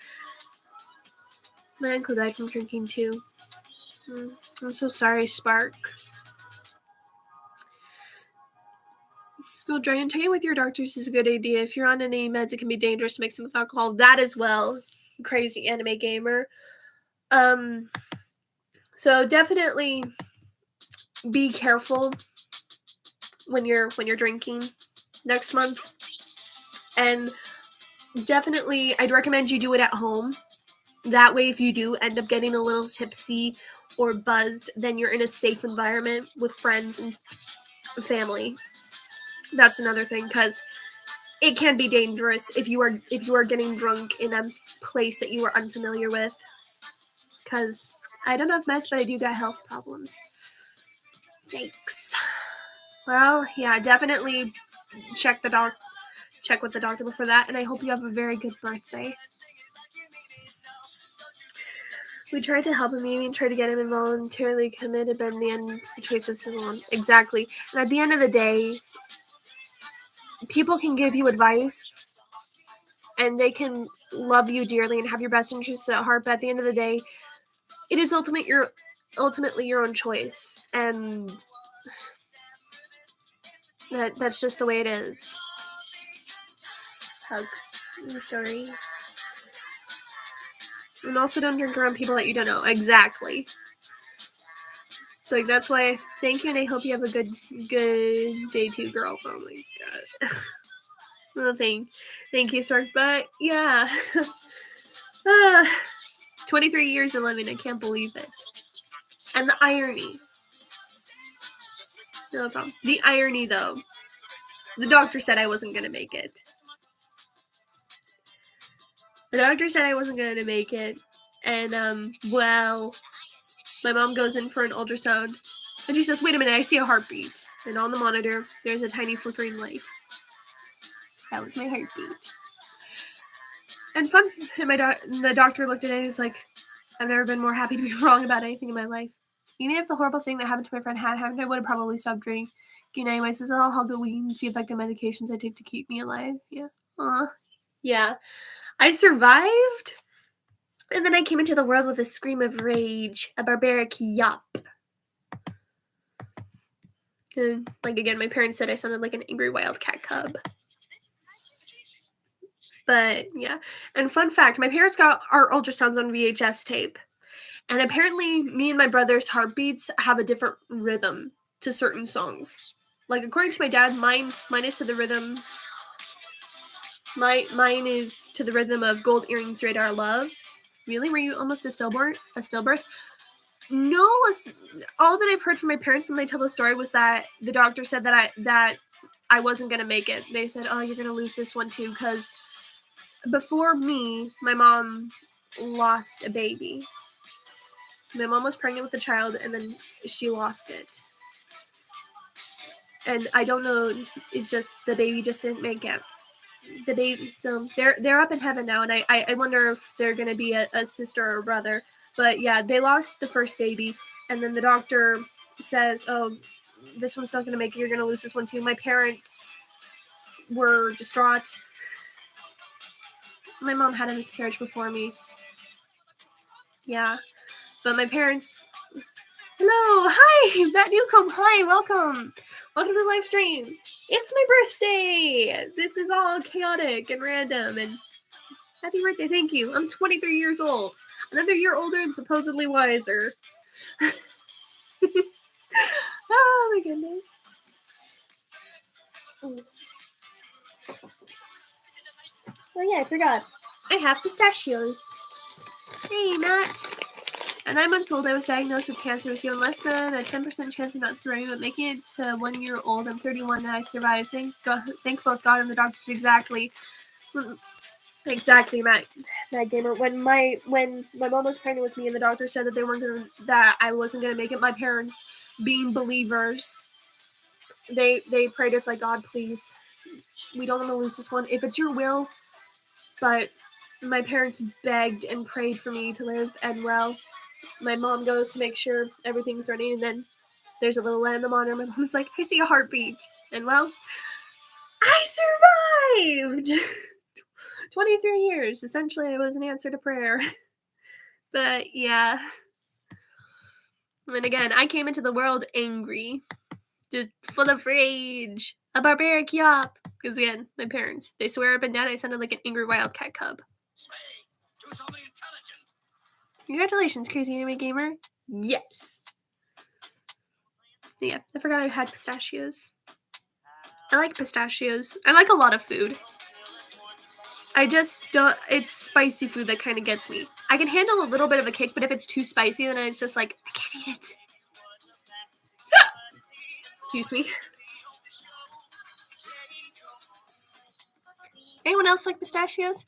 My uncle died from drinking too. I'm so sorry, Spark. So drinking with your doctors is a good idea. If you're on any meds, it can be dangerous to mix them with alcohol. That as well. Crazy anime gamer. So definitely be careful when you're drinking next month. And definitely I'd recommend you do it at home. That way, if you do end up getting a little tipsy or buzzed, then you're in a safe environment with friends and family. That's another thing, because it can be dangerous if you are getting drunk in a place that you are unfamiliar with. Because I don't know if meds, but I do got health problems. Yikes. Well, yeah, definitely check with the doctor before that, and I hope you have a very good birthday. We tried to help him, even tried to get him involuntarily committed, but in the end, the choice was his own. Exactly. And at the end of the day, people can give you advice, and they can love you dearly and have your best interests at heart, but at the end of the day, it is ultimately your own choice, and that's just the way it is. Hug. I'm sorry. And also don't drink around people that you don't know. Exactly. So that's why, thank you, and I hope you have a good day too, girl. Oh my god. Well, thank you, Spark. But yeah. 23 years of living, I can't believe it. And the irony. No problem. The irony, though. The doctor said I wasn't going to make it. And, well, my mom goes in for an ultrasound, and she says, wait a minute, I see a heartbeat. And on the monitor, there's a tiny flickering light. That was my heartbeat. And the doctor looked at it and was like, I've never been more happy to be wrong about anything in my life. Even if the horrible thing that happened to my friend had happened, I would have probably stopped drinking anyway. Says, I'll hug the weed and see effective medications I take to keep me alive. Yeah. Yeah. I survived. And then I came into the world with a scream of rage, a barbaric yop. And, again, my parents said I sounded like an angry wildcat cub. But, yeah. And fun fact, my parents got our ultrasounds on VHS tape. And apparently, me and my brother's heartbeats have a different rhythm to certain songs. According to my dad, mine is to the rhythm. Mine is to the rhythm of Gold Earrings, Radar Love. Really? Were you almost a stillbirth? No, all that I've heard from my parents when they tell the story was that the doctor said that I wasn't going to make it. They said, oh, you're going to lose this one too, because before me, my mom lost a baby. My mom was pregnant with a child, and then she lost it. And I don't know, it's just the baby just didn't make it. The baby, so they're up in heaven now, and I wonder if they're gonna be a sister or a brother. But yeah, they lost the first baby, and then the doctor says, "Oh, this one's not gonna make it. You're gonna lose this one too." My parents were distraught. My mom had a miscarriage before me. Yeah, but my parents. Hello, hi, Matt Newcomb. Hi, welcome to the live stream. It's my birthday. This is all chaotic and random, and happy birthday. Thank you. I'm 23 years old. Another year older and supposedly wiser. Oh my goodness. Oh yeah, I forgot. I have pistachios. Hey, Matt. At 9 months old, I was diagnosed with cancer. I was given less than a 10% chance of not surviving, but making it to 1 year old, I'm 31 and I survived. Thank both God and the doctors. Exactly. Exactly, Matt Gamer. When my mom was pregnant with me and the doctor said that I wasn't gonna make it, my parents, being believers, they prayed. It's like, God, please, we don't want to lose this one. If it's your will. But my parents begged and prayed for me to live, and well, my mom goes to make sure everything's ready, and then there's a little random on her. My mom's like, I see a heartbeat, and well, I survived. 23 years. Essentially, I was an answer to prayer. But yeah. And again, I came into the world angry, just full of rage, a barbaric yop. Because again, my parents, they swear up and down I sounded like an angry wildcat cub. Do something intelligent. Congratulations, Crazy Anime Gamer. Yes. Yeah, I forgot I had pistachios. I like pistachios. I like a lot of food. I just don't. It's spicy food that kind of gets me. I can handle a little bit of a kick, but if it's too spicy, then it's just like, I can't eat it. Excuse me. Anyone else like pistachios?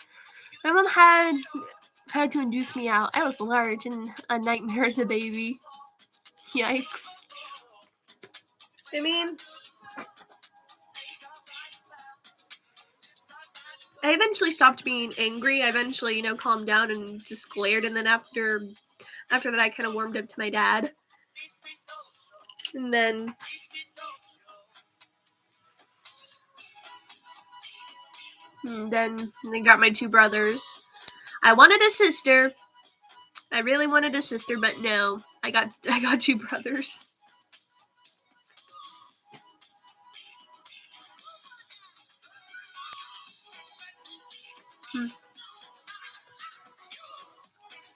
My mom had to induce me out. I was large and a nightmare as a baby. Yikes. I mean, I eventually stopped being angry. I eventually, calmed down and just glared. And then after that, I kind of warmed up to my dad. And then I got my two brothers. I wanted a sister. I really wanted a sister, but no. I got two brothers.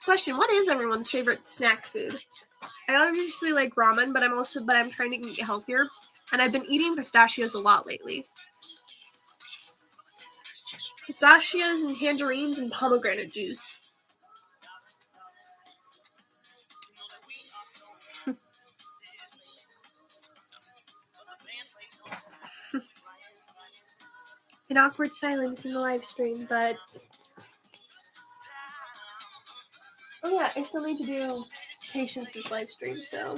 Question: what is everyone's favorite snack food? I obviously like ramen, but I'm trying to eat healthier, and I've been eating pistachios a lot lately. Pistachios and tangerines and pomegranate juice. An awkward silence in the live stream, but oh yeah, I still need to do Patience's live stream, so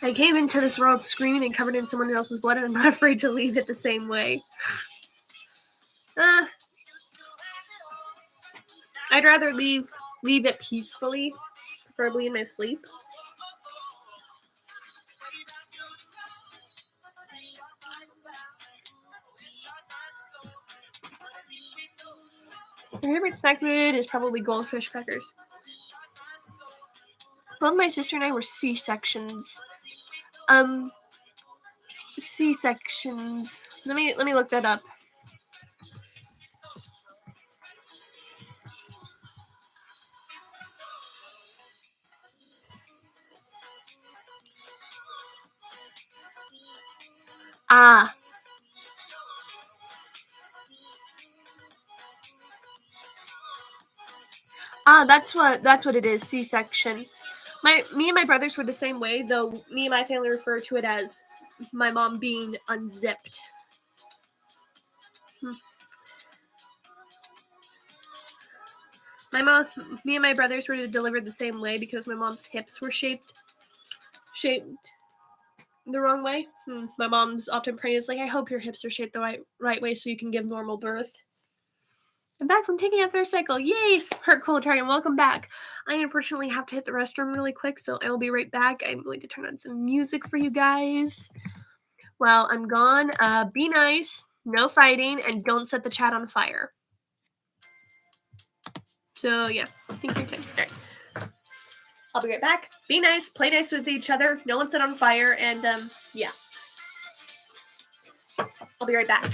I came into this world screaming and covered in someone else's blood, and I'm not afraid to leave it the same way. I'd rather leave it peacefully, preferably in my sleep. My favorite snack food is probably goldfish crackers. Both my sister and I were C-sections. C-sections. Let me look that up. That's what it is, C-section. Me and my brothers were the same way, though me and my family refer to it as my mom being unzipped. Me and my brothers were delivered the same way because my mom's hips were shaped the wrong way. My mom's often prays like, I hope your hips are shaped the right way so you can give normal birth. I'm back from taking a third cycle. Yay, Hurt Cold Dragon, welcome back. I unfortunately have to hit the restroom really quick, so I will be right back. I'm going to turn on some music for you guys. While I'm gone, be nice, no fighting, and don't set the chat on fire. So, yeah, take your time. All right. I'll be right back. Be nice, play nice with each other, no one set on fire, and, yeah. I'll be right back.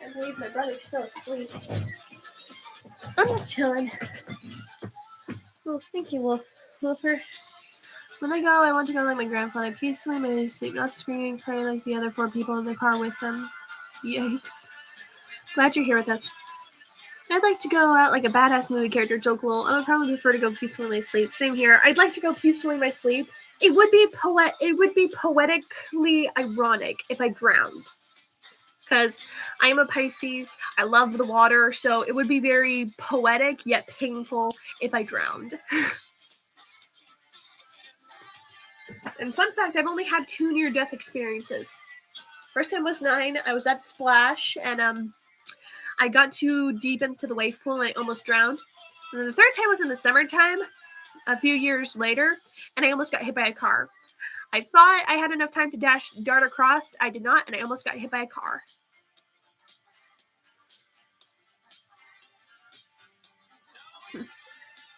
I believe my brother's still asleep. I'm just chilling. Well, thank you, Wolfer. When I go, I want to go like my grandfather, peacefully in my sleep, not screaming, crying like the other 4 people in the car with them. Yikes. Glad you're here with us. I'd like to go out like a badass movie character, joke lol. I would probably prefer to go peacefully in my sleep. Same here. I'd like to go peacefully in my sleep. It would be poetically ironic if I drowned. Because I am a Pisces, I love the water, so it would be very poetic yet painful if I drowned. And fun fact, I've only had 2 near-death experiences. First time was 9, I was at Splash, and I got too deep into the wave pool and I almost drowned. And then the third time was in the summertime, a few years later, and I almost got hit by a car. I thought I had enough time to dart across, I did not, and I almost got hit by a car.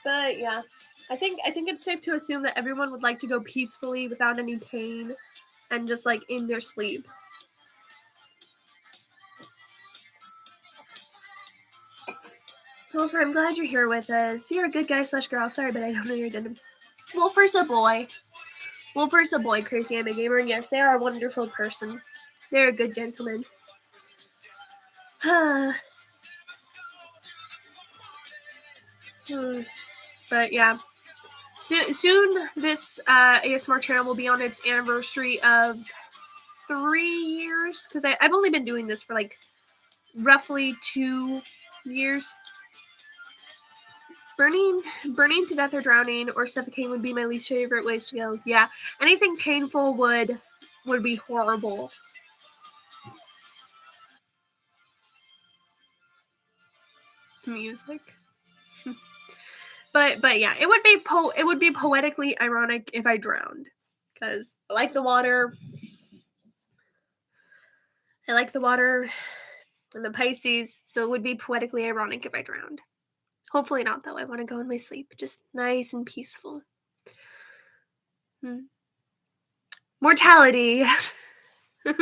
But yeah, I think it's safe to assume that everyone would like to go peacefully without any pain and just like in their sleep. Wolfer, I'm glad you're here with us. You're a good guy / girl. Sorry, but I don't know your gender. Wolfer's a boy. Wolfer's a boy, Crazy I'm a Gamer, and yes, they are a wonderful person. They're a good gentleman. But yeah. Soon this ASMR channel will be on its anniversary of 3 years, because I've only been doing this for like roughly 2 years. Burning to death or drowning or suffocating would be my least favorite ways to go. Yeah, anything painful would be horrible. Music. But yeah, it would be poetically ironic if I drowned, because I like the water. I'm a Pisces, so it would be poetically ironic if I drowned. Hopefully not, though. I want to go in my sleep, just nice and peaceful. Mortality. I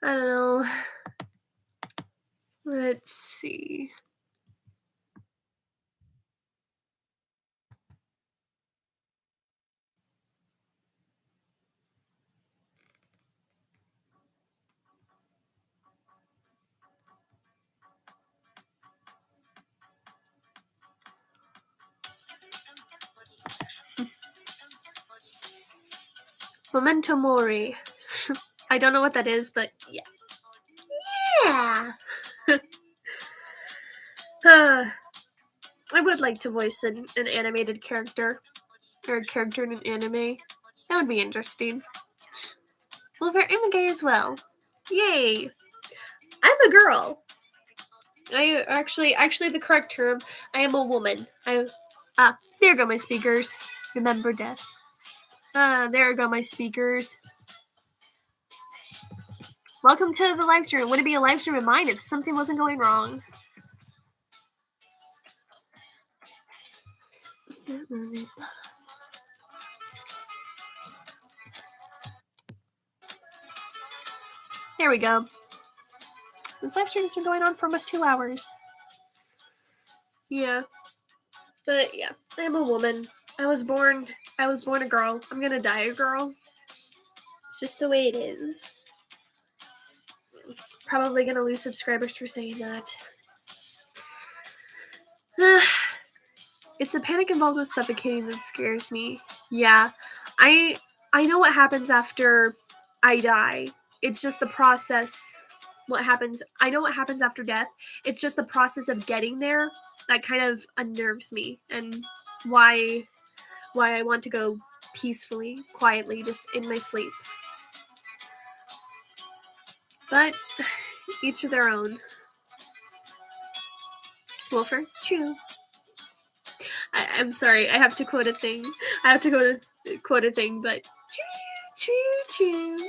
don't know. Let's see. Memento Mori. I don't know what that is, but yeah. Yeah! I would like to voice an animated character. Or a character in an anime. That would be interesting. Well, I'm gay as well. Yay! I'm a girl. I actually the correct term. I am a woman. There go my speakers. Remember death. There go my speakers. Welcome to the live stream. Would it be a live stream of mine if something wasn't going wrong? There we go. This live stream has been going on for almost 2 hours. Yeah. But yeah, I am a woman. I was born a girl. I'm gonna die a girl. It's just the way it is. Probably gonna lose subscribers for saying that. It's the panic involved with suffocating that scares me. Yeah. I know what happens after I die. It's just the process. I know what happens after death. It's just the process of getting there that kind of unnerves me, and why I want to go peacefully, quietly, just in my sleep. But each of their own. Wolfer, true. I'm sorry, I have to quote a thing. But true.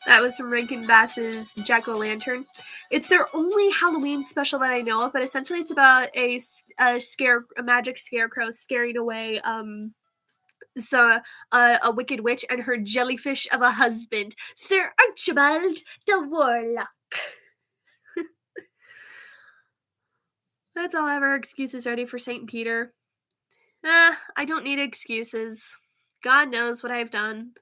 That was from Rankin Bass's Jack-o'-lantern. It's their only Halloween special that I know of, but essentially it's about a magic scarecrow scaring away a wicked witch and her jellyfish of a husband, Sir Archibald the Warlock. That's all I have our excuses ready for St. Peter. I don't need excuses. God knows what I've done.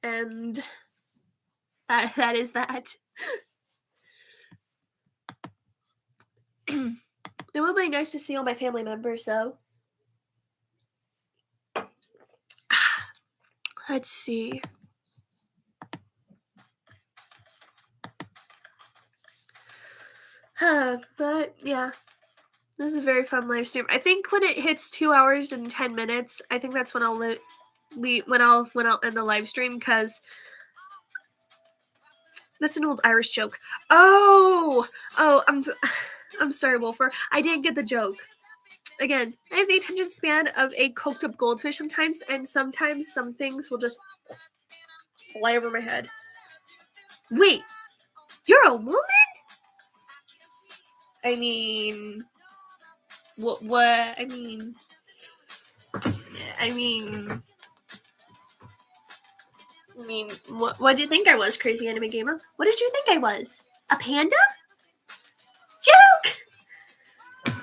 And that is that. It will be nice to see all my family members, though. Let's see. But yeah, this is a very fun live stream. I think when it hits 2 hours and 10 minutes, I think that's when I'll end the live stream, because that's an old Irish joke. Oh, I'm sorry, Wolfer. I didn't get the joke. Again, I have the attention span of a coked up goldfish sometimes, and sometimes some things will just fly over my head. Wait, you're a woman? I mean, what? I mean, what do you think I was, crazy anime gamer? What did you think I was? A panda? Joke!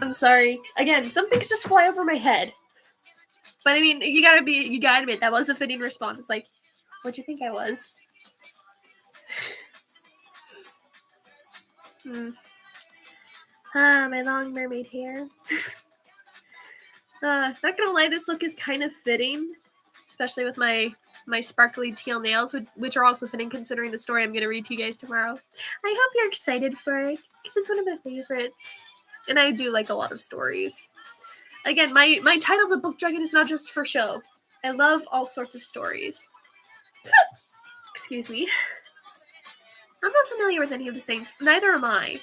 I'm sorry. Again, some things just fly over my head. But I mean, you gotta admit, that was a fitting response. It's like, what'd you think I was? My long mermaid hair. Not gonna lie, this look is kind of fitting, especially with my sparkly teal nails, which are also fitting considering the story I'm gonna read to you guys tomorrow. I hope you're excited for it, because it's one of my favorites. And I do like a lot of stories. Again, my title, The Book Dragon, is not just for show. I love all sorts of stories. Excuse me. I'm not familiar with any of the saints. Neither am I.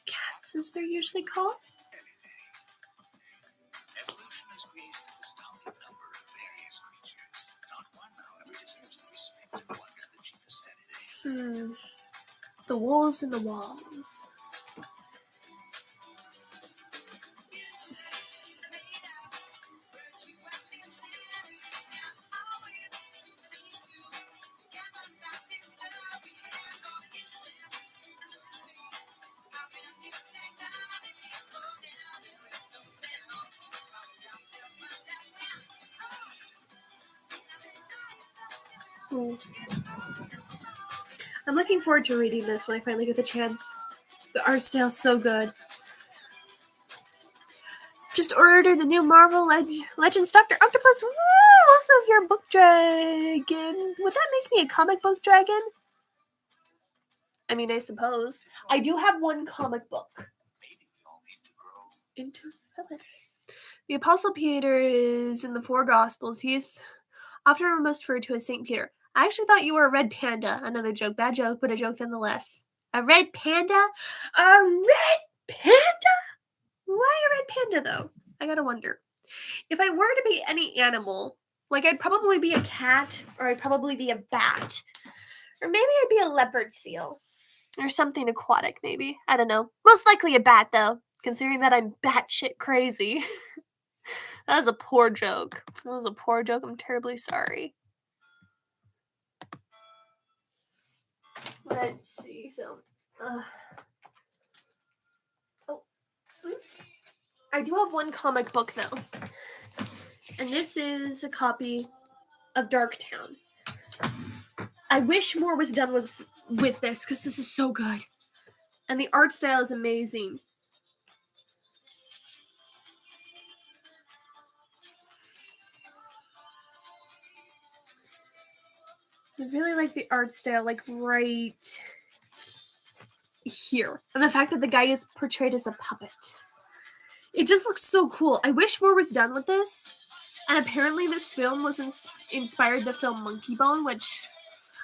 Cats, as they're usually called. The wolves and the walls. I'm looking forward to reading this when I finally get the chance. The art style's so good. Just ordered the new Marvel Legends Dr. Octopus. Woo! Also, if you're a book dragon, would that make me a comic book dragon? I mean, I suppose. I do have one comic book. Into Philip. The Apostle Peter is in the 4 Gospels. He is often most referred to as Saint Peter. I actually thought you were a red panda. Another joke. Bad joke, but a joke nonetheless. A red panda? A red panda? Why a red panda, though? I gotta wonder. If I were to be any animal, like I'd probably be a cat, or I'd probably be a bat. Or maybe I'd be a leopard seal. Or something aquatic, maybe. I don't know. Most likely a bat, though, considering that I'm batshit crazy. That was a poor joke. I'm terribly sorry. Let's see. I do have one comic book, though. And this is a copy of Darktown. I wish more was done with this, because this is so good. And the art style is amazing. I really like the art style, like right here. And the fact that the guy is portrayed as a puppet. It just looks so cool. I wish more was done with this. And apparently this film was inspired the film Monkey Bone, which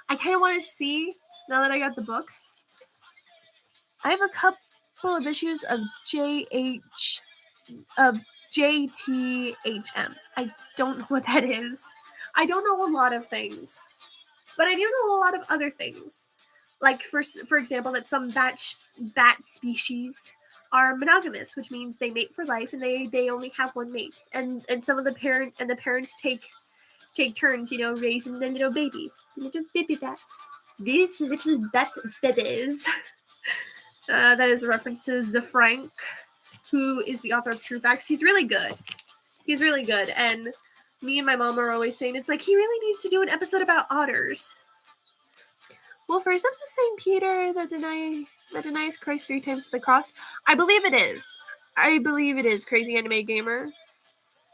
I kind of want to see now that I got the book. I have a couple of issues of JTHM. I don't know what that is. I don't know a lot of things. But I do know a lot of other things. Like, for example, that some bat species are monogamous, which means they mate for life and they only have one mate. And some of the parents take turns, raising the little babies. The little baby bats. These little bat babies. That is a reference to Zefrank, who is the author of True Facts. He's really good. And me and my mom are always saying, it's like, he really needs to do an episode about otters. Wolfer, is that the same Peter that denies Christ 3 times at the cross? I believe it is. Crazy Anime Gamer.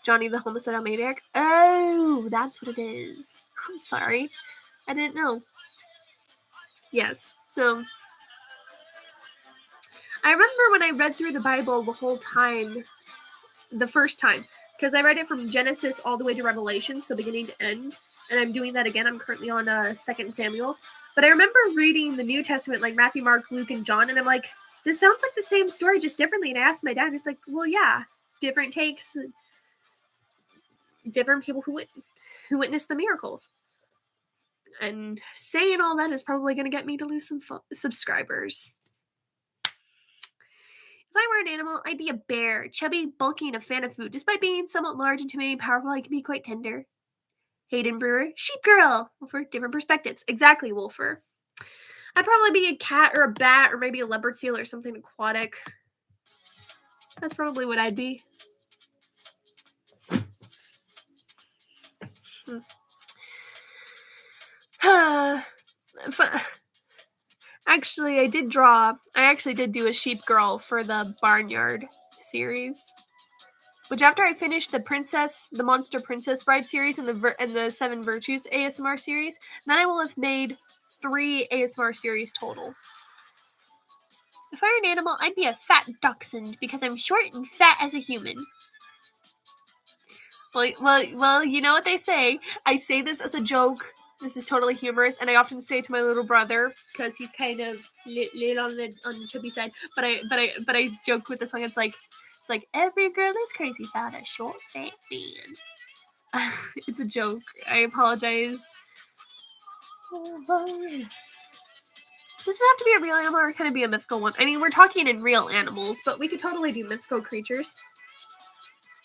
Johnny the Homicidal Maniac. Oh, that's what it is. I'm sorry. I didn't know. Yes. So, I remember when I read through the Bible the whole time, the first time, because I read it from Genesis all the way to Revelation, so beginning to end, and I'm doing that again. I'm currently on 2 Samuel, but I remember reading the New Testament, like Matthew, Mark, Luke, and John, and I'm like, this sounds like the same story, just differently, and I asked my dad, and he's like, well, yeah, different takes, different people who witnessed the miracles, and saying all that is probably going to get me to lose some subscribers. If I were an animal, I'd be a bear, chubby, bulky, and a fan of food. Despite being somewhat large, intimidating, powerful, I can be quite tender. Hayden Brewer, sheep girl. Wolfer, different perspectives. Exactly, Wolfer. I'd probably be a cat or a bat or maybe a leopard seal or something aquatic. That's probably what I'd be. Actually, I actually did do a sheep girl for the Barnyard series. Which after I finished the Monster Princess Bride series and the 7 Virtues ASMR series, then I will have made 3 ASMR series total. If I were an animal, I'd be a fat dachshund because I'm short and fat as a human. Well, you know what they say. I say this as a joke. This is totally humorous, and I often say it to my little brother because he's kind of little on the chubby side. But I joke with the song. It's like every girl is crazy about a short fat man. It's a joke. I apologize. Does it have to be a real animal or can it be a mythical one? I mean, we're talking in real animals, but we could totally do mythical creatures.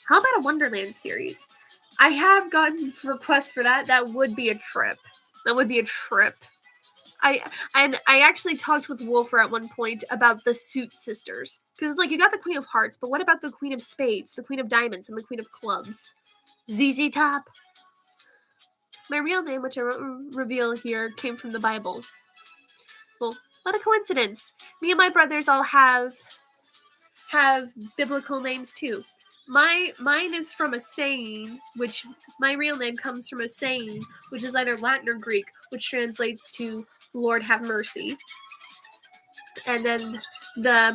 How about a Wonderland series? I have gotten requests for that. That would be a trip. I actually talked with Wolfer at one point about the Suit Sisters. Because it's like, you got the Queen of Hearts, but what about the Queen of Spades, the Queen of Diamonds, and the Queen of Clubs? ZZ Top. My real name, which I won't reveal here, came from the Bible. What a coincidence. Me and my brothers all have biblical names too. Mine is from a saying, which my real name comes from a saying, which is either Latin or Greek, which translates to Lord have mercy. And then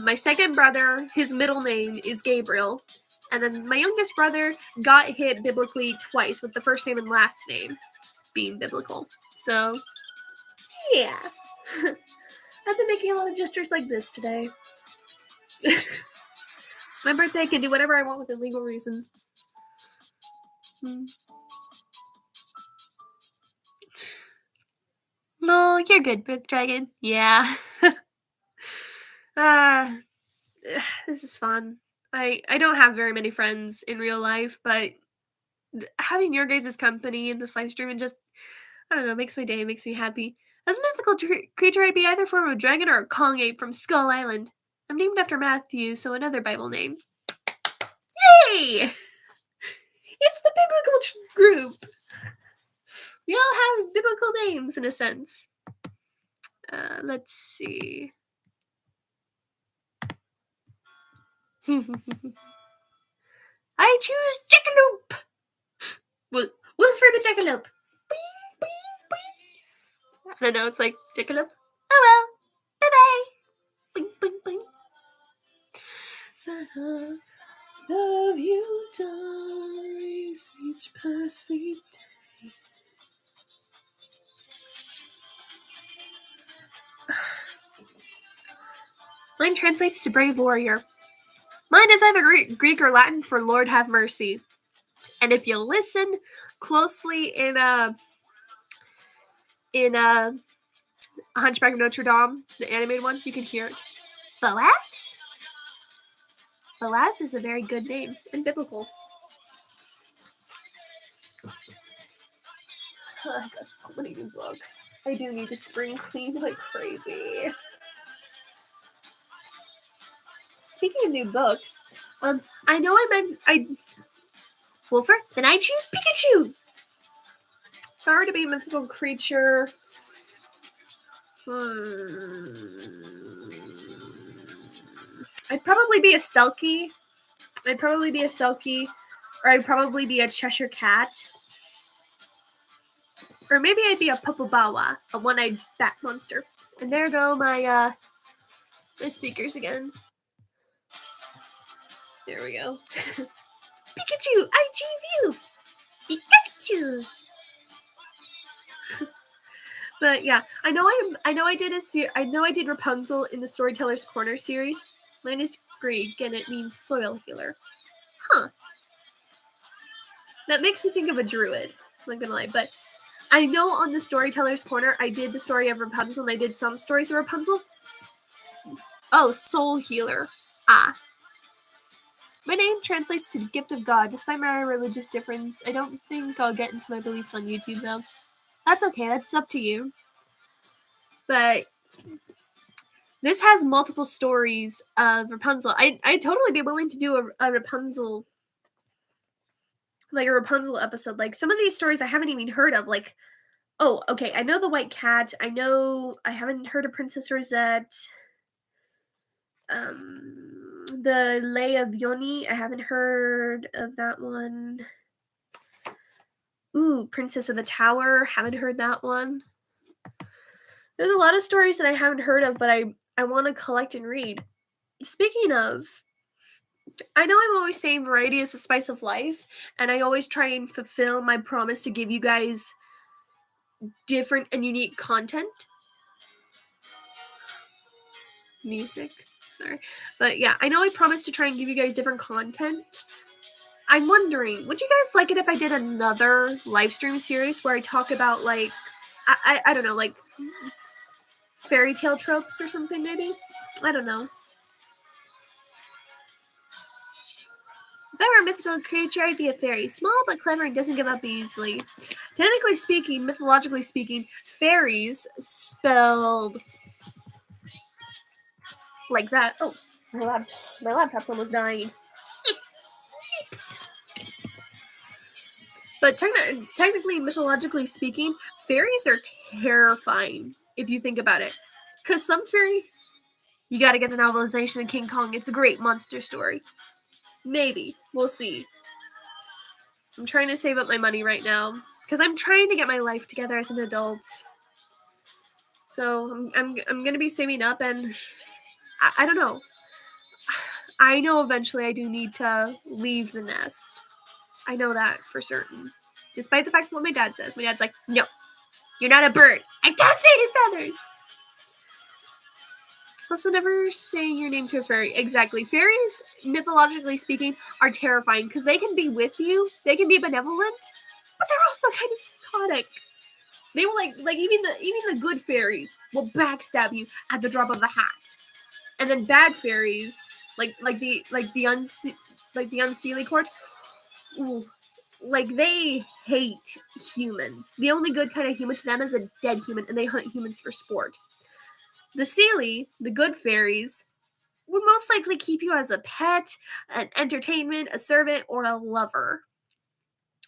my second brother, his middle name is Gabriel. And then my youngest brother got hit biblically twice, with the first name and last name being biblical. So, yeah. I've been making a lot of gestures like this today. It's my birthday. I can do whatever I want within legal reason. No, you're good, Brook Dragon. Yeah. This is fun. I don't have very many friends in real life, but having your guys' company in this live stream and just, I don't know, makes my day, makes me happy. As a mythical creature, I'd be either form of a dragon or a Kong ape from Skull Island. I'm named after Matthew, so another Bible name. Yay! It's the biblical group. We all have biblical names in a sense. Let's see. I choose Jackalope. Wolf for the Jackalope. Bing, bing, bing. I don't know, it's like Jackalope. Oh well. Bye-bye. Bing, bing, bing. Love you dies each passing day. Mine translates to brave warrior. Mine is either Greek or Latin for Lord have mercy. And if you listen closely in Hunchback of Notre Dame, the animated one, you can hear it. Boaz? Boaz is a very good name and biblical. I got so many new books. I do need to spring clean like crazy. Speaking of new books, I know Wolfer? Then I choose Pikachu! If I were to be a mythical creature, I'd probably be a Selkie. Or I'd probably be a Cheshire Cat. Or maybe I'd be a Popobawa, a one-eyed bat monster. And there go my speakers again. There we go. Pikachu, I choose you! Pikachu! But yeah, I know I did Rapunzel in the Storyteller's Corner series. Mine is Greek and it means soil healer. Huh. That makes me think of a druid. I'm not gonna lie, but I know on the Storyteller's Corner I did the story of Rapunzel and I did some stories of Rapunzel. Oh, soul healer. Ah. My name translates to the gift of God, despite my religious difference. I don't think I'll get into my beliefs on YouTube, though. That's okay, that's up to you. But this has multiple stories of Rapunzel. I'd totally be willing to do a Rapunzel, like a Rapunzel episode. Like, some of these stories I haven't even heard of, like, oh, okay, I know the White Cat. I haven't heard of Princess Rosette. The Lay of Yoni, I haven't heard of that one. Ooh, Princess of the Tower, haven't heard that one. There's a lot of stories that I haven't heard of, but I want to collect and read. Speaking of, I know I'm always saying variety is the spice of life, and I always try and fulfill my promise to give you guys different and unique content. Music. Sorry. But yeah, I know I promised to try and give you guys different content. I'm wondering, would you guys like it if I did another live stream series where I talk about, like, I don't know, like, fairy tale tropes or something, maybe? I don't know. If I were a mythical creature, I'd be a fairy. Small but clever and doesn't give up easily. Technically speaking, mythologically speaking, fairies spelled like that. Oh, my laptop's almost dying. Oops. But technically, mythologically speaking, fairies are terrifying if you think about it. Because some fairy, you gotta get the novelization of King Kong. It's a great monster story. Maybe. We'll see. I'm trying to save up my money right now. Because I'm trying to get my life together as an adult. So I'm going to be saving up, and I don't know. I know eventually I do need to leave the nest. I know that for certain. Despite the fact of what my dad says. My dad's like, no, you're not a bird. I don't see any feathers. Also, never say your name to a fairy. Exactly. Fairies, mythologically speaking, are terrifying because they can be with you. They can be benevolent, but they're also kind of psychotic. They will like even the good fairies will backstab you at the drop of a hat, and then bad fairies like the unseelie court, ooh, like they hate humans. The only good kind of human to them is a dead human, and they hunt humans for sport. The Seelie, the good fairies, would most likely keep you as a pet, an entertainment, a servant, or a lover.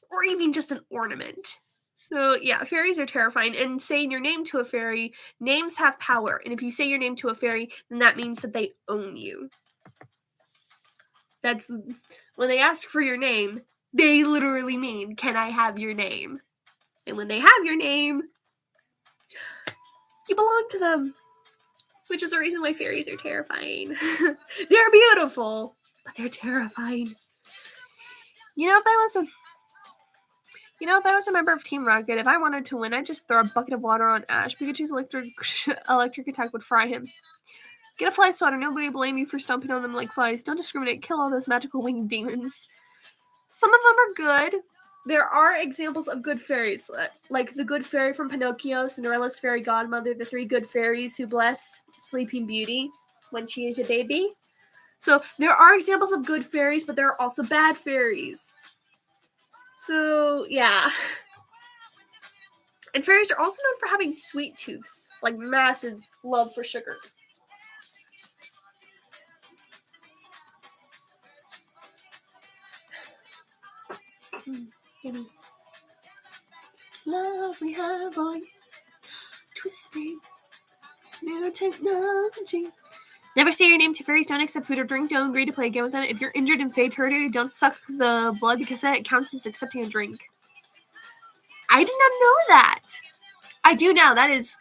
Or even just an ornament. So, yeah, fairies are terrifying. And saying your name to a fairy, names have power. And if you say your name to a fairy, then that means that they own you. That's when they ask for your name, they literally mean, can I have your name? And when they have your name, you belong to them. Which is the reason why fairies are terrifying. They're beautiful, but they're terrifying. You know, if I was a member of Team Rocket, if I wanted to win, I'd just throw a bucket of water on Ash. Pikachu's electric attack would fry him. Get a fly swatter. Nobody will blame you for stomping on them like flies. Don't discriminate. Kill all those magical winged demons. Some of them are good. There are examples of good fairies, like the good fairy from Pinocchio, Cinderella's fairy godmother, the 3 good fairies who bless Sleeping Beauty when she is a baby. So there are examples of good fairies, but there are also bad fairies. So, yeah. And fairies are also known for having sweet tooths, like massive love for sugar. It's love we have on twisting new technology. Never say your name to fairies. Don't accept food or drink. Don't agree to play a game with them. If you're injured and Fae hurt you, don't suck the blood because that counts as accepting a drink. I did not know that. I do now. That is...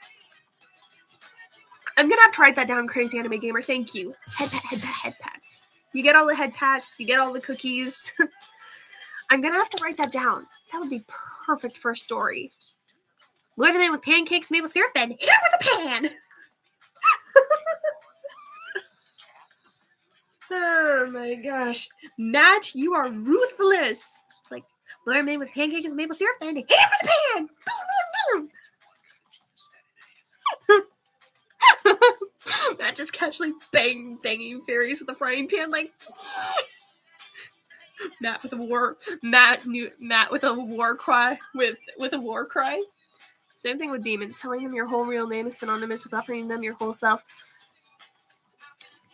I'm going to have to write that down, Crazy Anime Gamer. Thank you. Head pats. You get all the head pats. You get all the cookies. I'm going to have to write that down. That would be perfect for a story. Lure them in with pancakes, maple syrup, and hit with a pan! Oh my gosh. Matt, you are ruthless. It's like, lure them in with pancakes and maple syrup, and hit with a pan! Matt just casually banging fairies with a frying pan, like... Matt with a war cry with a war cry. Same thing with demons. Telling them your whole real name is synonymous with offering them your whole self.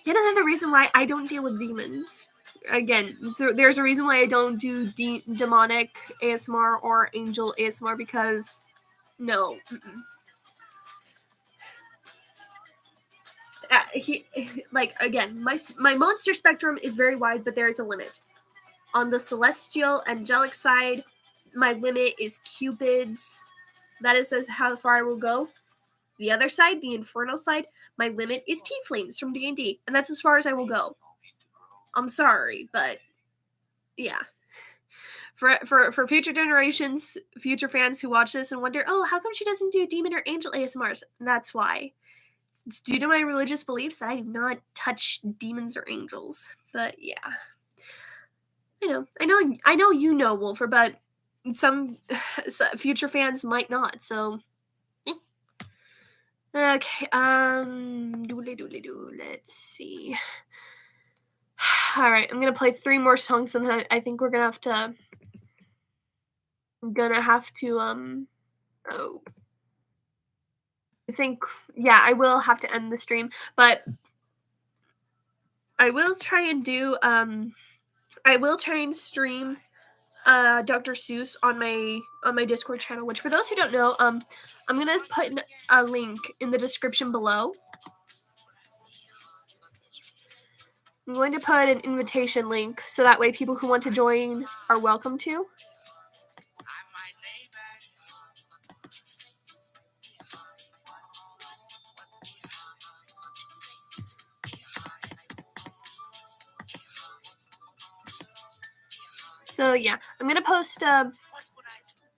Yet another reason why I don't deal with demons. Again, so there's a reason why I don't do demonic ASMR or angel ASMR because no. Again, my monster spectrum is very wide, but there is a limit. On the celestial, angelic side, my limit is cupids. That is how far I will go. The other side, the infernal side, my limit is tieflings from D&D, and that's as far as I will go. I'm sorry, but yeah. For future generations, future fans who watch this and wonder, oh, how come she doesn't do demon or angel ASMRs? That's why. It's due to my religious beliefs that I do not touch demons or angels. But yeah. I know you know, Wolfer, but some future fans might not, so... Okay, let's see. Alright, I'm gonna play 3 more songs, and then I think we're gonna have to... I will have to end the stream, but I will try and do, I will try and stream Dr. Seuss on my Discord channel, which for those who don't know, I'm gonna put a link in the description below I'm going to put an invitation link so that way people who want to join are welcome to. So yeah, I'm going to post, I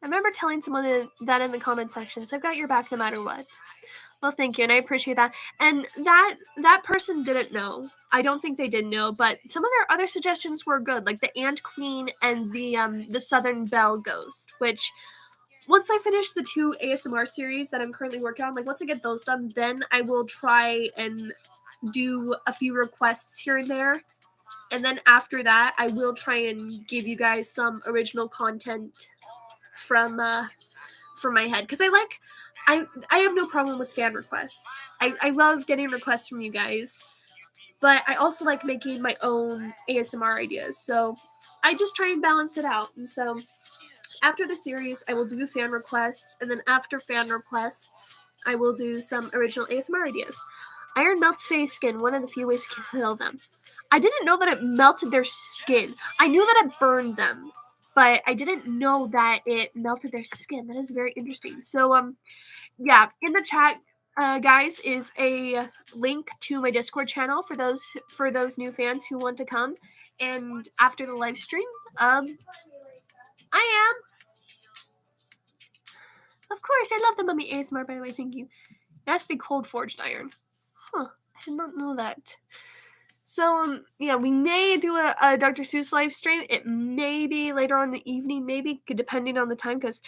remember telling someone that in the comment section, so I've got your back no matter what. Well, thank you, and I appreciate that. And that person didn't know. I don't think they did know, but some of their other suggestions were good, like the Ant Queen and the Southern Belle Ghost, which once I finish the 2 ASMR series that I'm currently working on, like once I get those done, then I will try and do a few requests here and there. And then after that, I will try and give you guys some original content from my head, because I have no problem with fan requests. I love getting requests from you guys, but I also like making my own ASMR ideas, so I just try and balance it out. And so after the series, I will do fan requests, and then after fan requests, I will do some original ASMR ideas. Iron melts face skin, one of the few ways to kill them. I didn't know that it melted their skin. I knew that it burned them, but I didn't know that it melted their skin. That is very interesting. So, yeah, in the chat, guys, is a link to my Discord channel for those new fans who want to come. And after the live stream, I am. Of course, I love the mummy ASMR, by the way, thank you. It has to be cold forged iron. Huh, I did not know that. So, yeah, we may do a Dr. Seuss live stream. It may be later on in the evening, maybe, depending on the time, because,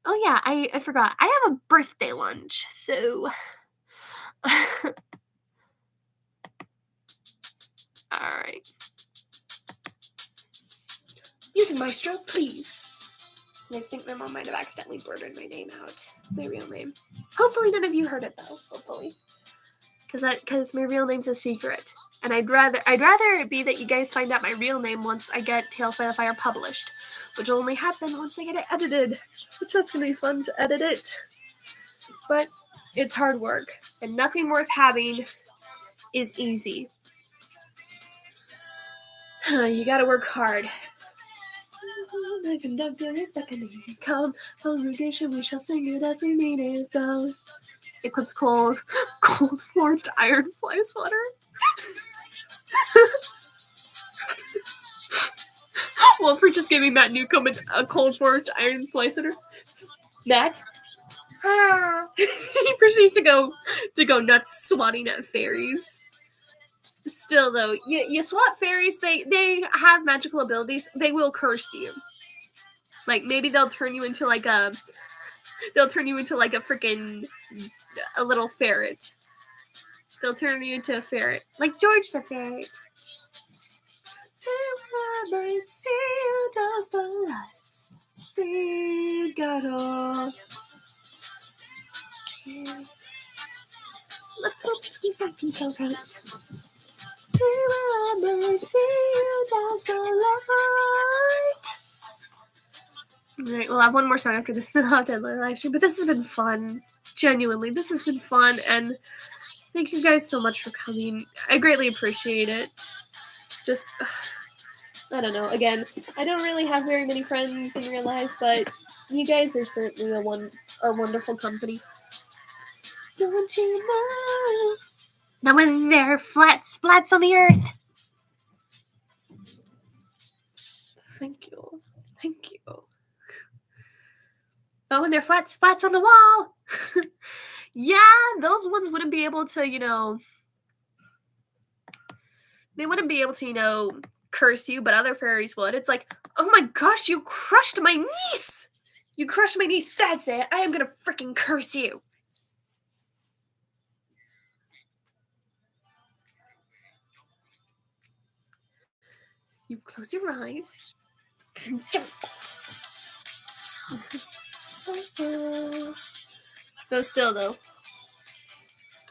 oh yeah, I forgot. I have a birthday lunch, so... Alright. Using Maestro, please. And I think my mom might have accidentally blurted my name out. My real name. Hopefully none of you heard it, though. Hopefully. Because my real name's a secret. And I'd rather it be that you guys find out my real name once I get Tales by the Fire published, which will only happen once I get it edited, which that's gonna be fun to edit it. But it's hard work, and nothing worth having is easy. You gotta work hard. The conductor is beckoning. Come, congregation, we shall sing it as we mean it, though. Eclipse cold forged iron fly sweater. Wolford just gave me Matt Newcomb a cold forged iron fly sweater. Matt? He proceeds to go nuts swatting at fairies. Still though, you swat fairies, they have magical abilities. They will curse you. Like maybe they'll turn you into like a freaking a little ferret. They'll turn you into a ferret. Like George the Ferret. Still I might see you does the lights. We got all. Let the squeeze like themselves out. Still I might see you does the light. Alright, we'll have one more song after this, then I'll have to end the live stream. But this has been fun. Genuinely, this has been fun, and thank you guys so much for coming. I greatly appreciate it. It's just, I don't know. Again, I don't really have very many friends in real life, but you guys are certainly a wonderful company. Don't you move? Now when there are flat splats on the earth. Thank you. Thank you. But when there are flat splats on the wall. Yeah, those ones wouldn't be able to, they wouldn't be able to, curse you, but other fairies would. It's like, oh my gosh, you crushed my niece! You crushed my niece, that's it. I am gonna freaking curse you. You close your eyes and jump. Though still, though.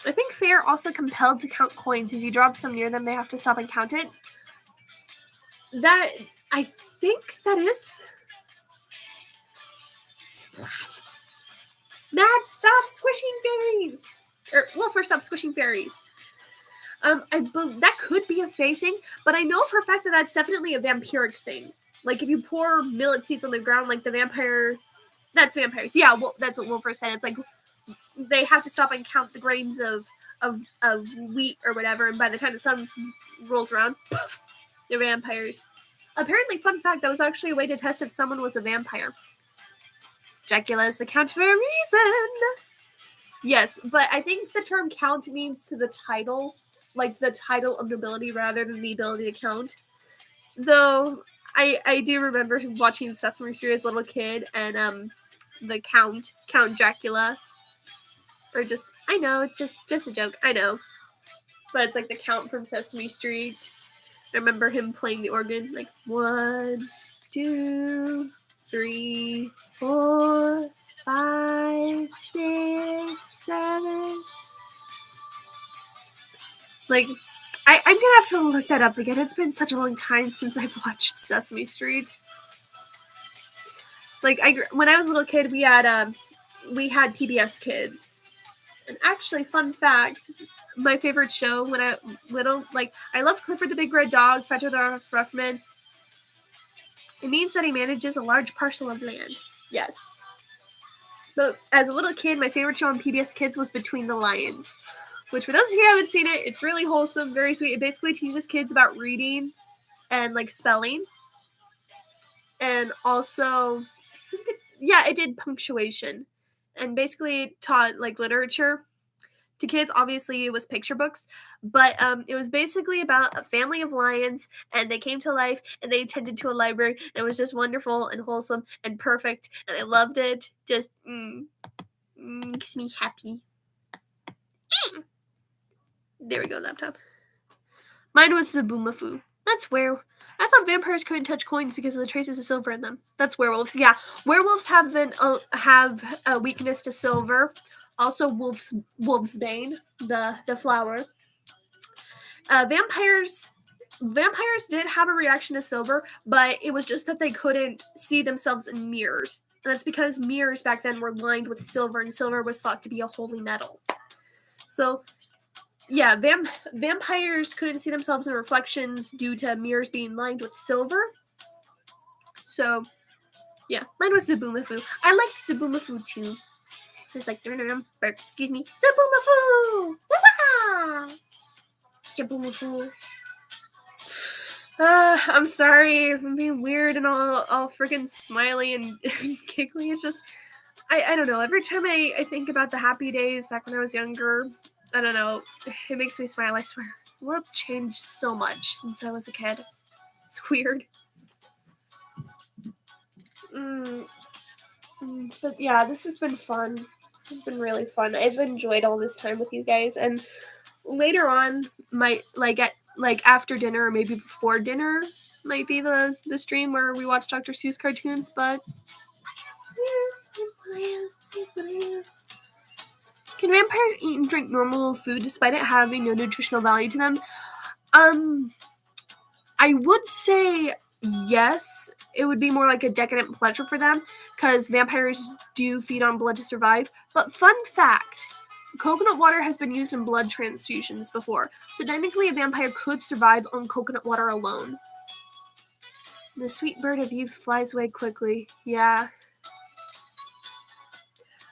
I think Fae are also compelled to count coins. If you drop some near them, they have to stop and count it. I think that is... Splat. Matt, stop squishing fairies! Wolfer, stop squishing fairies. That could be a fae thing, but I know for a fact that that's definitely a vampiric thing. Like if you pour millet seeds on the ground, like the vampire, that's vampires. Yeah, well, that's what Wolfer said. It's like they have to stop and count the grains of wheat or whatever, and by the time the sun rolls around, poof, they're vampires. Apparently, fun fact, that was actually a way to test if someone was a vampire. Dracula is the count for a reason. Yes, but I think the term count means to the title, like the title of nobility rather than the ability to count. Though I do remember watching Sesame Street as a little kid, and the Count Dracula, or just, I know, it's just a joke, I know, but it's like the Count from Sesame Street. I remember him playing the organ, like 1, 2, 3, 4, 5, 6, 7. Like, I'm gonna have to look that up again. It's been such a long time since I've watched Sesame Street. Like, when I was a little kid, we had PBS Kids. And actually, fun fact, my favorite show when I was little, like, I loved Clifford the Big Red Dog, Fetcher the Ruffman. It means that he manages a large parcel of land. Yes. But as a little kid, my favorite show on PBS Kids was Between the Lions. Which, for those of you who haven't seen it, it's really wholesome, very sweet. It basically teaches kids about reading and, like, spelling. And also, it did punctuation. And basically it taught, like, literature to kids. Obviously, it was picture books. But it was basically about a family of lions, and they came to life, and they attended to a library. And it was just wonderful and wholesome and perfect. And I loved it. Just, makes me happy. There we go, laptop. Mine was Zaboomafoo. That's where I thought vampires couldn't touch coins because of the traces of silver in them. That's werewolves. Yeah, werewolves have a weakness to silver. Also, wolf's bane, the flower. Vampires did have a reaction to silver, but it was just that they couldn't see themselves in mirrors. And that's because mirrors back then were lined with silver, and silver was thought to be a holy metal. So, yeah, vampires couldn't see themselves in reflections due to mirrors being lined with silver. So, yeah, mine was Zaboomafoo. I liked Zaboomafoo too. It's like, excuse me, Zaboomafoo! Zaboomafoo. I'm sorry if I'm being weird and all freaking smiley and giggly. It's just, I don't know. Every time I think about the happy days back when I was younger, I don't know, it makes me smile, I swear. The world's changed so much since I was a kid. It's weird. But yeah, this has been fun. This has been really fun. I've enjoyed all this time with you guys, and later on, after dinner or maybe before dinner might be the stream where we watch Dr. Seuss cartoons, but can vampires eat and drink normal food despite it having no nutritional value to them? I would say yes. It would be more like a decadent pleasure for them, because vampires do feed on blood to survive. But fun fact, coconut water has been used in blood transfusions before, so technically a vampire could survive on coconut water alone. The sweet bird of youth flies away quickly. Yeah.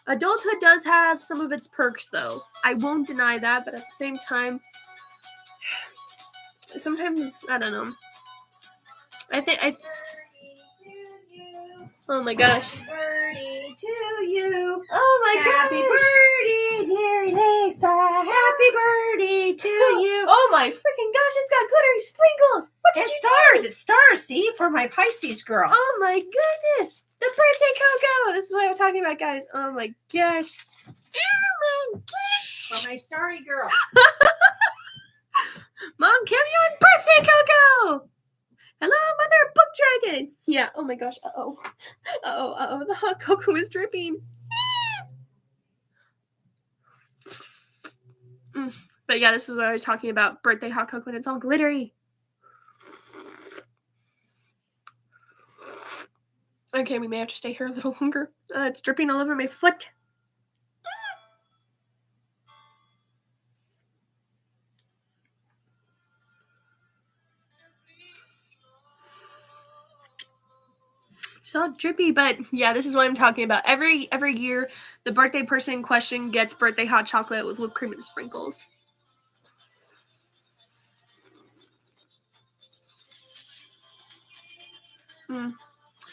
Adulthood does have some of its perks, though. I won't deny that, but at the same time, sometimes, I don't know. Oh my gosh. Happy birthday to you. Oh my gosh. Happy birthday, dear Lisa. Happy birthday to you. Oh my freaking gosh, it's got glittery sprinkles. What did It's you stars. do? It's stars, see, for my Pisces girl. Oh my goodness. The birthday cocoa. This is what I'm talking about, guys. Oh my gosh. Oh my gosh. For my starry girl. Mom, give you a birthday cocoa. Hello, Mother Book Dragon. Yeah, oh my gosh. Uh-oh. The hot cocoa is dripping. But yeah, this is what I was talking about. Birthday hot cocoa, and it's all glittery. Okay, we may have to stay here a little longer. It's dripping all over my foot. So drippy, but yeah, this is what I'm talking about. Every year, the birthday person in question gets birthday hot chocolate with whipped cream and sprinkles. In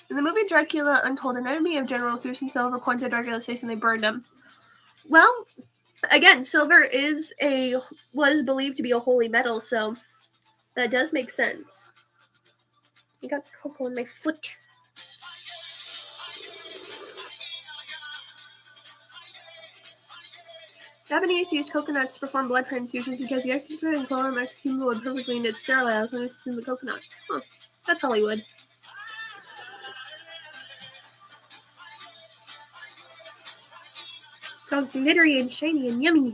the movie Dracula Untold, an enemy of General threw himself over coins at Dracula's face and they burned him. Well, again, silver was believed to be a holy metal, so that does make sense. I got cocoa in my foot. Japanese used coconuts to perform blood transfusions because the extra and color makes people would perfectly and it's sterilized when it's in the coconut. Huh. That's Hollywood. It's all glittery and shiny and yummy.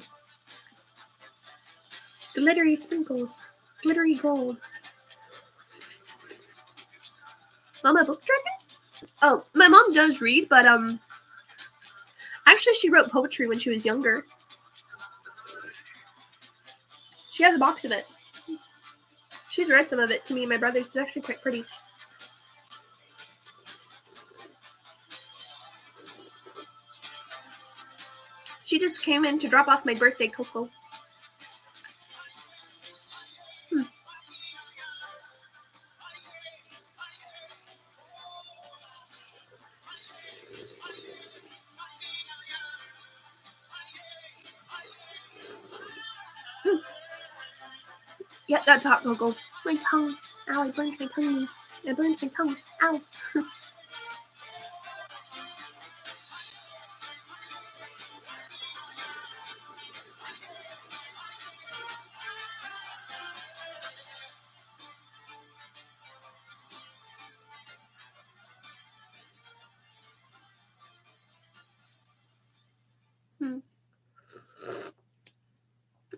Glittery sprinkles. Glittery gold. Mama book dripping? Oh, my mom does read, but actually she wrote poetry when she was younger. She has a box of it. She's read some of it to me and my brothers. It's actually quite pretty. She just came in to drop off my birthday cocoa. Yeah, that's hot cocoa. My tongue. Ow, I burned my tongue. I burned my tongue. Ow.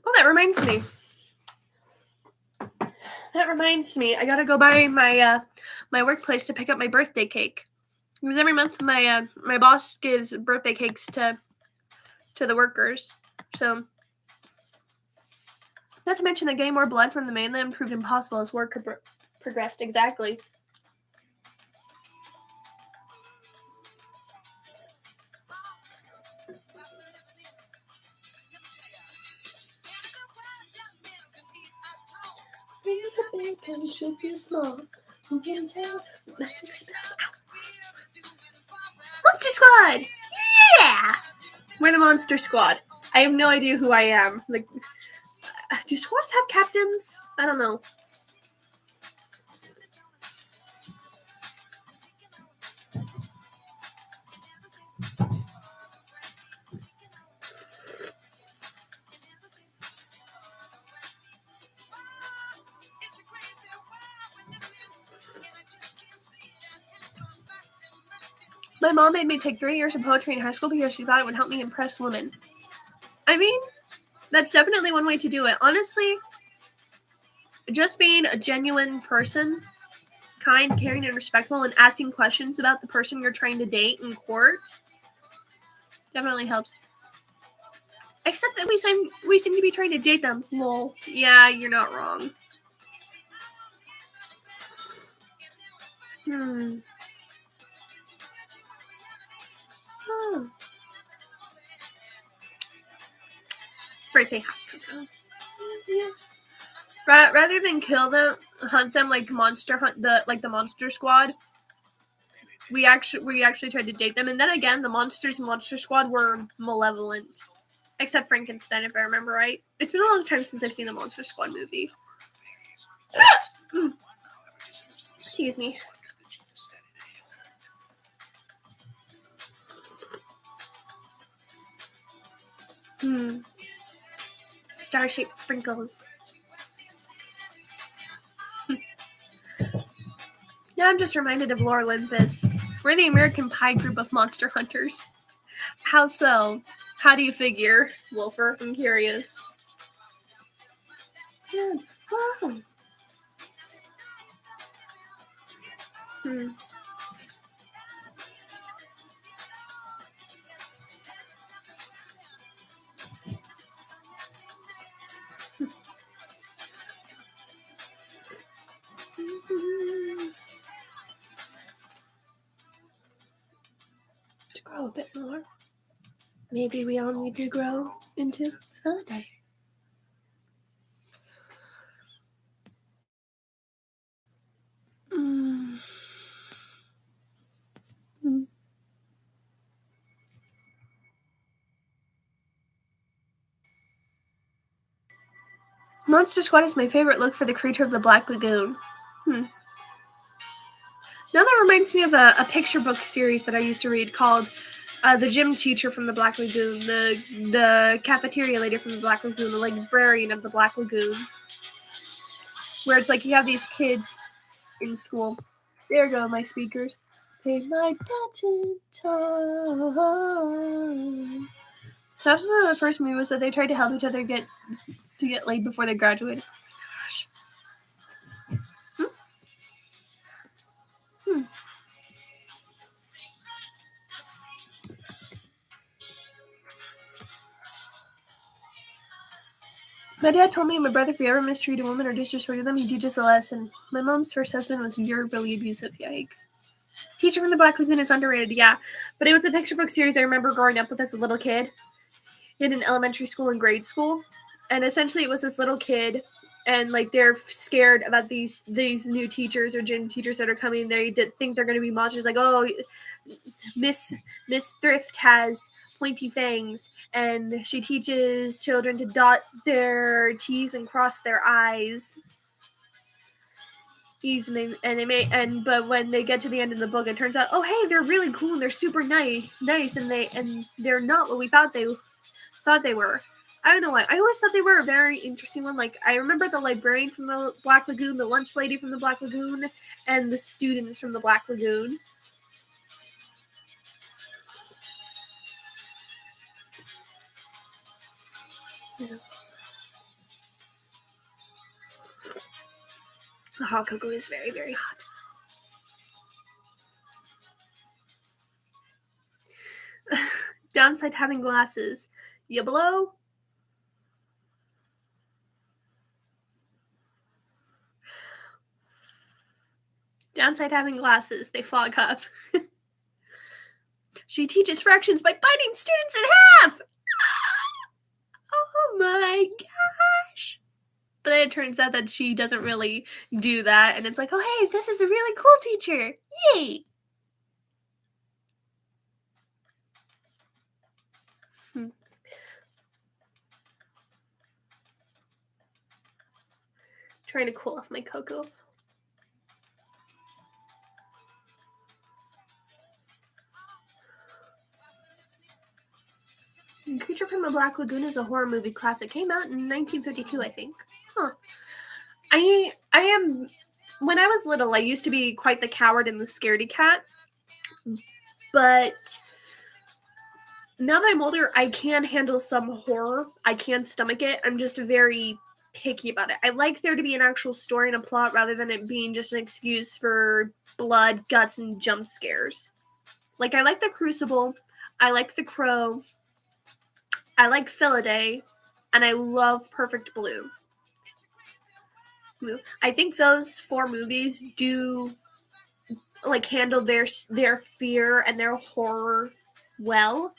Oh, that reminds me. I gotta go by my workplace to pick up my birthday cake. Because every month my boss gives birthday cakes to the workers. So, not to mention that getting more blood from the mainland proved impossible as work progressed. Exactly. Dreams are big and should be small. Who can tell? Magic spells. Monster Squad! Yeah! We're the Monster Squad. I have no idea who I am. Like, do squads have captains? I don't know. My mom made me take 3 years of poetry in high school because she thought it would help me impress women. I mean, that's definitely one way to do it. Honestly, just being a genuine person, kind, caring, and respectful, and asking questions about the person you're trying to date in court definitely helps. Except that we seem to be trying to date them. Lol. Yeah, you're not wrong. Oh. Birthday hot cocoa. Yeah. Rather than kill them, hunt them like Monster Squad. We actually tried to date them, and then again, the monsters in Monster Squad were malevolent, except Frankenstein, if I remember right. It's been a long time since I've seen the Monster Squad movie. Excuse me. Star-shaped sprinkles. Now I'm just reminded of Lore Olympus. We're the American Pie group of monster hunters. How so? How do you figure, Wolfer? I'm curious. Yeah. Oh. bit more. Maybe we all need to grow into Philadelphia. Monster Squad is my favorite look for the creature of the Black Lagoon. Now that reminds me of a picture book series that I used to read called The Gym Teacher from the Black Lagoon, the Cafeteria Lady from the Black Lagoon, the Librarian of the Black Lagoon, where it's like you have these kids in school. There go my speakers. Pay my tattoo time. Synopsis of the first movie was that they tried to help each other get laid before they graduated. Gosh. My dad told me and my brother, if you ever mistreat a woman or disrespected them, he'd teach us a lesson. My mom's first husband was verbally abusive. Yikes. Teacher from the Black Lagoon is underrated, yeah. But it was a picture book series I remember growing up with as a little kid in an elementary school and grade school. And essentially it was this little kid, and like they're scared about these new teachers or gym teachers that are coming. They think they're going to be monsters. Like, oh, Miss Thrift has pointy fangs, and she teaches children to dot their T's and cross their I's. But when they get to the end of the book, it turns out, oh hey, they're really cool and they're super nice, and they're not what we thought they were. I don't know why. I always thought they were a very interesting one. Like, I remember the librarian from the Black Lagoon, the lunch lady from the Black Lagoon, and the students from the Black Lagoon. Yeah. The hot cocoa is very, very hot. Downside to having glasses. You blow? Downside to having glasses. They fog up. She teaches fractions by biting students in half! Oh my gosh! But then it turns out that she doesn't really do that, and it's like, oh hey, this is a really cool teacher! Yay! Trying to cool off my cocoa. Creature from the Black Lagoon is a horror movie classic. Came out in 1952, I think. I am. When I was little, I used to be quite the coward and the scaredy cat. But now that I'm older, I can handle some horror. I can stomach it. I'm just very picky about it. I like there to be an actual story and a plot rather than it being just an excuse for blood, guts, and jump scares. Like, I like The Crucible. I like The Crow. I like Philadelphia, and I love Perfect Blue. I think those 4 movies do like handle their fear and their horror well.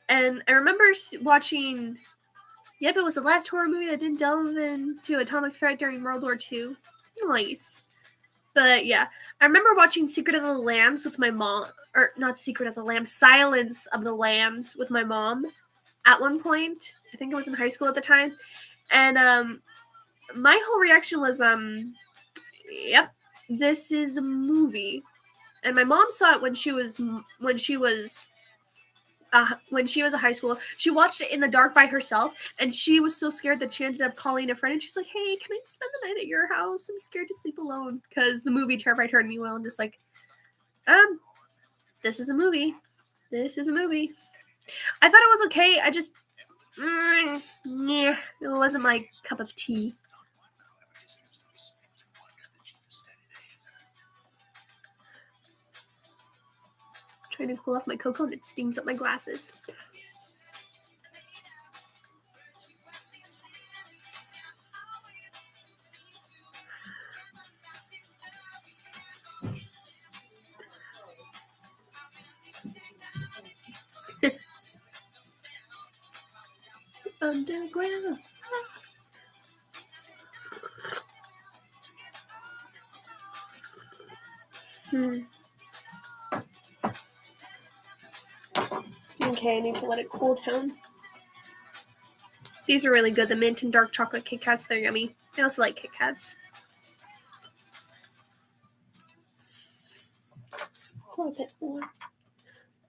And I remember watching. Yep, it was the last horror movie that didn't delve into atomic threat during World War II. Nice. But yeah, I remember watching Secret of the Lambs with my mom, or not Secret of the Lambs, Silence of the Lambs with my mom at one point. I think I was in high school at the time. And my whole reaction was, yep, this is a movie. And my mom saw it when she was a high school. She watched it in the dark by herself, and she was so scared that she ended up calling a friend, and she's like, hey, can I spend the night at your house? I'm scared to sleep alone, because the movie terrified her. And meanwhile, I'm just like, this is a movie. This is a movie. I thought it was okay. I just, it wasn't my cup of tea. Trying to cool off my cocoa, and it steams up my glasses. underground. Okay, I need to let it cool down. These are really good. The mint and dark chocolate Kit Kats, they're yummy. I also like Kit Kats. A bit more.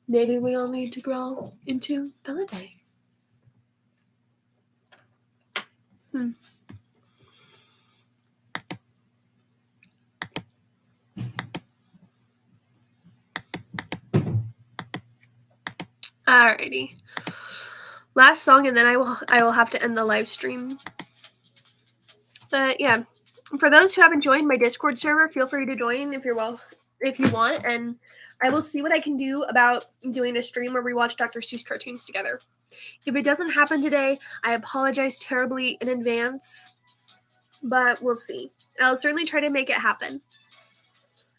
Maybe we all need to grow into Birthday. Alrighty. Last song, and then I will have to end the live stream. But yeah, for those who haven't joined my Discord server, feel free to join if you want, and I will see what I can do about doing a stream where we watch Dr. Seuss cartoons together. If it doesn't happen today, I apologize terribly in advance, but we'll see. I'll certainly try to make it happen.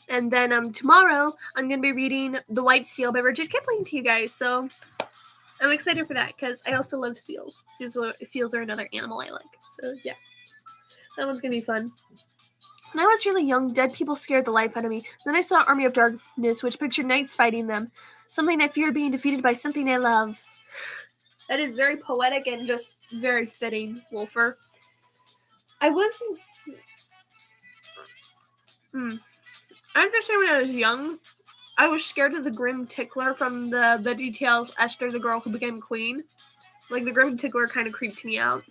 And then tomorrow, I'm going to be reading The White Seal by Rudyard Kipling to you guys, so I'm excited for that because I also love seals. Seals are another animal I like, so yeah. That one's going to be fun. When I was really young, dead people scared the life out of me. Then I saw Army of Darkness, which pictured knights fighting them. Something I feared being defeated by something I love. That is very poetic and just very fitting, Wolfer. I just say when I was young, I was scared of the Grim Tickler from the VeggieTales Esther, the Girl Who Became Queen. Like, the Grim Tickler kind of creeped me out.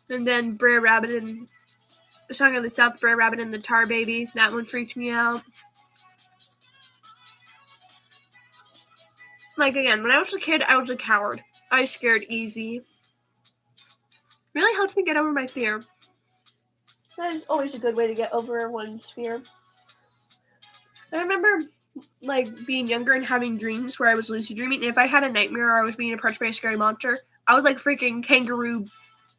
And then Brer Rabbit and Song of the South, Brer Rabbit and the Tar Baby. That one freaked me out. Like, again, when I was a kid, I was a coward. I was scared easy. Really helped me get over my fear. That is always a good way to get over one's fear. I remember, like, being younger and having dreams where I was lucid dreaming, and if I had a nightmare or I was being approached by a scary monster, I would, like, freaking kangaroo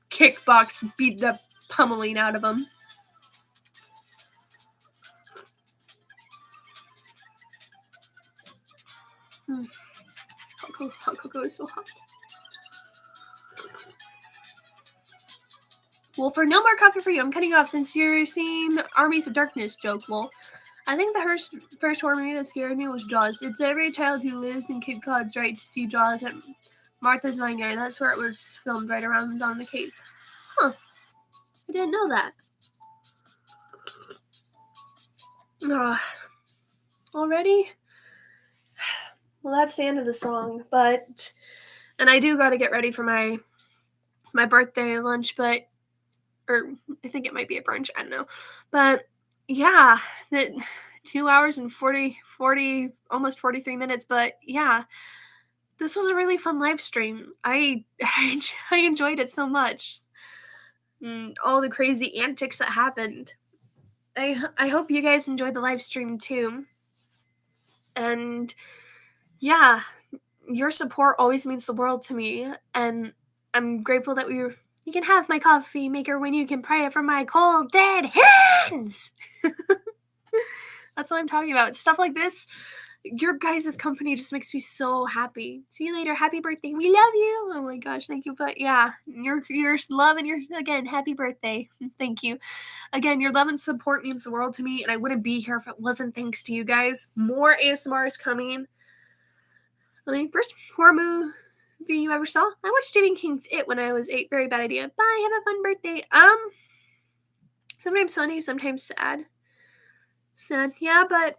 kickbox, beat the pummeling out of them. Hot cocoa is so hot. Wolfer, no more coffee for you. I'm cutting you off since you're seeing Armies of Darkness, jokes Wolf. I think the first horror movie that scared me was Jaws. It's every child who lives in Cape Cod's right to see Jaws at Martha's Vineyard. That's where it was filmed, right around on the Cape. Huh. I didn't know that. Already? Well, that's the end of the song, and I do gotta get ready for my birthday lunch, or I think it might be a brunch, I don't know. But yeah, that 2 hours and 40, almost 43 minutes, but yeah, this was a really fun live stream. I enjoyed it so much. All the crazy antics that happened. I hope you guys enjoyed the live stream too. And yeah, your support always means the world to me, and I'm grateful that you can have my coffee maker when you can pray from my cold, dead hands. That's what I'm talking about. Stuff like this, your guys' company just makes me so happy. See you later. Happy birthday. We love you. Oh my gosh, thank you. But yeah, your love and again, happy birthday. Thank you. Again, your love and support means the world to me, and I wouldn't be here if it wasn't thanks to you guys. More ASMR is coming. First horror movie you ever saw? I watched Stephen King's It when I was 8. Very bad idea. Bye. Have a fun birthday. Sometimes funny, sometimes sad. Sad, yeah, but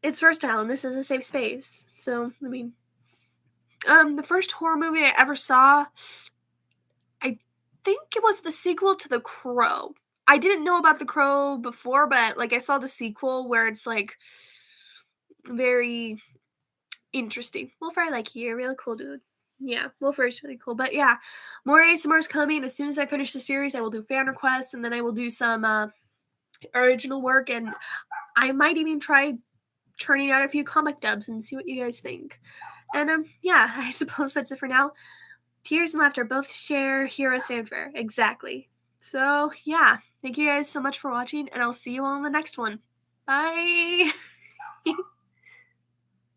it's versatile, and this is a safe space. So, the first horror movie I ever saw, I think it was the sequel to The Crow. I didn't know about The Crow before, but I saw the sequel where it's very interesting. Wolfer, I like you. You're a really cool dude. Yeah, Wolfer is really cool. But yeah, more ASMR is coming. As soon as I finish the series, I will do fan requests, and then I will do some original work, and I might even try turning out a few comic dubs and see what you guys think. And yeah, I suppose that's it for now. Tears and laughter both share heroes stand for. Exactly. So yeah, thank you guys so much for watching, and I'll see you all in the next one. Bye.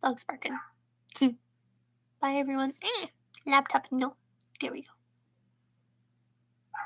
Dog's barking. Bye everyone. Laptop, no. There we go.